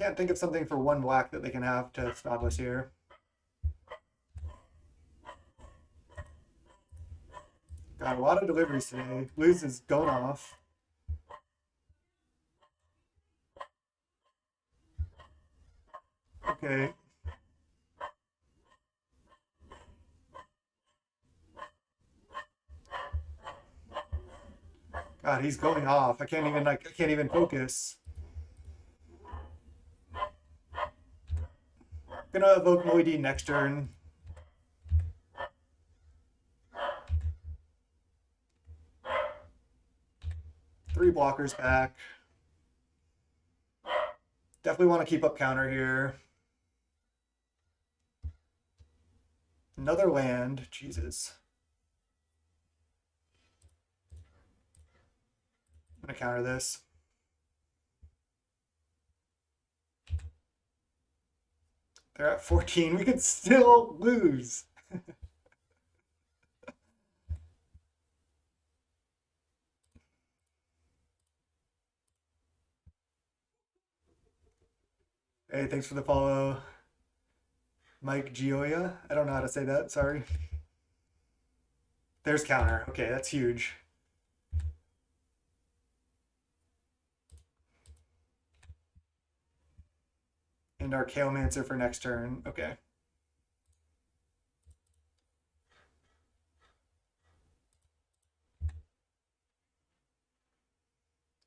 Can't think of something for 1 black that they can have to stop us here. Got a lot of deliveries today. Luz is going off. Okay. God, he's going off. I can't even focus. Gonna evoke Moody next turn. Three blockers back. Definitely want to keep up counter here. Another land. Jesus. I'm gonna counter this. They're at 14. We could still lose. Hey, thanks for the follow. Mike Gioia. I don't know how to say that. Sorry. There's counter. Okay, that's huge. And our Chaomancer for next turn. Okay.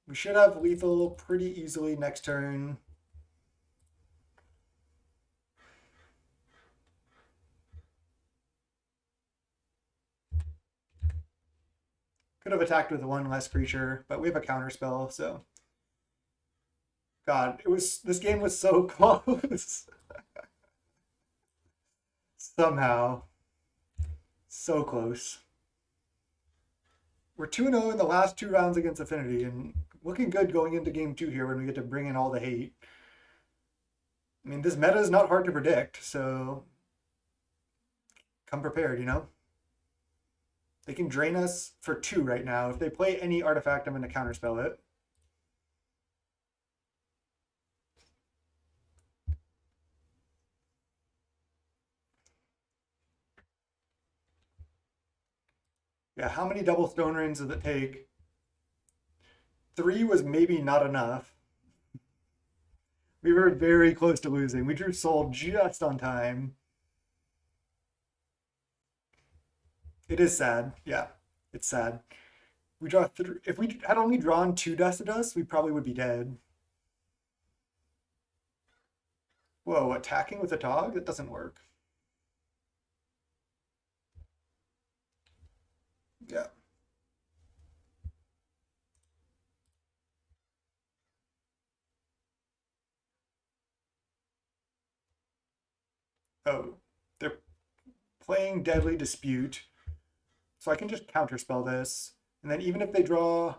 We should have lethal pretty easily next turn. Could have attacked with 1 less creature, but we have a counter spell, so. God, this game was so close. Somehow. So close. We're 2-0 in the last 2 rounds against Affinity, and looking good going into game 2 here when we get to bring in all the hate. I mean, this meta is not hard to predict, so come prepared, you know? They can drain us for 2 right now. If they play any artifact, I'm going to counterspell it. Yeah, how many double stone rings does it take? 3 was maybe not enough. We were very close to losing. We drew Soul just on time. It is sad. Yeah, it's sad. We draw if we had only drawn 2 Dusted Us, we probably would be dead. Whoa, attacking with a dog? That doesn't work. Yeah. Oh, they're playing Deadly Dispute. So I can just counterspell this. And then even if they draw,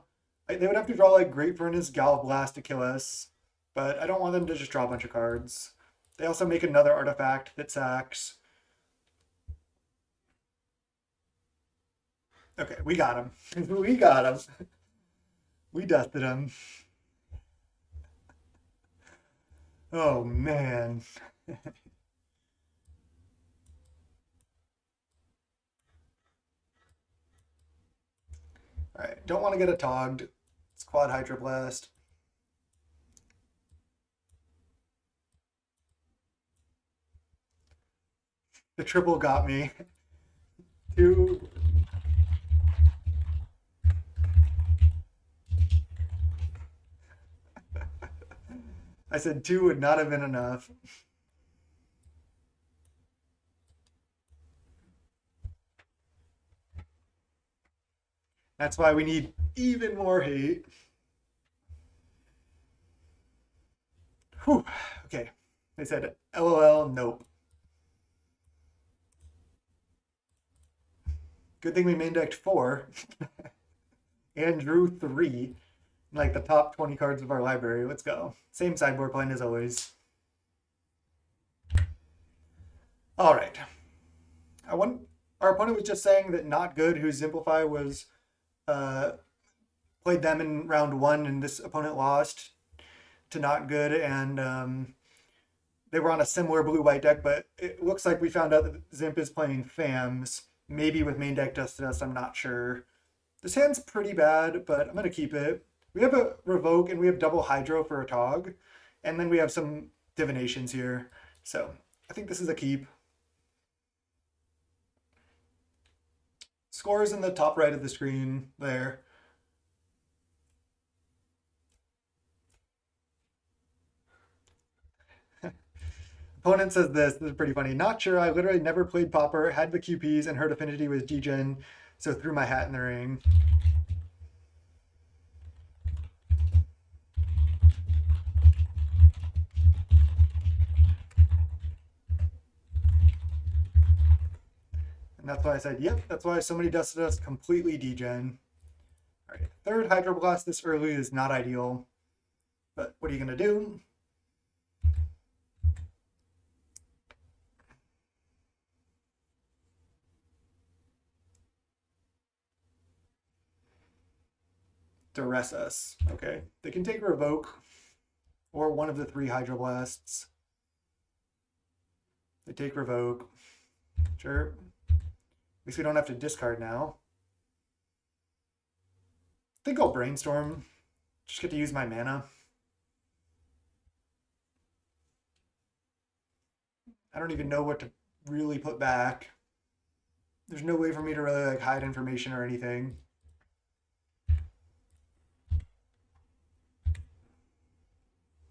they would have to draw like Great Furnace, Gal Blast to kill us. But I don't want them to just draw a bunch of cards. They also make another artifact that sacks. Okay, we got him. We got him. We dusted him. Oh man. All right, don't want to get a togged. It's quad hydroblast. The triple got me. 2. I said 2 would not have been enough. That's why we need even more hate. Whew. Okay. They said LOL, nope. Good thing we main decked 4 and drew 3. Like the top 20 cards of our library. Let's go. Same sideboard plan as always. All right. Our opponent was just saying that Not Good, whose Simplify was played them in round 1, and this opponent lost to Not Good, and they were on a similar blue-white deck, but it looks like we found out that Zimp is playing FAMs, maybe with main deck Dust to Dust, I'm not sure. This hand's pretty bad, but I'm going to keep it. We have a Revoke, and we have double Hydro for a Tog, and then we have some Divinations here, so I think this is a keep. Scores in the top right of the screen there. Opponent says this is pretty funny. Not sure, I literally never played Pauper, had the QPs, and heard Affinity was DEGEN, so threw my hat in the ring. And that's why I said, yep, that's why so many Dust to Dust completely DEGEN. All right, 3rd Hydroblast this early is not ideal, but what are you going to do? Duress us. Okay, they can take Revoke or one of the 3 Hydroblasts. They take Revoke. Sure. At least we don't have to discard now. I think I'll Brainstorm. Just get to use my mana. I don't even know what to really put back. There's no way for me to really like hide information or anything.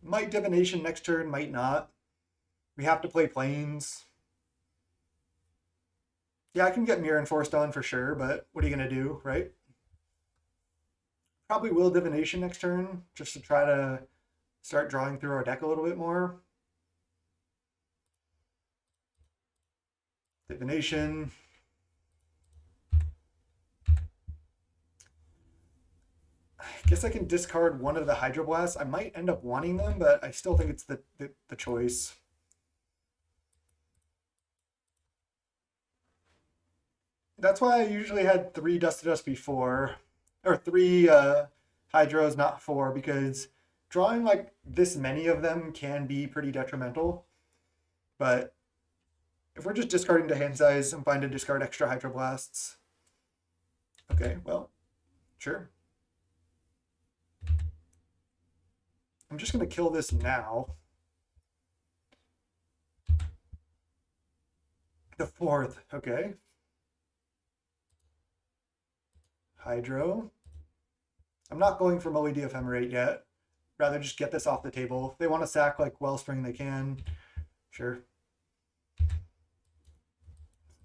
Might Divination next turn, might not. We have to play Plains. Yeah, I can get Mirror Enforced on for sure, but what are you going to do, right? Probably will Divination next turn, just to try to start drawing through our deck a little bit more. Divination. I guess I can discard one of the Hydroblasts. I might end up wanting them, but I still think it's the choice. That's why I usually had 3 Dust to Dust before, or 3 Hydros, not 4, because drawing like this many of them can be pretty detrimental. But if we're just discarding to hand size, I'm fine to discard extra Hydroblasts. Okay, well, sure. I'm just going to kill this now. The 4th, okay. Hydro. I'm not going for Moly Ephemerate yet. Rather just get this off the table. If they want to sack like Wellspring, they can. Sure.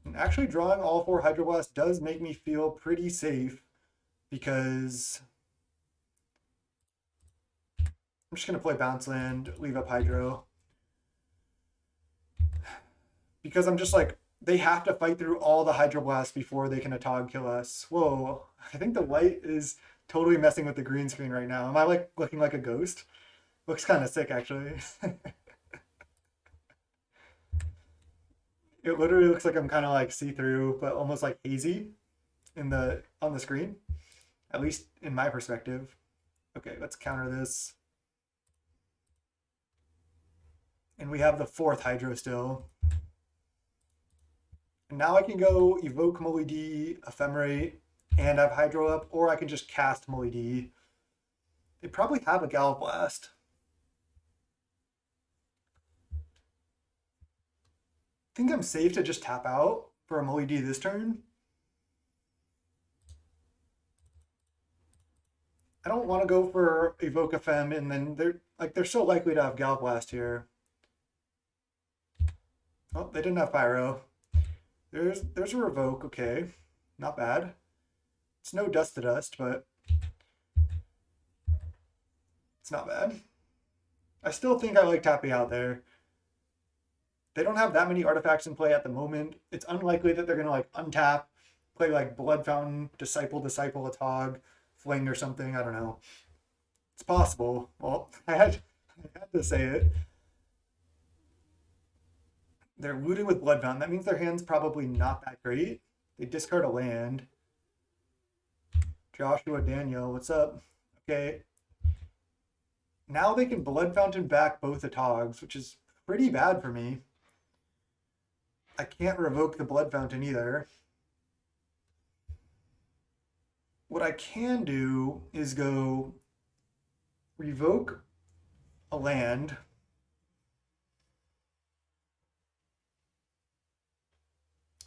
And actually drawing all 4 Hydroblasts does make me feel pretty safe because I'm just going to play Bounce Land, leave up Hydro. Because I'm just like, they have to fight through all the Hydroblasts before they can Atog kill us. Whoa, I think the white is totally messing with the green screen right now. Am I like looking like a ghost? Looks kind of sick, actually. It literally looks like I'm kind of like see-through, but almost like hazy on the screen, at least in my perspective. Okay, let's counter this. And we have the 4th Hydro still. And now I can go Evoke Moly D, Ephemerate, and have Hydro up, or I can just cast Moly-D. They probably have a Gallblast. I think I'm safe to just tap out for a Moly-D this turn. I don't want to go for Evoke a Fem, and then they're so likely to have Gallblast here. Oh, they didn't have Pyro. There's a Revoke, okay. Not bad. It's no Dust to Dust, but it's not bad. I still think I like tapping out there. They don't have that many artifacts in play at the moment. It's unlikely that they're gonna like untap, play like Blood Fountain, Disciple, a Tog, Fling or something. I don't know. It's possible. Well, I had to say it. They're looting with Blood Fountain. That means their hand's probably not that great. They discard a land. Joshua Daniel, what's up? Okay. Now they can Blood Fountain back both the Togs, which is pretty bad for me. I can't revoke the Blood Fountain either. What I can do is go revoke a land,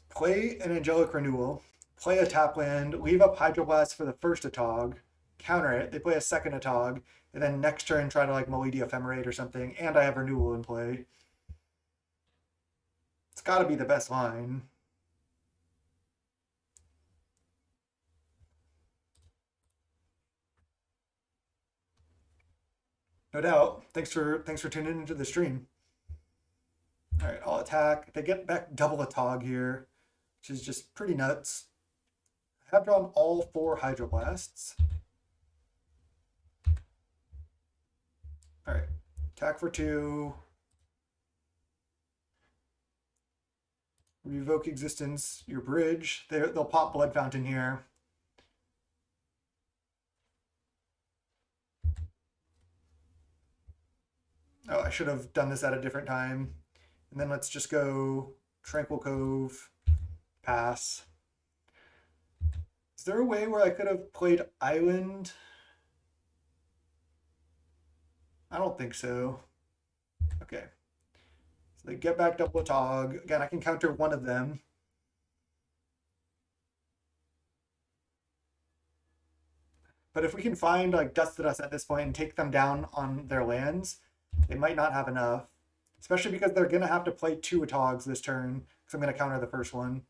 play an Angelic Renewal, play a tap land, leave up Hydroblast for the first Atog, counter it, they play a second Atog, and then next turn try to like Moly-D Ephemerate or something, and I have Renewal in play. It's got to be the best line. No doubt. Thanks for tuning into the stream. All right, I'll attack. They get back double Atog here, which is just pretty nuts. I have drawn all 4 Hydroblasts. All right, attack for 2. Revoke Existence, your bridge. They'll pop Blood Fountain here. Oh, I should have done this at a different time. And then let's just go Tranquil Cove, pass. Is there a way where I could have played Island? I don't think so. Okay. So they get back double Tog. Again, I can counter one of them. But if we can find like Dust to Dust at this point and take them down on their lands, they might not have enough. Especially because they're going to have to play 2 Atogs this turn, because I'm going to counter the first one.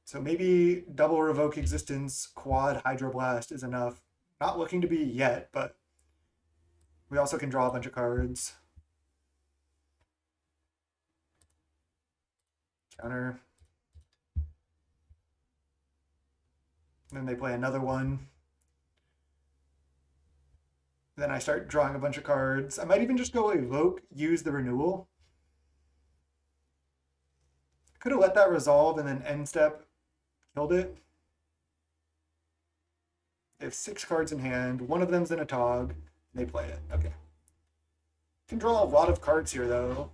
So maybe double Revoke Existence, quad Hydroblast is enough. Not looking to be yet, but we also can draw a bunch of cards. Counter. Then they play another one. Then I start drawing a bunch of cards. I might even just go Evoke, use the Renewal. Could have let that resolve and then end step killed it. They have 6 cards in hand. One of them's in a Tog. They play it. Okay. Can draw a lot of cards here, though.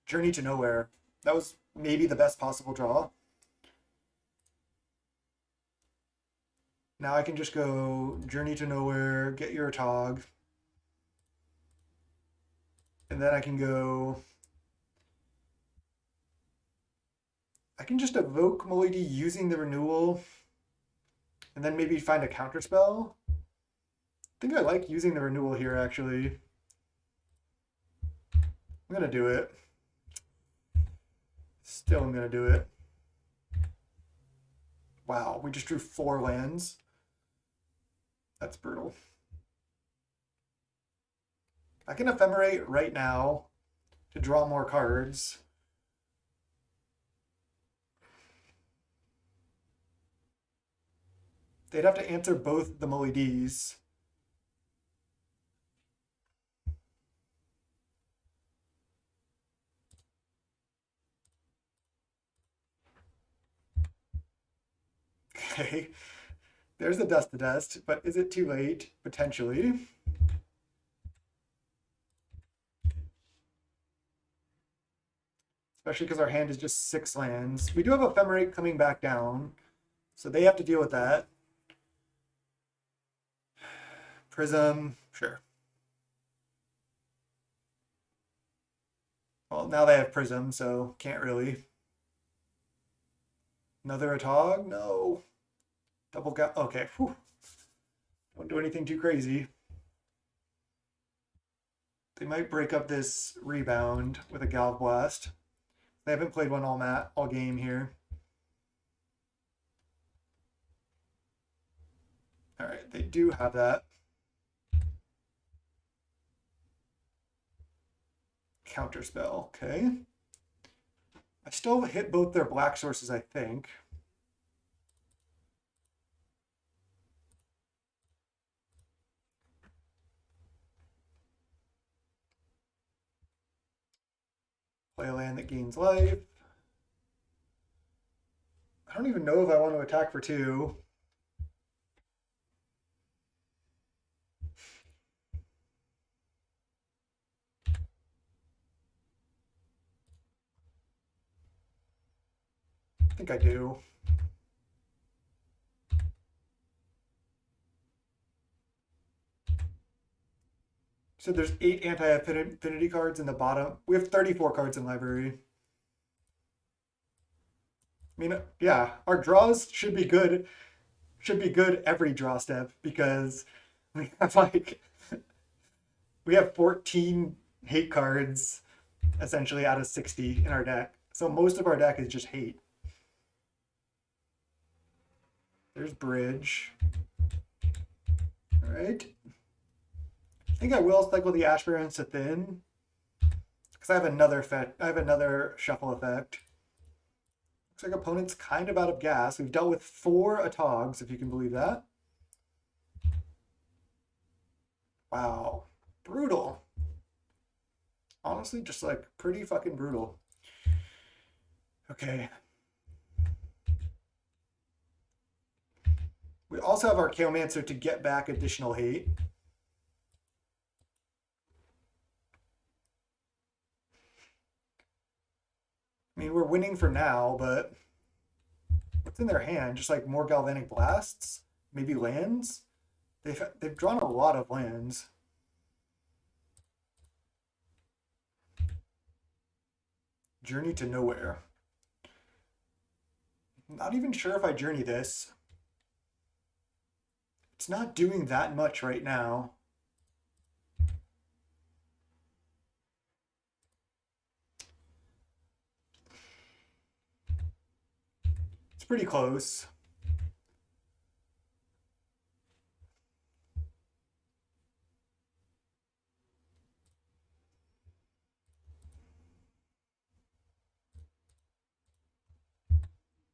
Journey to Nowhere. That was maybe the best possible draw. Now I can just go Journey to Nowhere, get your Tog. And then I can go... I can just evoke Moly-D using the Renewal. And then maybe find a counterspell. I think I like using the Renewal here, actually. I'm gonna do it. Still I'm gonna do it. Wow, we just drew 4 lands. That's brutal. I can Ephemerate right now to draw more cards. They'd have to answer both the Moly-Ds. Okay. There's the Dust to Dust, but is it too late? Potentially. especially because our hand is just 6 lands. We do have Ephemerate coming back down, so they have to deal with that. Prism, sure. Well, now they have Prism, so can't really. Another Atog? No. Double gap. Okay. Whew. Don't do anything too crazy. They might break up this rebound with a Galv Blast. They haven't played one all game here. All right, they do have that. Counterspell, okay. I still hit both their black sources, I think. Play a land that gains life. I don't even know if I want to attack for 2. I think I do. So there's 8 anti-affinity cards in the bottom. We have 34 cards in library. I mean, yeah, our draws should be good. Should be good every draw step because we have we have 14 hate cards essentially out of 60 in our deck. So most of our deck is just hate. There's Bridge. All right. I think I will cycle the Ash Barrens to Thin because I have another effect. I have another shuffle effect. Looks like opponent's kind of out of gas. We've dealt with 4 Atogs, if you can believe that. Wow. Brutal. Honestly, just like pretty fucking brutal. Okay. We also have our Chaomancer to get back additional hate. I mean, we're winning for now, but what's in their hand? Just like more Galvanic Blasts? Maybe lands? They've drawn a lot of lands. Journey to Nowhere. Not even sure if I journey this. It's not doing that much right now. It's pretty close.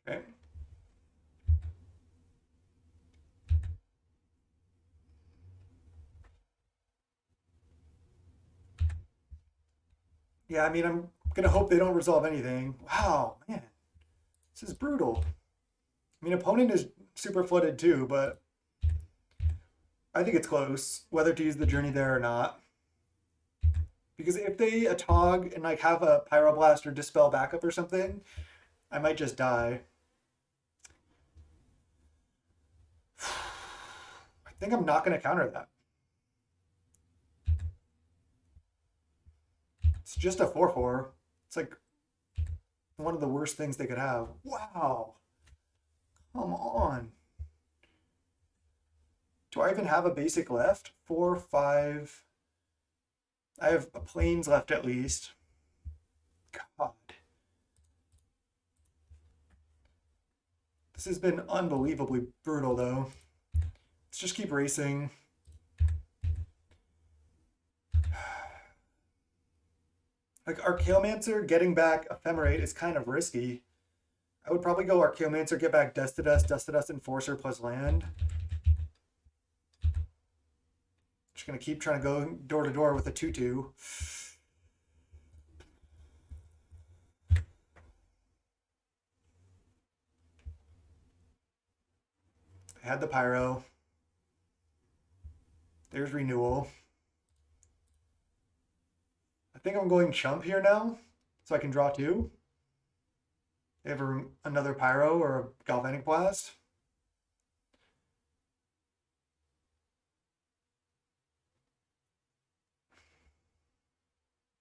Okay. Yeah, I mean, I'm gonna hope they don't resolve anything. Wow, man, this is brutal. I mean, opponent is super flooded too, but I think it's close whether to use the journey there or not. Because if they Atog and like have a Pyroblast or Dispel backup or something, I might just die. I think I'm not gonna counter that. It's just a 4/4. It's like one of the worst things they could have. Wow. Come on. Do I even have a basic left? 4, 5. I have a plains left at least. God. This has been unbelievably brutal though. Let's just keep racing. Like Archaeomancer getting back Ephemerate is kind of risky. I would probably go Archaeomancer, get back Dust to Dust, Enforcer plus land. Just gonna keep trying to go door to door with a 2/2. I had the Pyro. There's Renewal. I think I'm going Chump here now, so I can draw 2. They have another Pyro or a Galvanic Blast.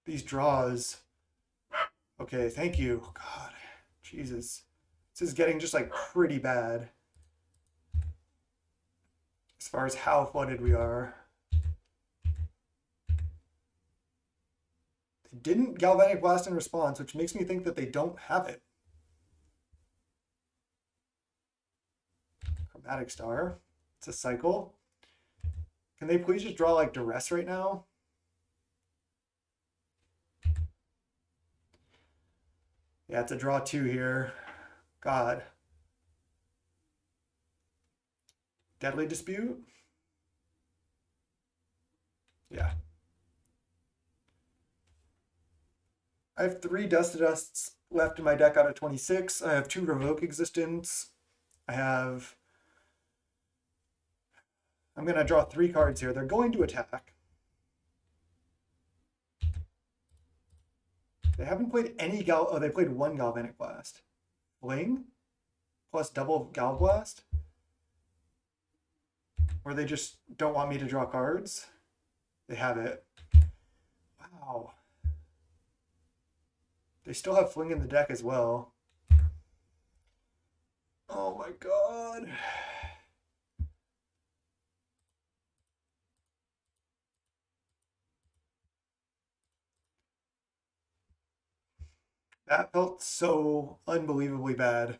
These draws. Okay, thank you. God, Jesus. This is getting just like pretty bad as far as how flooded we are. They didn't Galvanic Blast in response, which makes me think that they don't have it. Chromatic Star. It's a cycle. Can they please just draw like Duress right now? Yeah, it's a draw 2 here. God. Deadly Dispute? Yeah. I have 3 Dusts left in my deck out of 26. I have 2 Revoke Existence. I'm going to draw 3 cards here. They're going to attack. They haven't played any oh, they played 1 Galvanic Blast. Fling? Plus double Gal Blast? Or they just don't want me to draw cards? They have it. Wow. They still have Fling in the deck as well. Oh my god. That felt so unbelievably bad.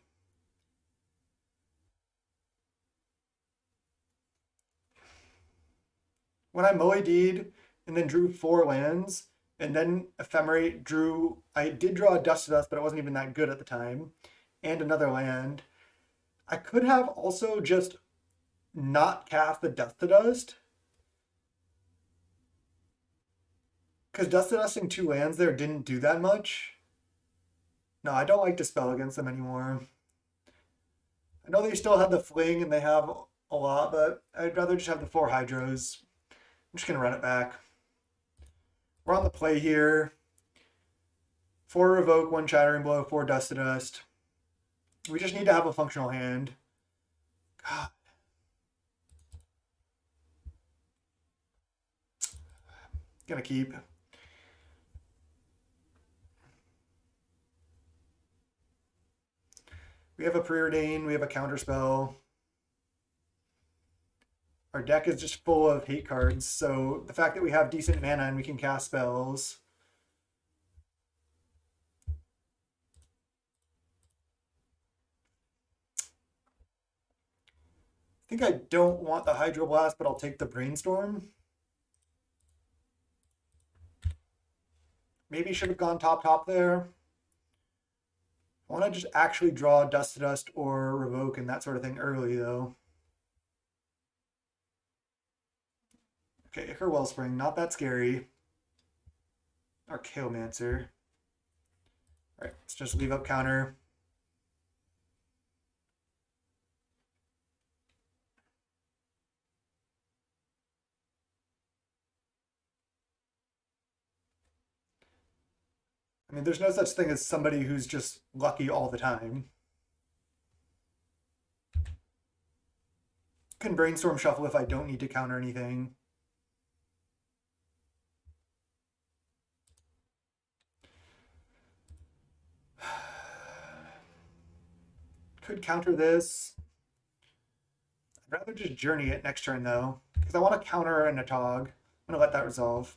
When I Moe-D'd and then drew 4 lands, and then Ephemerate drew, I did draw a Dust to Dust, but it wasn't even that good at the time, and another land. I could have also just not cast the Dust to Dust, because Dust to Dusting 2 lands there didn't do that much. No, I don't like to spell against them anymore. I know they still have the Fling and they have a lot, but I'd rather just have the 4 Hydros. I'm just going to run it back. We're on the play here. 4 Revoke, 1 Shattering Blow, 4 Dust to Dust. We just need to have a functional hand. God. Gonna keep. We have a Preordain, we have a Counterspell. Our deck is just full of hate cards, so the fact that we have decent mana and we can cast spells. I think I don't want the Hydroblast, but I'll take the Brainstorm. Maybe should have gone top there. I want to just actually draw Dust to Dust or Revoke and that sort of thing early, though. Okay, Ichor Wellspring, not that scary. Archaeomancer. Alright, let's just leave up counter. I mean, there's no such thing as somebody who's just lucky all the time. Can Brainstorm Shuffle if I don't need to counter anything. Could counter this. I'd rather just Journey it next turn, though, because I want to counter a Natog. I'm going to let that resolve.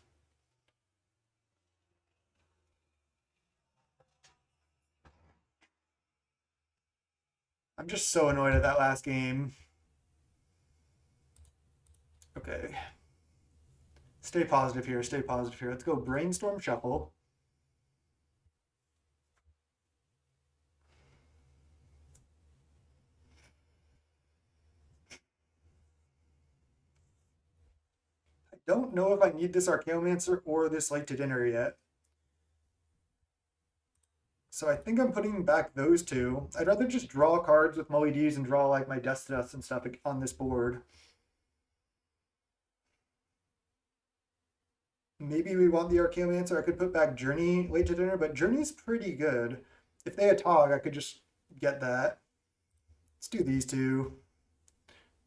I'm just so annoyed at that last game. Okay. Stay positive here, stay positive here. Let's go Brainstorm Shuffle. I don't know if I need this Archaeomancer or this Late to Dinner yet. So I think I'm putting back those 2. I'd rather just draw cards with Moe-D's and draw like my Dust to Dust and stuff on this board. Maybe we want the Archaeomancer. I could put back Journey Late to Dinner, but Journey's pretty good. if they had Tog, I could just get that. Let's do these two.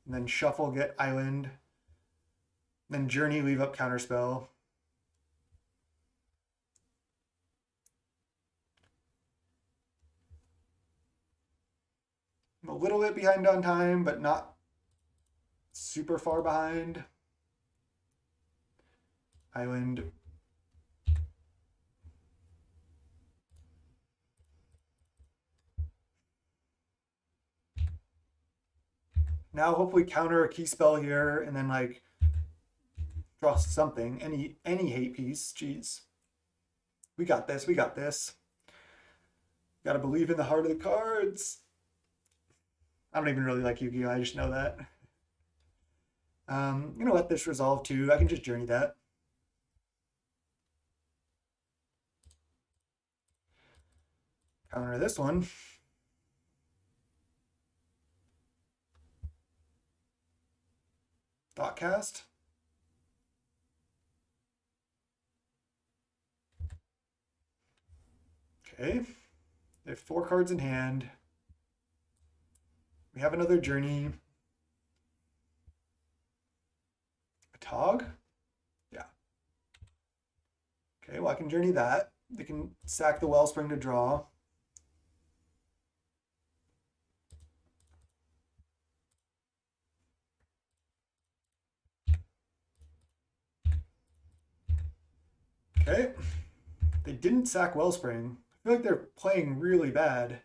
And then shuffle, get island. Then journey, leave up counterspell. I'm a little bit behind on time, but not super far behind. Island. Now hopefully counter a key spell here and then like draw something. Any hate piece. Jeez. We got this. We got this. Gotta believe in the heart of the cards. I don't even really like Yu-Gi-Oh! I just know that. I'm gonna let this resolve too. I can just journey that. Counter this one. Thoughtcast. Okay. They have 4 cards in hand. We have another journey. A Tog? Yeah. Okay, well I can journey that. They can sack the Wellspring to draw. Okay. They didn't sack Wellspring. I feel like they're playing really bad.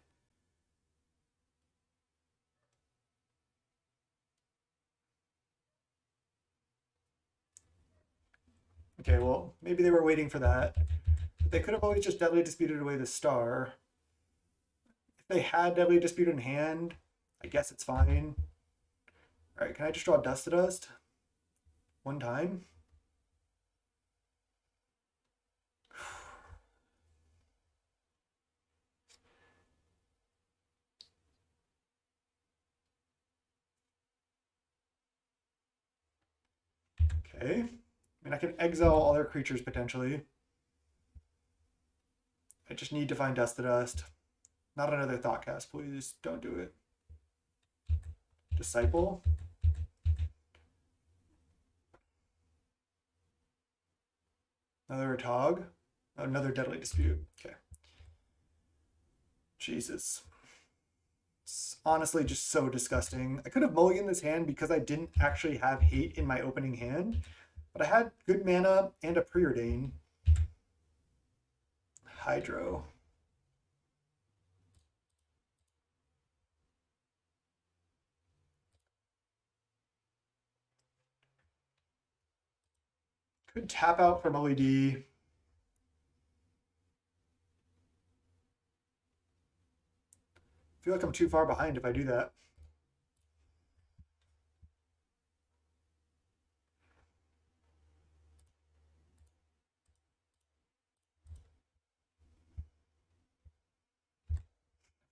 Okay, well, maybe they were waiting for that. But they could have always just Deadly Disputed away the star. If they had Deadly Dispute in hand, I guess it's fine. Alright, can I just draw Dust to Dust? One time? Okay. I mean, I can exile all their creatures potentially. I just need to find Dust to Dust. Not another Thoughtcast, please. Don't do it. Disciple. Another Tog. Another Deadly Dispute. Okay. Jesus. It's honestly just so disgusting. I could have mulliganed this hand because I didn't actually have hate in my opening hand, but I had good mana and a preordain. Hydro. Could tap out from OED. I feel like I'm too far behind if I do that.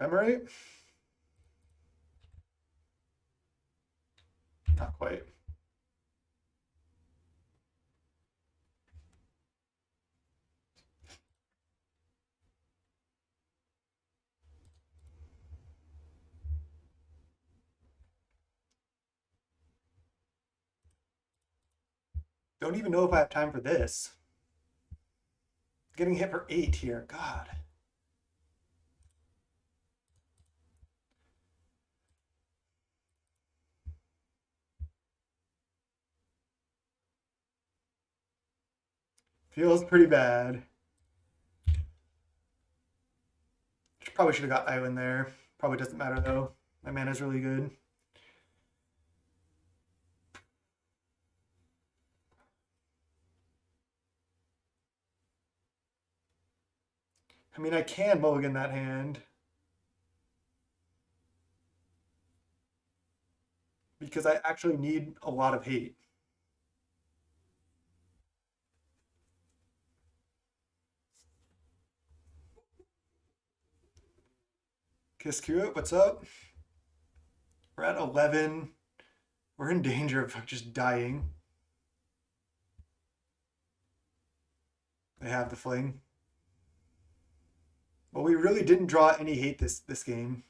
Ephemerate? Not quite. Don't even know if I have time for this. Getting hit for 8 here. God. Feels pretty bad. Probably should have got Island there. Probably doesn't matter though. My mana's really good. I mean, I can mulligan that hand. Because I actually need a lot of hate. Kiskua, what's up? We're at 11. We're in danger of just dying. They have the fling. Well, we really didn't draw any hate this game.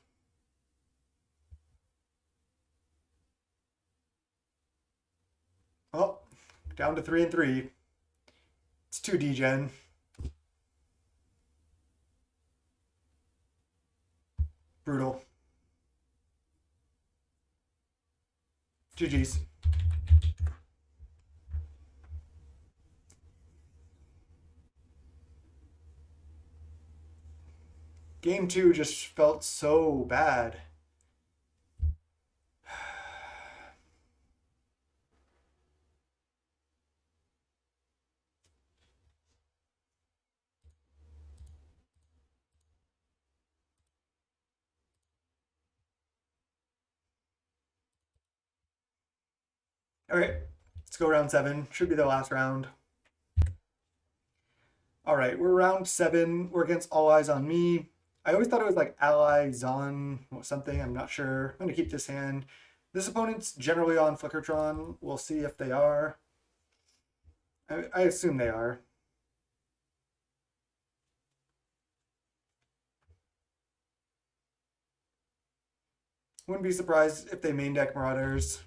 Oh, down to 3-3. It's 2 DEGEN. Brutal. GG's. Game 2 just felt so bad. Okay, let's go round 7. Should be the last round. All right, we're round 7. We're against All Eyes on Me. I always thought it was like Allies on something. I'm not sure. I'm going to keep this hand. This opponent's generally on Flickertron. We'll see if they are. I assume they are. Wouldn't be surprised if they main deck Marauders.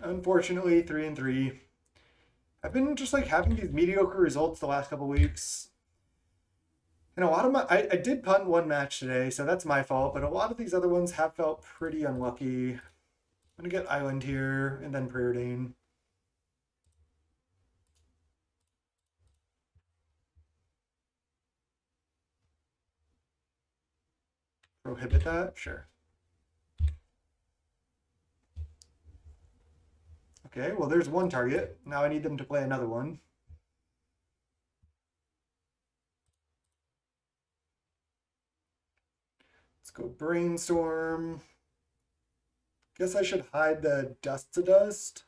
Unfortunately, 3-3. I've been just like having these mediocre results the last couple weeks. And a lot of I did punt one match today, so that's my fault, but a lot of these other ones have felt pretty unlucky. I'm gonna get Island here and then Preordain. Prohibit that? Sure. Okay, well there's one target. Now I need them to play another one. Let's go Brainstorm. Guess I should hide the Dust to Dust.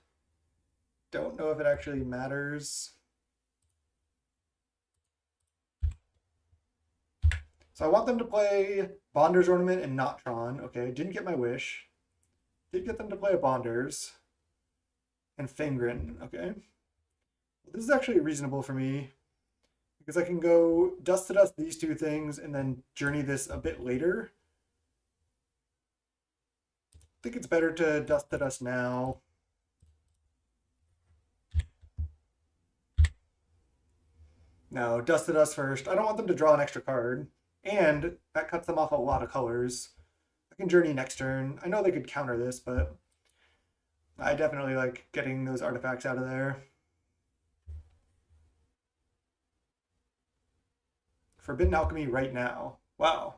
Don't know if it actually matters. So I want them to play Bonder's Ornament and not Tron. Okay, didn't get my wish. Did get them to play a Bonders. And Fangren, okay. Well, this is actually reasonable for me. Because I can go Dust to Dust these two things and then Journey this a bit later. I think it's better to Dust to Dust now. No, Dust to Dust first. I don't want them to draw an extra card. And that cuts them off a lot of colors. I can Journey next turn. I know they could counter this, but I definitely like getting those artifacts out of there. Forbidden Alchemy right now. Wow.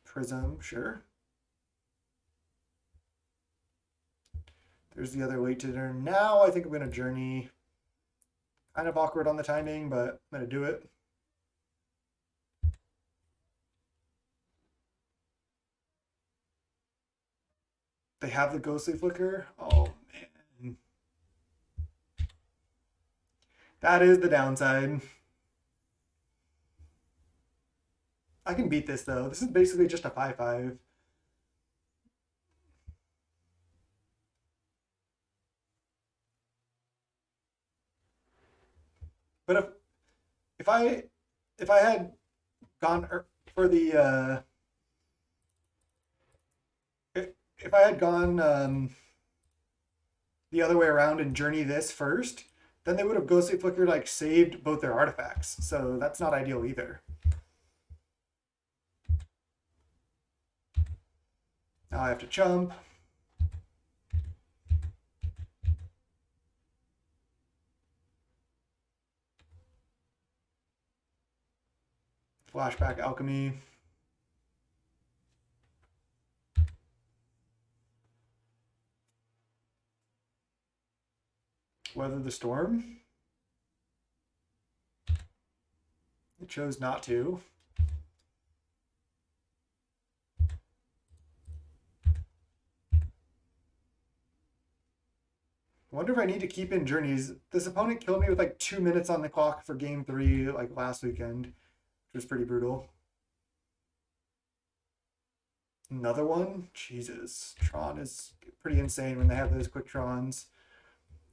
Prism, sure. There's the other late to turn. Now I think I'm going to Journey. Kind of awkward on the timing, but I'm going to do it. They have the Ghostly Flicker. Oh, man. That is the downside. I can beat this, though. This is basically just a 5/5. But if I had gone for the if I had gone the other way around and Journey this first, then they would have Ghostly Flicker like saved both their artifacts. So that's not ideal either. Now I have to jump. Flashback Alchemy. Weather the Storm. It chose not to. I wonder if I need to keep in Journeys. This opponent killed me with like 2 minutes on the clock for game 3 like last weekend, which was pretty brutal. Another one? Jesus. Tron is pretty insane when they have those quick Trons.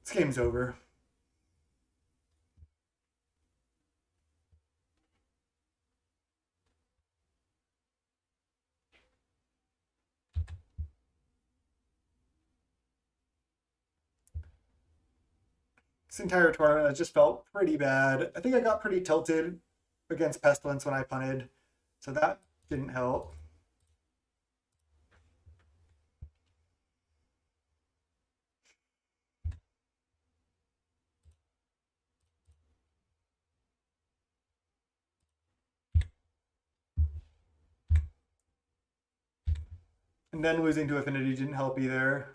This game's over. This entire tournament has just felt pretty bad. I think I got pretty tilted against Pestilence when I punted, so that didn't help. And then losing to Affinity didn't help either.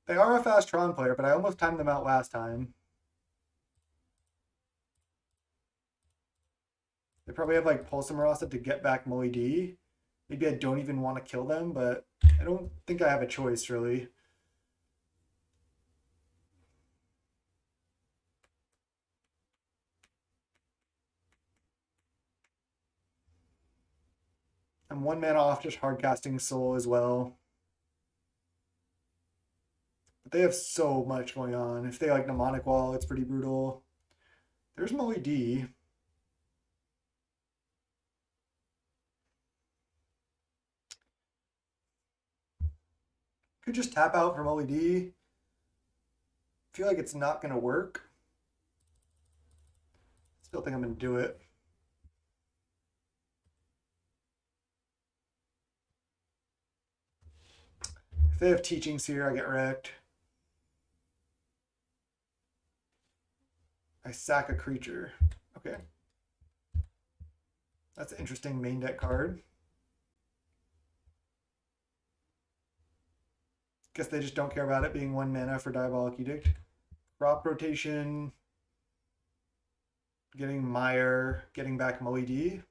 They are a fast Tron player, but I almost timed them out last time. They probably have like Pulse Marasa to get back Molly D. Maybe I don't even want to kill them, but I don't think I have a choice really. I'm 1 mana off just hardcasting Soul as well. But they have so much going on. If they like Mnemonic Wall, it's pretty brutal. There's Molly D. Could just tap out from Molly D. Feel like it's not going to work. Still think I'm going to do it. If they have teachings here, I get wrecked. I sack a creature. Okay. That's an interesting main deck card. Guess they just don't care about it being 1 mana for Diabolic Edict. Crop rotation. Getting Meyer, getting back Molly D.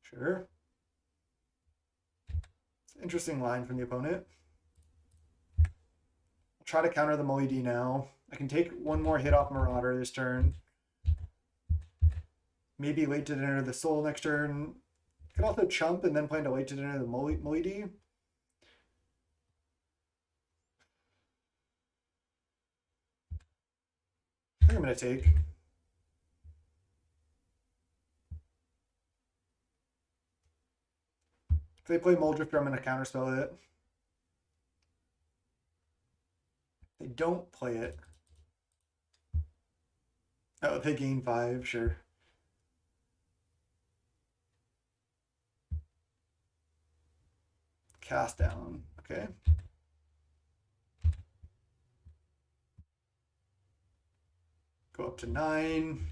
Sure. It's an interesting line from the opponent. I'll try to counter the Molly D now. I can take 1 more hit off Marauder this turn. Maybe late to dinner the Soul next turn. Could also chump and then plan to late to dinner the Molly D. I think I'm going to take. If they play Muldrifter, I'm going to counterspell it. They don't play it. Oh, they gain 5, sure. Cast down, okay. Go up to 9.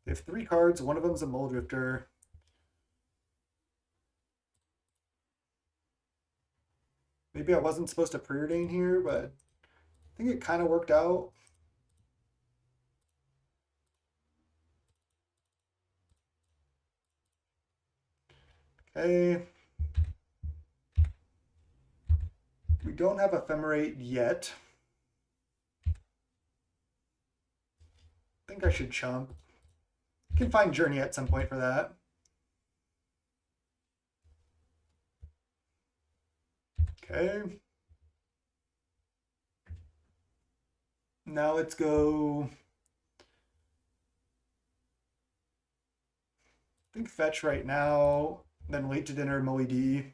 They have 3 cards. One of them's a Muldrifter. Maybe I wasn't supposed to preordain here, but I think it kind of worked out. Okay. We don't have Ephemerate yet. I think I should chump. I can find Journey at some point for that. Okay. Now let's go. I think fetch right now, then late to dinner Molly D.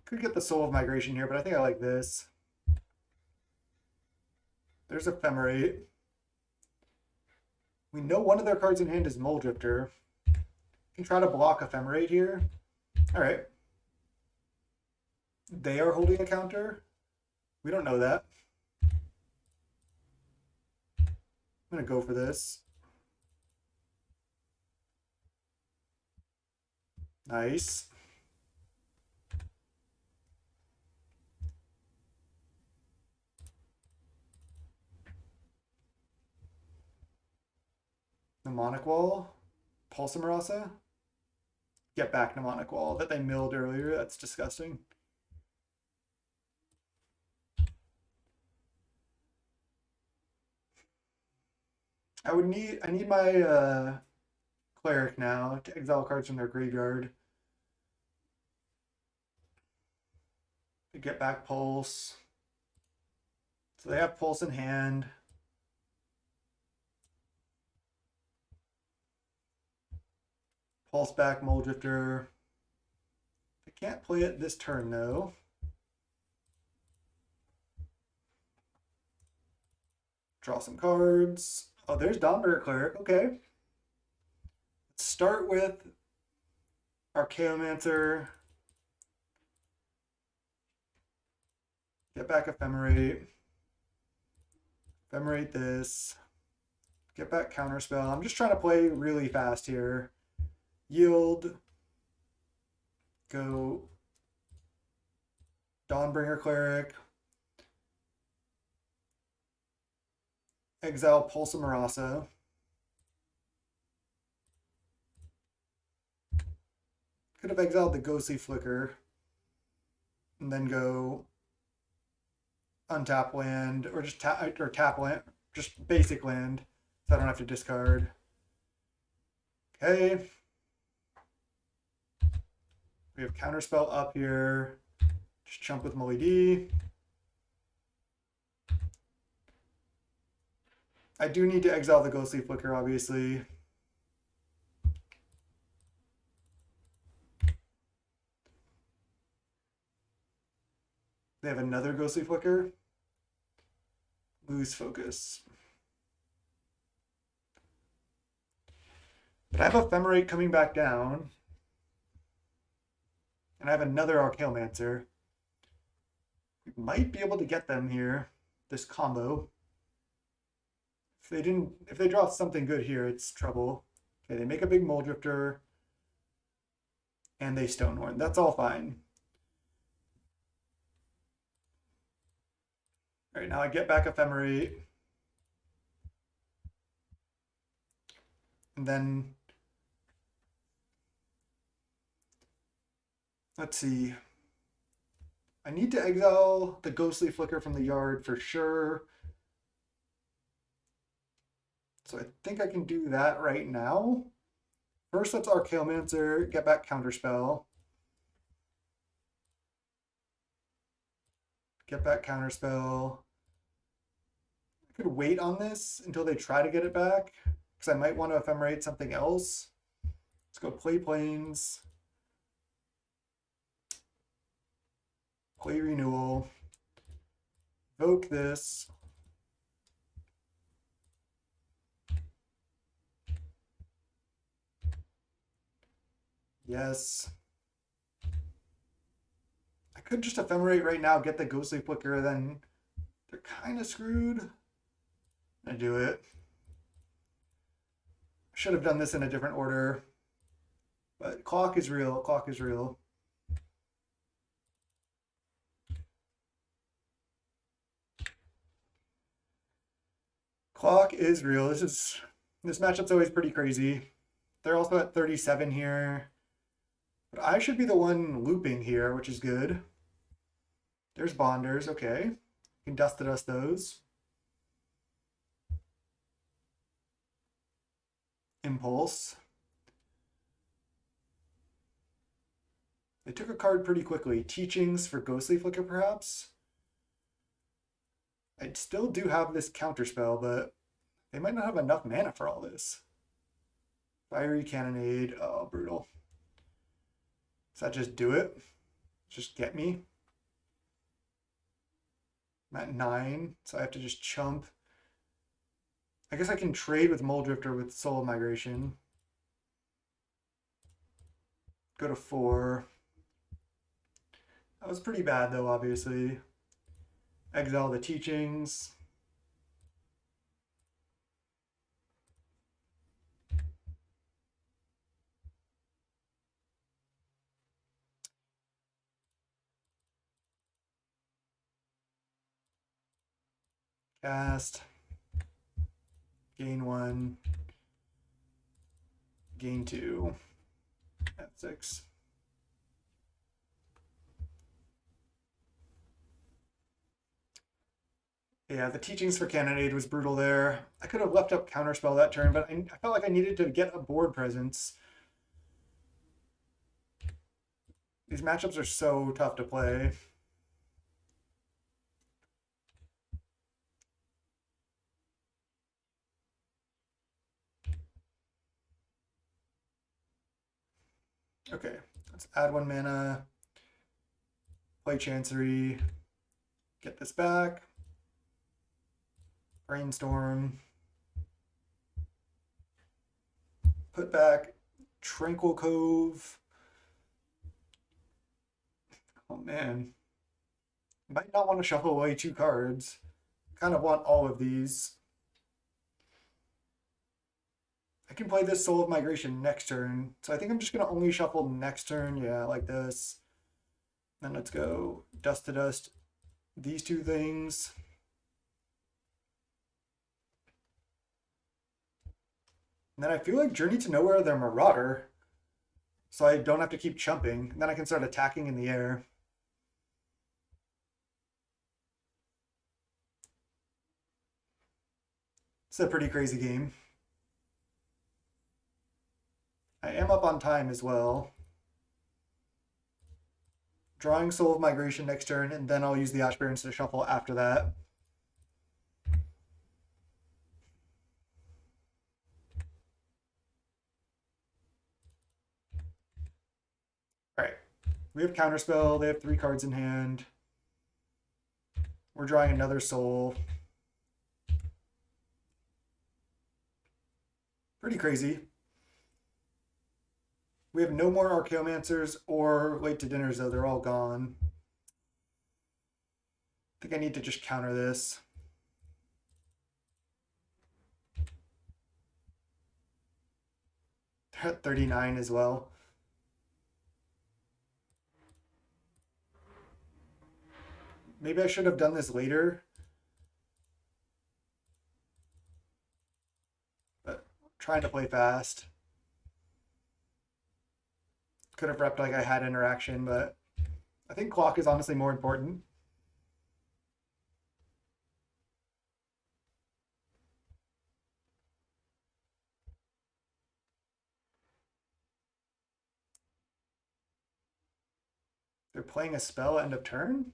Could get the Soul of Migration here, but I think I like this. There's Ephemerate. We know one of their cards in hand is Muldrifter. Can try to block Ephemerate here. All right. They are holding a counter. We don't know that. I'm going to go for this. Nice. Mnemonic Wall. Pulse Marasa. Get back Mnemonic Wall that they milled earlier. That's disgusting. I need my cleric now to exile cards from their graveyard to get back pulse. So they have pulse in hand. Pulse back Mold Drifter. I can't play it this turn though. Draw some cards. Oh, there's Dawnbreaker Cleric. Okay. Let's start with Archaeomancer. Get back Ephemerate. Ephemerate this. Get back Counterspell. I'm just trying to play really fast here. Yield. Go Dawnbringer Cleric. Exile Pulse of Marasa. Could have exiled the Ghostly Flicker. And then go untap land or just tap land, just basic land, so I don't have to discard. Okay. We have Counterspell up here. Just chump with Molly D. I do need to exile the Ghostly Flicker, obviously. They have another Ghostly Flicker. Lose focus. But I have Ephemerate coming back down. And I have another Archaeomancer. We might be able to get them here, this combo. If they draw something good here, it's trouble. Okay, they make a big Mold Drifter. And they Stonehorn. That's all fine. All right, now I get back Ephemerate. And then, let's see. I need to exile the Ghostly Flicker from the yard for sure. So I think I can do that right now. First, let's Archaeomancer, get back Counterspell. Get back Counterspell. I could wait on this until they try to get it back, because I might want to Ephemerate something else. Let's go play Plains. Play Renewal. Evoke this. Yes. I could just Ephemerate right now, get the Ghostly Flicker, then they're kind of screwed. I do it. Should have done this in a different order. But clock is real. Clock is real. Clock is real. This matchup's always pretty crazy. They're also at 37 here. But I should be the one looping here, which is good. There's Bonders. Okay. You can dust those. Impulse. They took a card pretty quickly. Teachings for Ghostly Flicker, perhaps? I still do have this Counterspell, but they might not have enough mana for all this. Fiery Cannonade. Oh, brutal. Does that just do it? Just get me? I'm at 9, so I have to just chump. I guess I can trade with Mold Drifter with Soul Migration. Go to 4. That was pretty bad, though, obviously. Exile the Teachings. Cast. Gain 1. Gain 2. F6. Yeah, the teachings for Cannonade was brutal there. I could have left up Counterspell that turn, but I felt like I needed to get a board presence. These matchups are so tough to play. Okay, let's add 1 mana, play Chancery, get this back, Brainstorm, put back Tranquil Cove. Oh man, might not want to shuffle away 2 cards. Kind of want all of these. I can play this Soul of Migration next turn, so I think I'm just going to only shuffle next turn. Yeah, like this. Then let's go Dust to Dust these 2 things. And then I feel like Journey to Nowhere, they're Marauder, so I don't have to keep chumping. And then I can start attacking in the air. It's a pretty crazy game. I am up on time as well. Drawing Soul of Migration next turn, and then I'll use the Ash Barrens to shuffle after that. Alright. We have Counterspell. They have 3 cards in hand. We're drawing another Soul. Pretty crazy. We have no more Archaeomancers or Late to Dinners, though. They're all gone. I think I need to just counter this. They're at 39 as well. Maybe I should have done this later. But trying to play fast. Could have repped like I had interaction, but I think clock is honestly more important. They're playing a spell end of turn?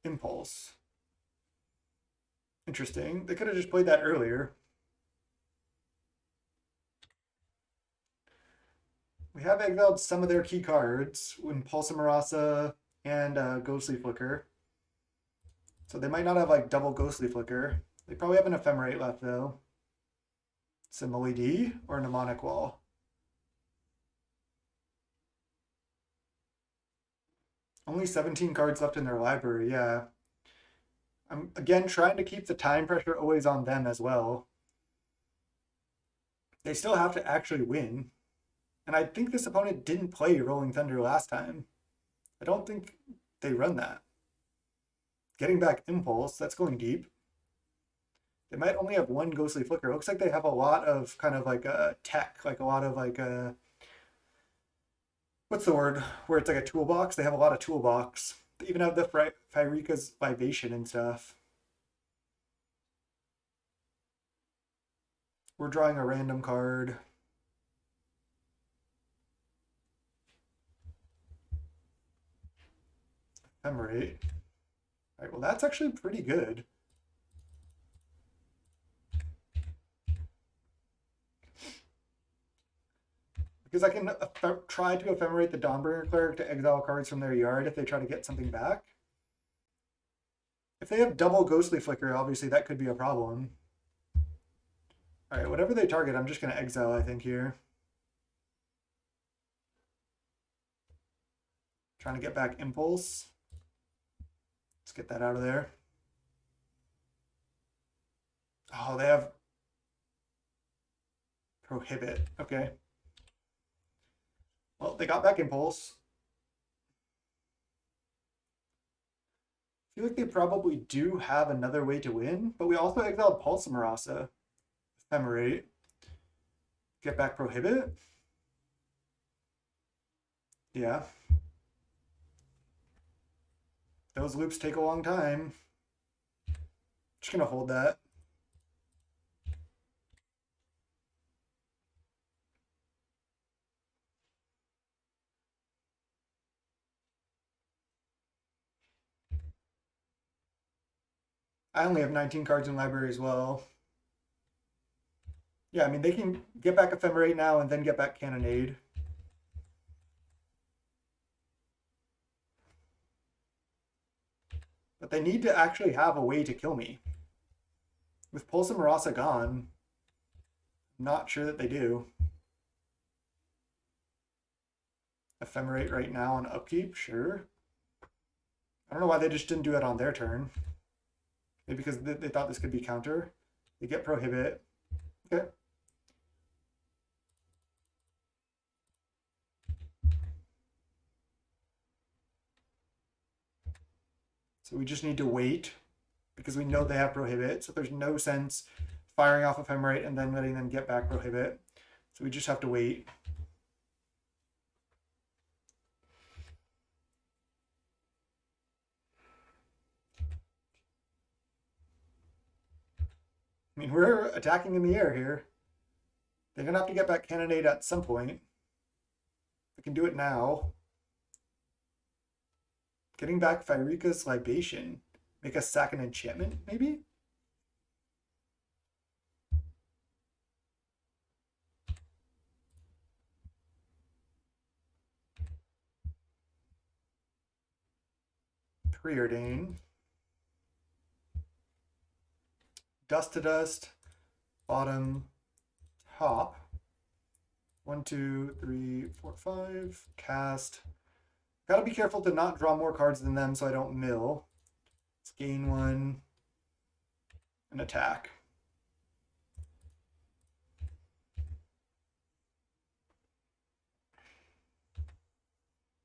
Impulse. Interesting. They could have just played that earlier. We have exiled some of their key cards, Impulse Marasa and Ghostly Flicker. So they might not have like double Ghostly Flicker. They probably have an Ephemerate left though. Simile D or Mnemonic Wall. Only 17 cards left in their library, yeah. I'm again trying to keep the time pressure always on them as well. They still have to actually win. And I think this opponent didn't play Rolling Thunder last time. I don't think they run that. Getting back Impulse, that's going deep. They might only have 1 Ghostly Flicker. It looks like they have a lot of kind of like a tech, like a lot of like a, what's the word? Where it's like a toolbox. They have a lot of toolbox. They even have the Pyreka's Vivation and stuff. We're drawing a random card. Ephemerate. All right, well, that's actually pretty good. Because I can try to Ephemerate the Dawnbringer Cleric to exile cards from their yard if they try to get something back. If they have double Ghostly Flicker, obviously that could be a problem. All right, whatever they target, I'm just going to exile, I think, here. Trying to get back Impulse. Let's get that out of there. Oh, they have Prohibit. Okay. Well, they got back Impulse. I feel like they probably do have another way to win, but we also exiled Pulse Marasa. Ephemerate. Get back Prohibit. Yeah. Those loops take a long time. Just gonna hold that. I only have 19 cards in library as well. Yeah, I mean, they can get back Ephemerate now and then get back Cannonade. But they need to actually have a way to kill me. With Pulse and Marasa gone, I'm not sure that they do. Ephemerate right now on upkeep, sure. I don't know why they just didn't do it on their turn. Maybe because they thought this could be counter. They get Prohibit. Okay. So we just need to wait because we know they have Prohibit. So there's no sense firing off Ephemerate and then letting them get back Prohibit. So we just have to wait. I mean, we're attacking in the air here. They're going to have to get back Cannonade at some point. We can do it now. Getting back Pyrrhica's Libation. Make us sack an enchantment, maybe? Preordain. Dust to dust. Bottom. Top. 1, 2, 3, 4, 5. Cast. Gotta be careful to not draw more cards than them so I don't mill. Let's gain 1. And attack.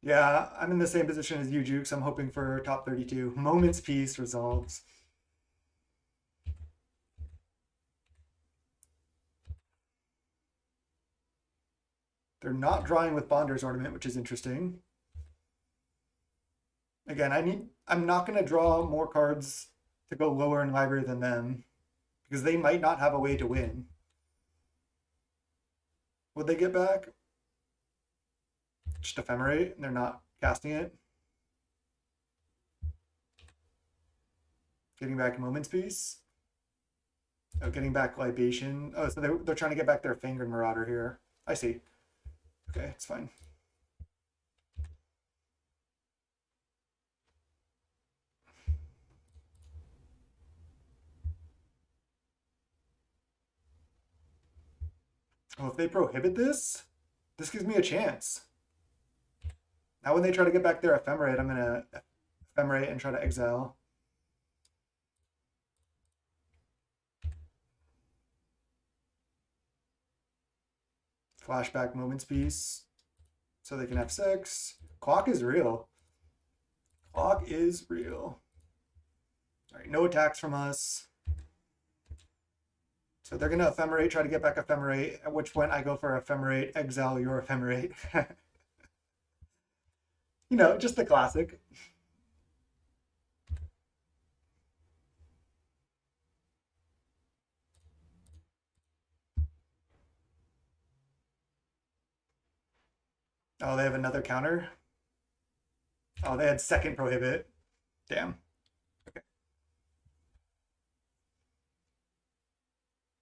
Yeah, I'm in the same position as you, Jukes. I'm hoping for top 32. Moment's Peace resolves. They're not drawing with Bonder's Ornament, which is interesting. Again, I'm not going to draw more cards to go lower in library than them because they might not have a way to win. Would they get back? Just Ephemerate, and they're not casting it. Getting back Moment's Peace. Oh, getting back Libation. Oh, so they're trying to get back their Fingered Marauder here. I see. Okay, it's fine. Oh, if they prohibit this, this gives me a chance. Now when they try to get back their Ephemerate, I'm going to Ephemerate and try to exile. Flashback Moment's Peace. So they can have 6. Clock is real. Clock is real. All right, no attacks from us. So they're going to Ephemerate, try to get back Ephemerate, at which point I go for Ephemerate, exile your Ephemerate. You know, just the classic. Oh, they have another counter? Oh, they had second Prohibit. Damn. Okay.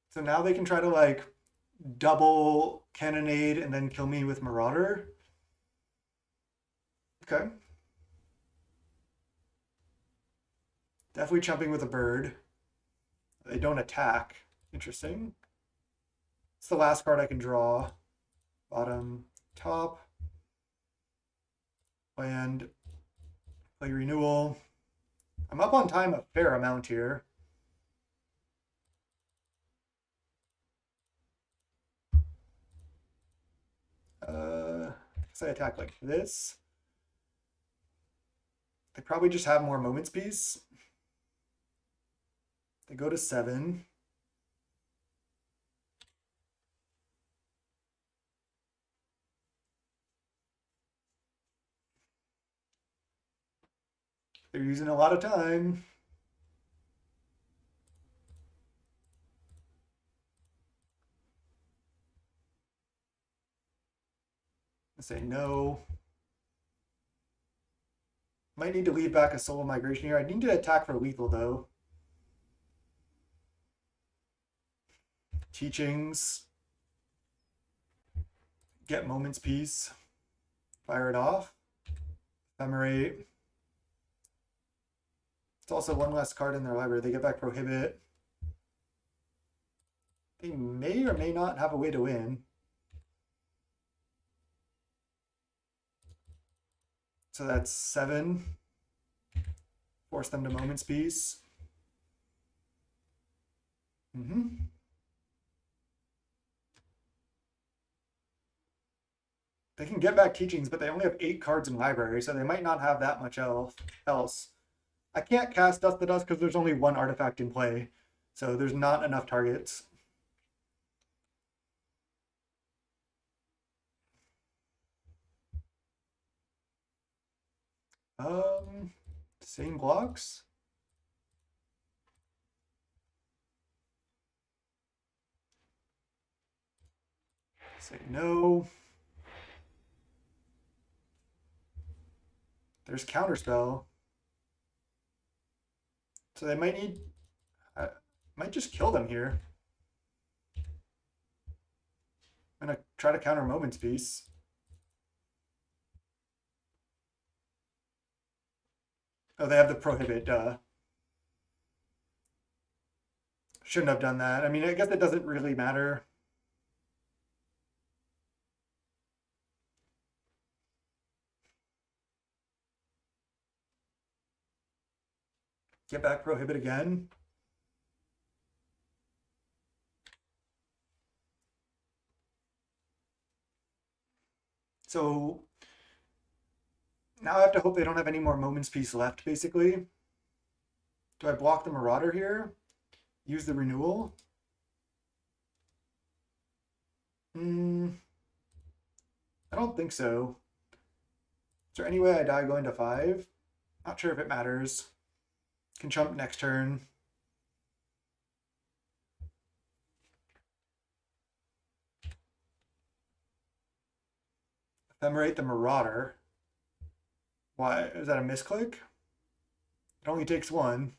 So now they can try to like double Cannonade and then kill me with Marauder. Okay. Definitely chumping with a bird. They don't attack. Interesting. It's the last card I can draw. Bottom, top. Land. Play Renewal. I'm up on time a fair amount here. Guess I attack like this. They probably just have more Moment's Peace. They go to 7. They're using a lot of time. Say no. Might need to leave back a Soul Migration here. I need to attack for lethal though. Teachings. Get Moment's Peace. Fire it off. Ephemerate. It's also one less card in their library. They get back Prohibit. They may or may not have a way to win. So that's 7. Force them to Moment's Peace. They can get back Teachings, but they only have 8 cards in library, so they might not have that much else. I can't cast Dust to Dust because there's only 1 artifact in play, so there's not enough targets. Same blocks. Say no. There's Counterspell. So they might need... might just kill them here. I'm going to try to counter Moment's Peace. Oh, they have the Prohibit, Shouldn't have done that. I mean, I guess it doesn't really matter. Get back Prohibit again. So now I have to hope they don't have any more Moment's Peace left, basically. Do I block the Marauder here? Use the Renewal? I don't think so. Is there any way I die going to 5? Not sure if it matters. Can chump next turn. Ephemerate the Marauder. Why? Is that a misclick? It only takes 1.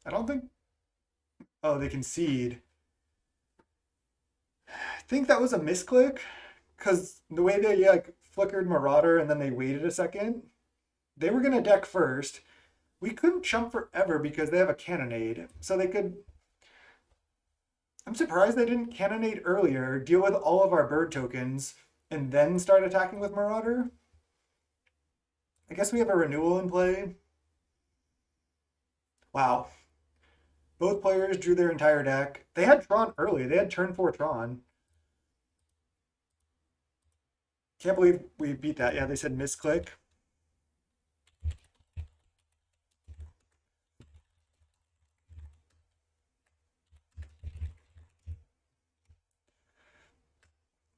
I don't think... Oh, they concede. I think that was a misclick, because the way they flickered Marauder and then they waited a second, they were going to deck first. We couldn't chump forever because they have a Cannonade, so they could... I'm surprised they didn't Cannonade earlier, deal with all of our bird tokens, and then start attacking with Marauder. I guess we have a Renewal in play. Wow. Both players drew their entire deck. They had Tron early. They had turn 4 Tron. Can't believe we beat that. Yeah, they said misclick.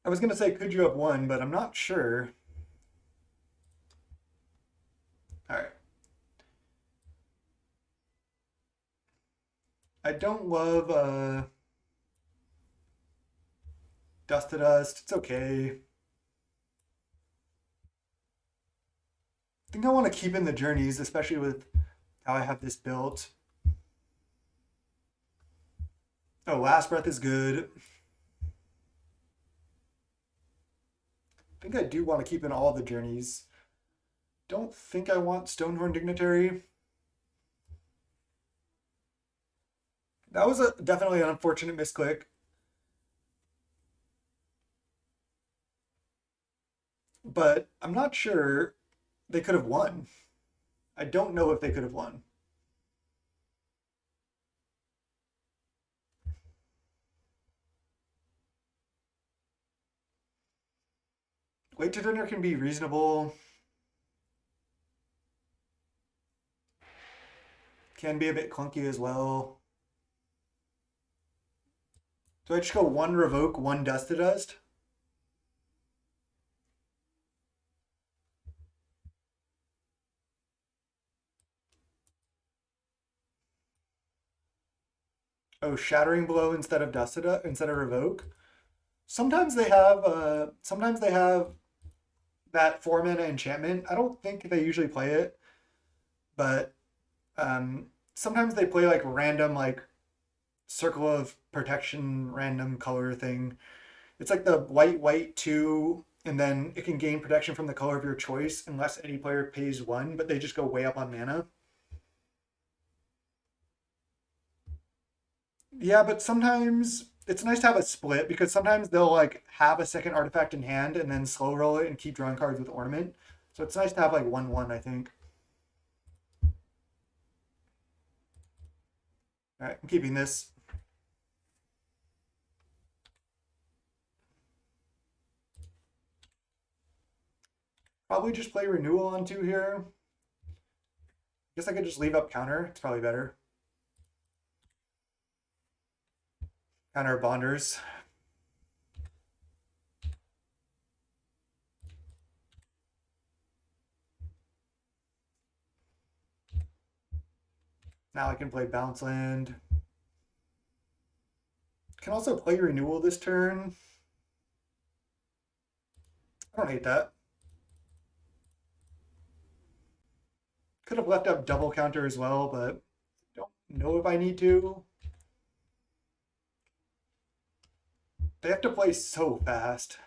I was going to say, could you have won, but I'm not sure. All right. I don't love Dust to Dust. It's okay. I think I want to keep in the journeys, especially with how I have this built. Oh, Last Breath is good. I think I do want to keep in all the journeys. Don't think I want Stonehorn Dignitary. That was definitely an unfortunate misclick. But I'm not sure they could have won. I don't know if they could have won. Late to dinner can be reasonable. Can be a bit clunky as well. Do I just go 1 Revoke, 1 Dust to Dust? Oh, Shattering Blow instead of Revoke? Sometimes they have that 4 mana enchantment. I don't think they usually play it, but sometimes they play like random like circle of protection random color thing. It's like the white 2, and then it can gain protection from the color of your choice unless any player pays 1, but they just go way up on mana. Yeah, but sometimes it's nice to have a split because sometimes they'll like have a second artifact in hand and then slow roll it and keep drawing cards with ornament. So it's nice to have like 1/1, I think. All right, I'm keeping this. Probably just play renewal on 2 here. Guess I could just leave up counter. It's probably better. Counter bonders. Now I can play bounce land. Can also play renewal this turn. I don't hate that. Could have left up double counter as well, but don't know if I need to. They have to play so fast.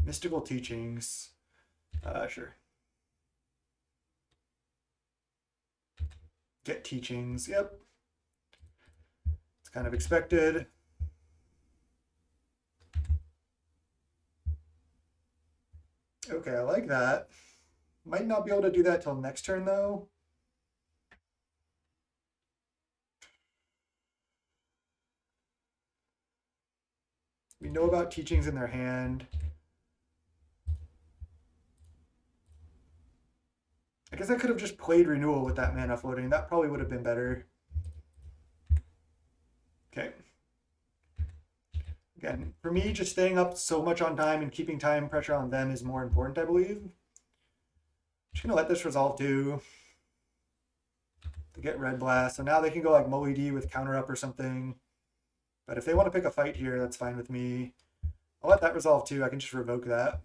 Mystical teachings. Sure. Get teachings. Yep. It's kind of expected. Okay, I like that. Might not be able to do that till next turn though. We know about teachings in their hand. I guess I could have just played renewal with that mana floating. That probably would have been better. Okay. Again, for me, just staying up so much on time and keeping time pressure on them is more important, I believe. Just gonna let this resolve too. To get red blast. So now they can go like Moly D with counter up or something. But if they want to pick a fight here, that's fine with me. I'll let that resolve too. I can just revoke that.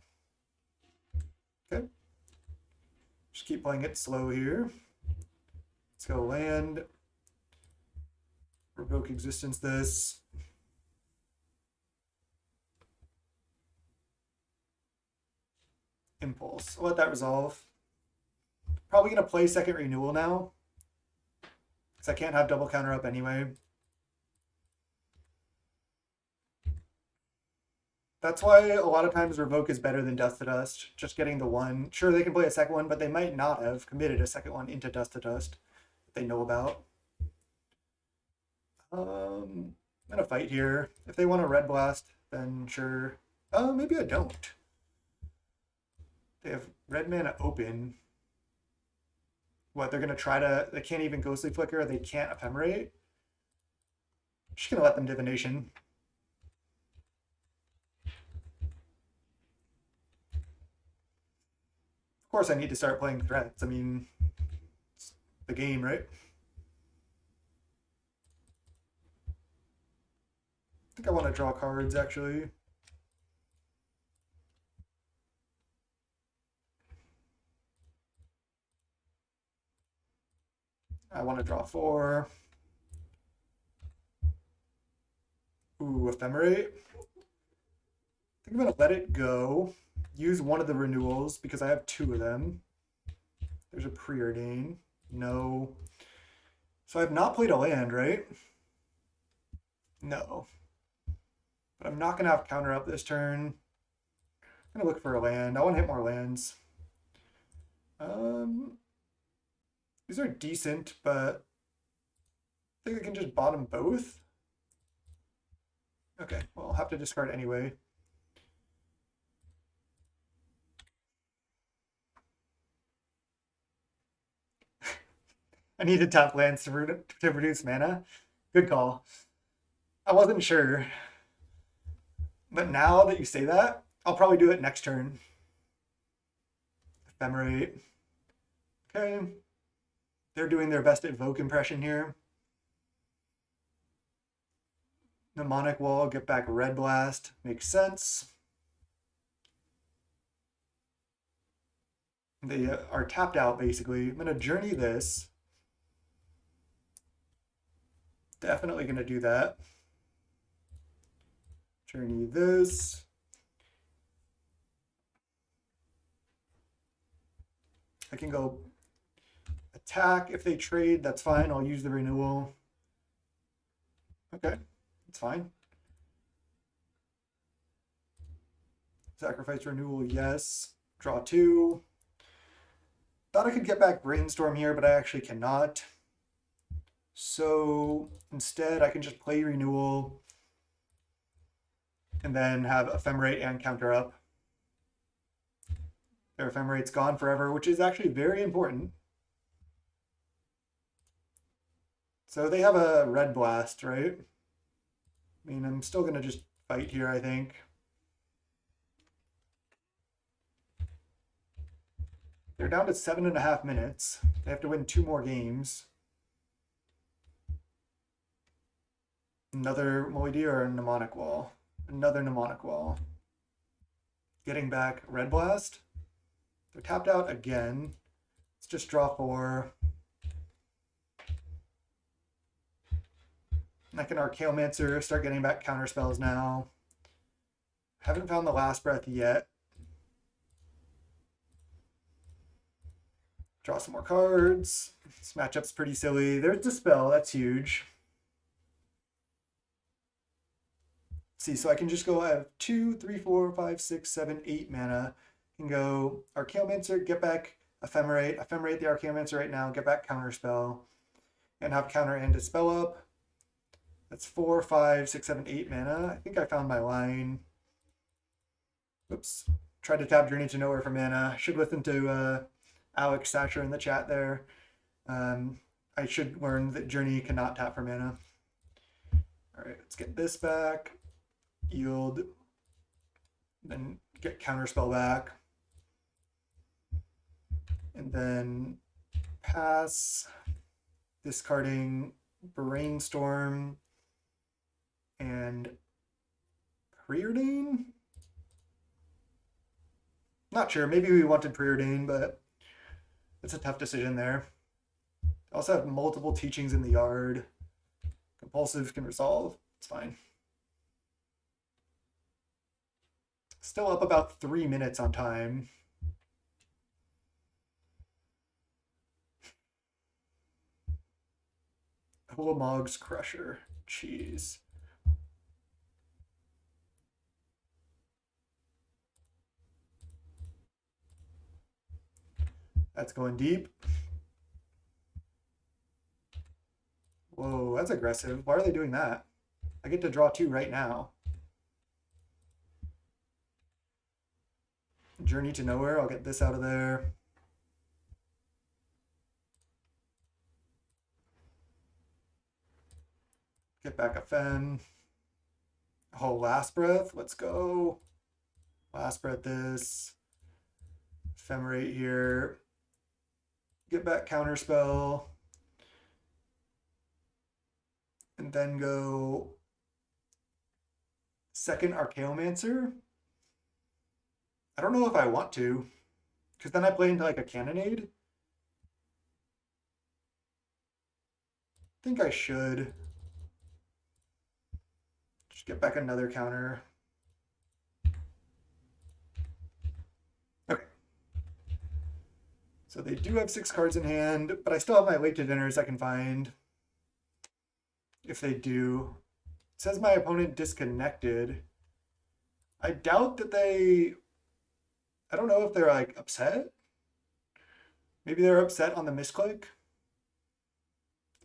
Okay. Just keep playing it slow here. Let's go land. Revoke existence this. Impulse. I'll let that resolve. Probably going to play second renewal now. Because I can't have double counter up anyway. That's why a lot of times Revoke is better than Dust to Dust. Just getting the 1. Sure, they can play a second one, but they might not have committed a second one into Dust to Dust that they know about. I'm going to fight here. If they want a Red Blast, then sure. Maybe I don't. They have red mana open. What, they're going to try to... They can't even Ghostly Flicker. They can't Ephemerate. Just going to let them Divination. Of course I need to start playing threats. I mean, it's the game, right? I think I want to draw cards, actually. I want to draw 4. Ooh, Ephemerate. I think I'm going to let it go. Use one of the renewals because I have 2 of them. There's a Preordain. No. So I have not played a land, right? No. But I'm not going to have counter up this turn. I'm going to look for a land. I want to hit more lands. These are decent, but I think I can just bottom both. Okay, well, I'll have to discard anyway. I need to tap lands to produce mana. Good call. I wasn't sure. But now that you say that, I'll probably do it next turn. Ephemerate. Okay. They're doing their best Evoke impression here. Mnemonic Wall, get back Red Blast. Makes sense. They are tapped out, basically. I'm going to Journey this. Definitely going to do that. Journey this. I can go attack. If they trade, that's fine. I'll use the renewal. Okay, that's fine. Sacrifice renewal, yes. Draw 2. Thought I could get back Brainstorm here, but I actually cannot. So instead, I can just play renewal and then have Ephemerate and counter up. Their Ephemerate's gone forever, which is actually very important. So they have a Red Blast, right? I mean, I'm still going to just fight here, I think. They're down to 7.5 minutes. They have to win 2 more games. Another Moidy or a Mnemonic Wall? Another Mnemonic Wall. Getting back Red Blast. They're tapped out again. Let's just draw 4. I can Archaeomancer, start getting back counter spells now. Haven't found the Last Breath yet. Draw some more cards. This matchup's pretty silly. There's Dispel, that's huge. See, so I can just go, I have 2, 3, 4, 5, 6, 7, 8 mana. I can go Archaeomancer, get back Ephemerate the Archaeomancer right now, get back Counterspell, and have counter and Dispel up. That's 4, 5, 6, 7, 8 mana. I think I found my line. Oops. Tried to tap Journey to Nowhere for mana. Should listen to Alex Thatcher in the chat there. I should learn that Journey cannot tap for mana. All right, let's get this back. Yield. Then get Counterspell back. And then pass. Discarding Brainstorm and Preordain? Not sure. Maybe we wanted Preordain, but it's a tough decision there. I also have multiple teachings in the yard. Compulsive can resolve. It's fine. Still up about 3 minutes on time. Hulamog's Crusher. Jeez. That's going deep. Whoa, that's aggressive. Why are they doing that? I get to draw 2 right now. Journey to Nowhere. I'll get this out of there. Get back a Fen. Oh, Last Breath. Let's go. Last Breath this. Ephemerate here. Get back Counterspell. And then go second Archaeomancer. I don't know if I want to, because then I play into like a Cannonade. I think I should. Just get back another counter. Okay. So they do have 6 cards in hand, but I still have my late to dinners I can find. If they do. It says my opponent disconnected. I doubt that they... I don't know if they're like upset. Maybe they're upset on the misclick.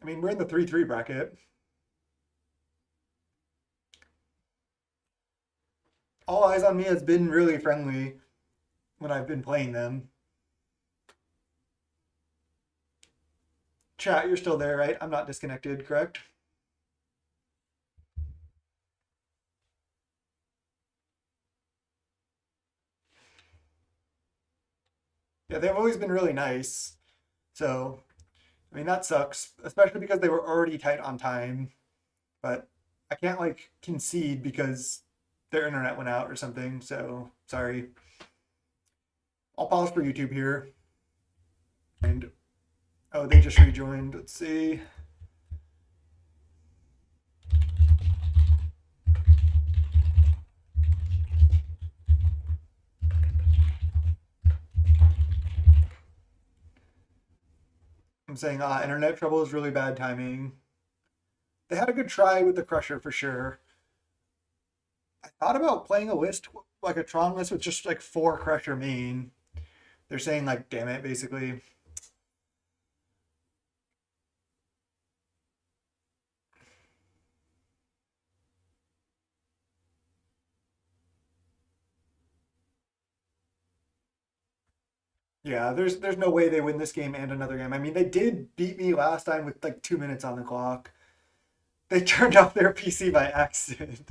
I mean, we're in the 3-3 bracket. All Eyes on Me has been really friendly when I've been playing them. Chat, you're still there, right? I'm not disconnected, correct? Yeah, they've always been really nice. So, I mean, that sucks, especially because they were already tight on time. But I can't like concede because their internet went out or something. So sorry. I'll pause for YouTube here. And oh, they just rejoined. Let's see. I'm saying internet trouble is really bad timing. They had a good try with the Crusher for sure. I thought about playing a list like a Tron list with just like 4 Crusher main. They're saying like, damn it, basically. Yeah, there's no way they win this game and another game. I mean, they did beat me last time with like 2 minutes on the clock. They turned off their PC by accident.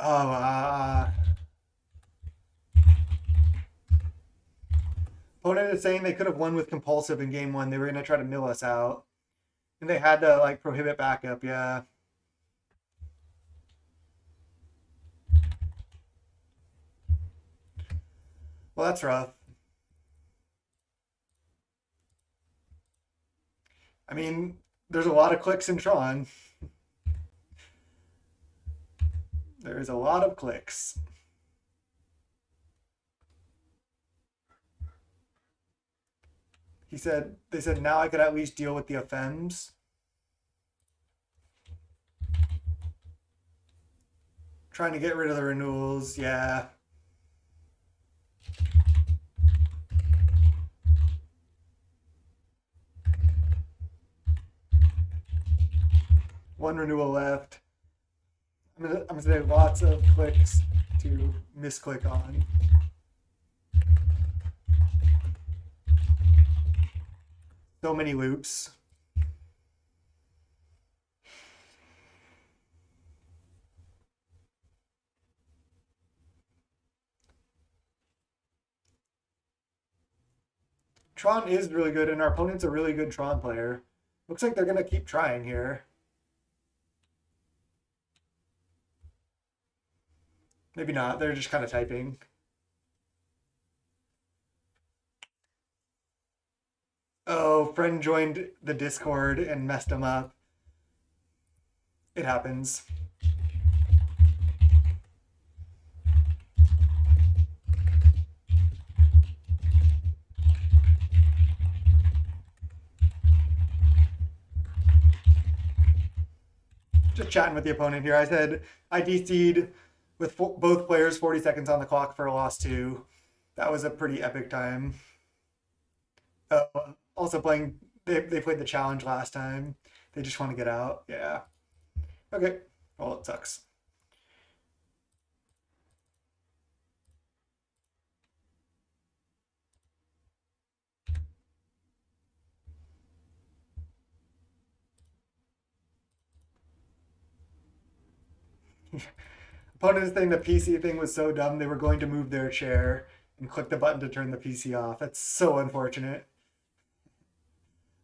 Oh, opponent is saying they could have won with compulsive in game 1. They were gonna try to mill us out, and they had to like prohibit backup. Yeah. Well, that's rough. I mean, there's a lot of clicks in Tron. There's a lot of clicks. They said now I could at least deal with the offense. Trying to get rid of the renewals, yeah. One renewal left. I'm gonna say lots of clicks to misclick on. So many loops. Tron is really good, and our opponent's a really good Tron player. Looks like they're gonna keep trying here. Maybe not. They're just kind of typing. Oh, friend joined the Discord and messed him up. It happens. Just chatting with the opponent here. I said I DC'd with both players 40 seconds on the clock for a loss 2. That was a pretty epic time. Also playing, they played the challenge last time. They just want to get out. Yeah. Okay. Well, it sucks. Opponent is saying the PC thing was so dumb they were going to move their chair and click the button to turn the PC off. That's so unfortunate.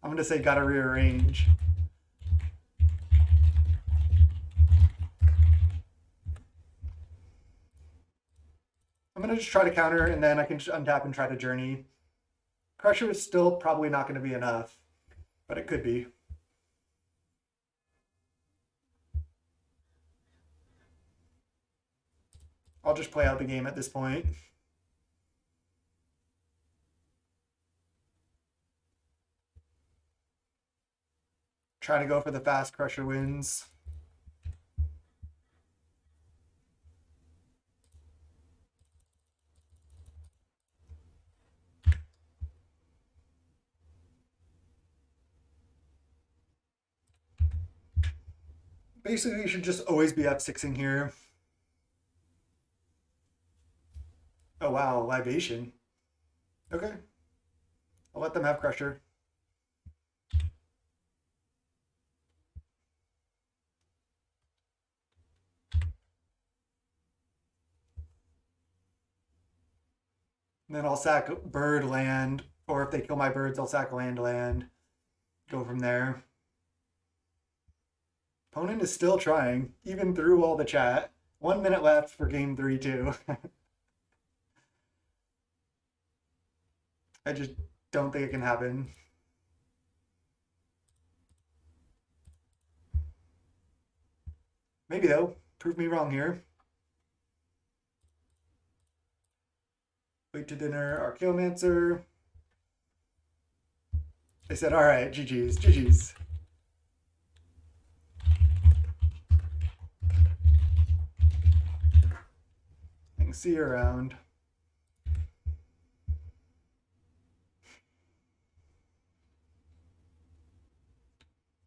I'm gonna say gotta rearrange. I'm gonna just try to counter and then I can just untap and try to journey. Crusher is still probably not gonna be enough, but it could be. I'll just play out the game at this point. Try to go for the fast Crusher wins. Basically, you should just always be F6ing here. Oh wow, libation. Okay. I'll let them have Crusher. And then I'll sack bird, land, or if they kill my birds, I'll sack land, land. Go from there. Opponent is still trying, even through all the chat. 1 minute left for game 3, too. I just don't think it can happen. Maybe, though. Prove me wrong here. Wait to dinner, Archaeomancer. They said, all right, GG's, GG's. I can see you around.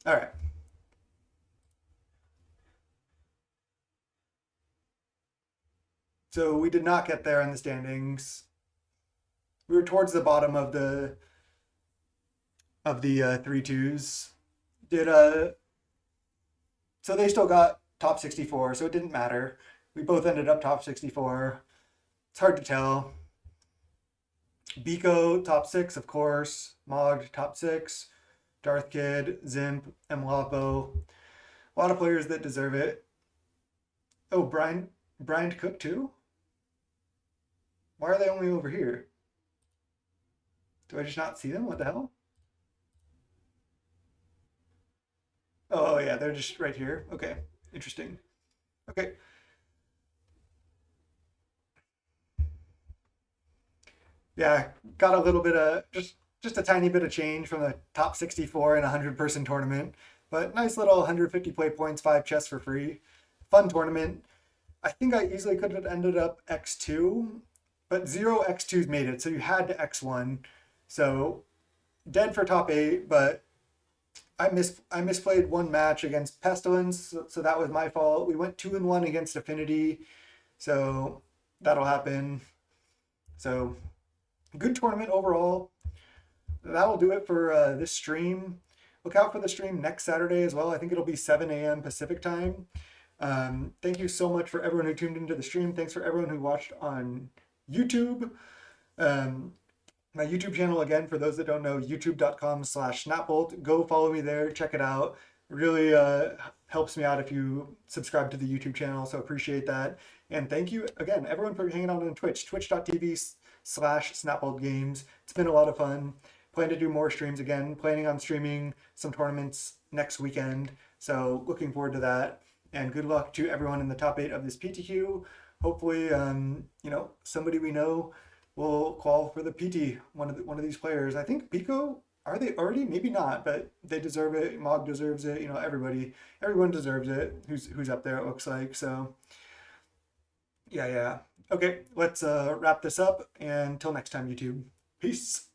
All right. So we did not get there in the standings. We were towards the bottom of the 3-2s. So they still got top 64, so it didn't matter. We both ended up top 64. It's hard to tell. Biko top 6, of course. Mog top 6. Darth Kid, Zimp, Mlapo. A lot of players that deserve it. Oh, Brian Cook too? Why are they only over here? Do I just not see them? What the hell? Oh, yeah, they're just right here. Okay, interesting. Okay. Yeah, got a little bit of just a tiny bit of change from the top 64 in a 100-person tournament, but nice little 150 play points, 5 chests for free. Fun tournament. I think I easily could have ended up X2, but 0 X2s made it, so you had to X1. So dead for top 8, but I misplayed one match against Pestilence, so that was my fault. We went 2-1 against Affinity, so that'll happen. So good tournament overall. That'll do it for this stream. Look out for the stream next Saturday as well. I think it'll be 7 a.m. Pacific time. Thank you so much for everyone who tuned into the stream. Thanks for everyone who watched on YouTube. My YouTube channel, again, for those that don't know, youtube.com/snapbolt. Go follow me there. Check it out. It really helps me out if you subscribe to the YouTube channel, so appreciate that. And thank you, again, everyone for hanging out on Twitch, twitch.tv/snapboltgames. It's been a lot of fun. Plan to do more streams again. Planning on streaming some tournaments next weekend, so looking forward to that. And good luck to everyone in the top 8 of this PTQ. Hopefully, somebody we know will call for the PT. One of these players. I think Pico. Are they already? Maybe not, but they deserve it. Mog deserves it. Everyone deserves it. Who's up there? It looks like so. Yeah. Okay, let's wrap this up. And until next time, YouTube. Peace.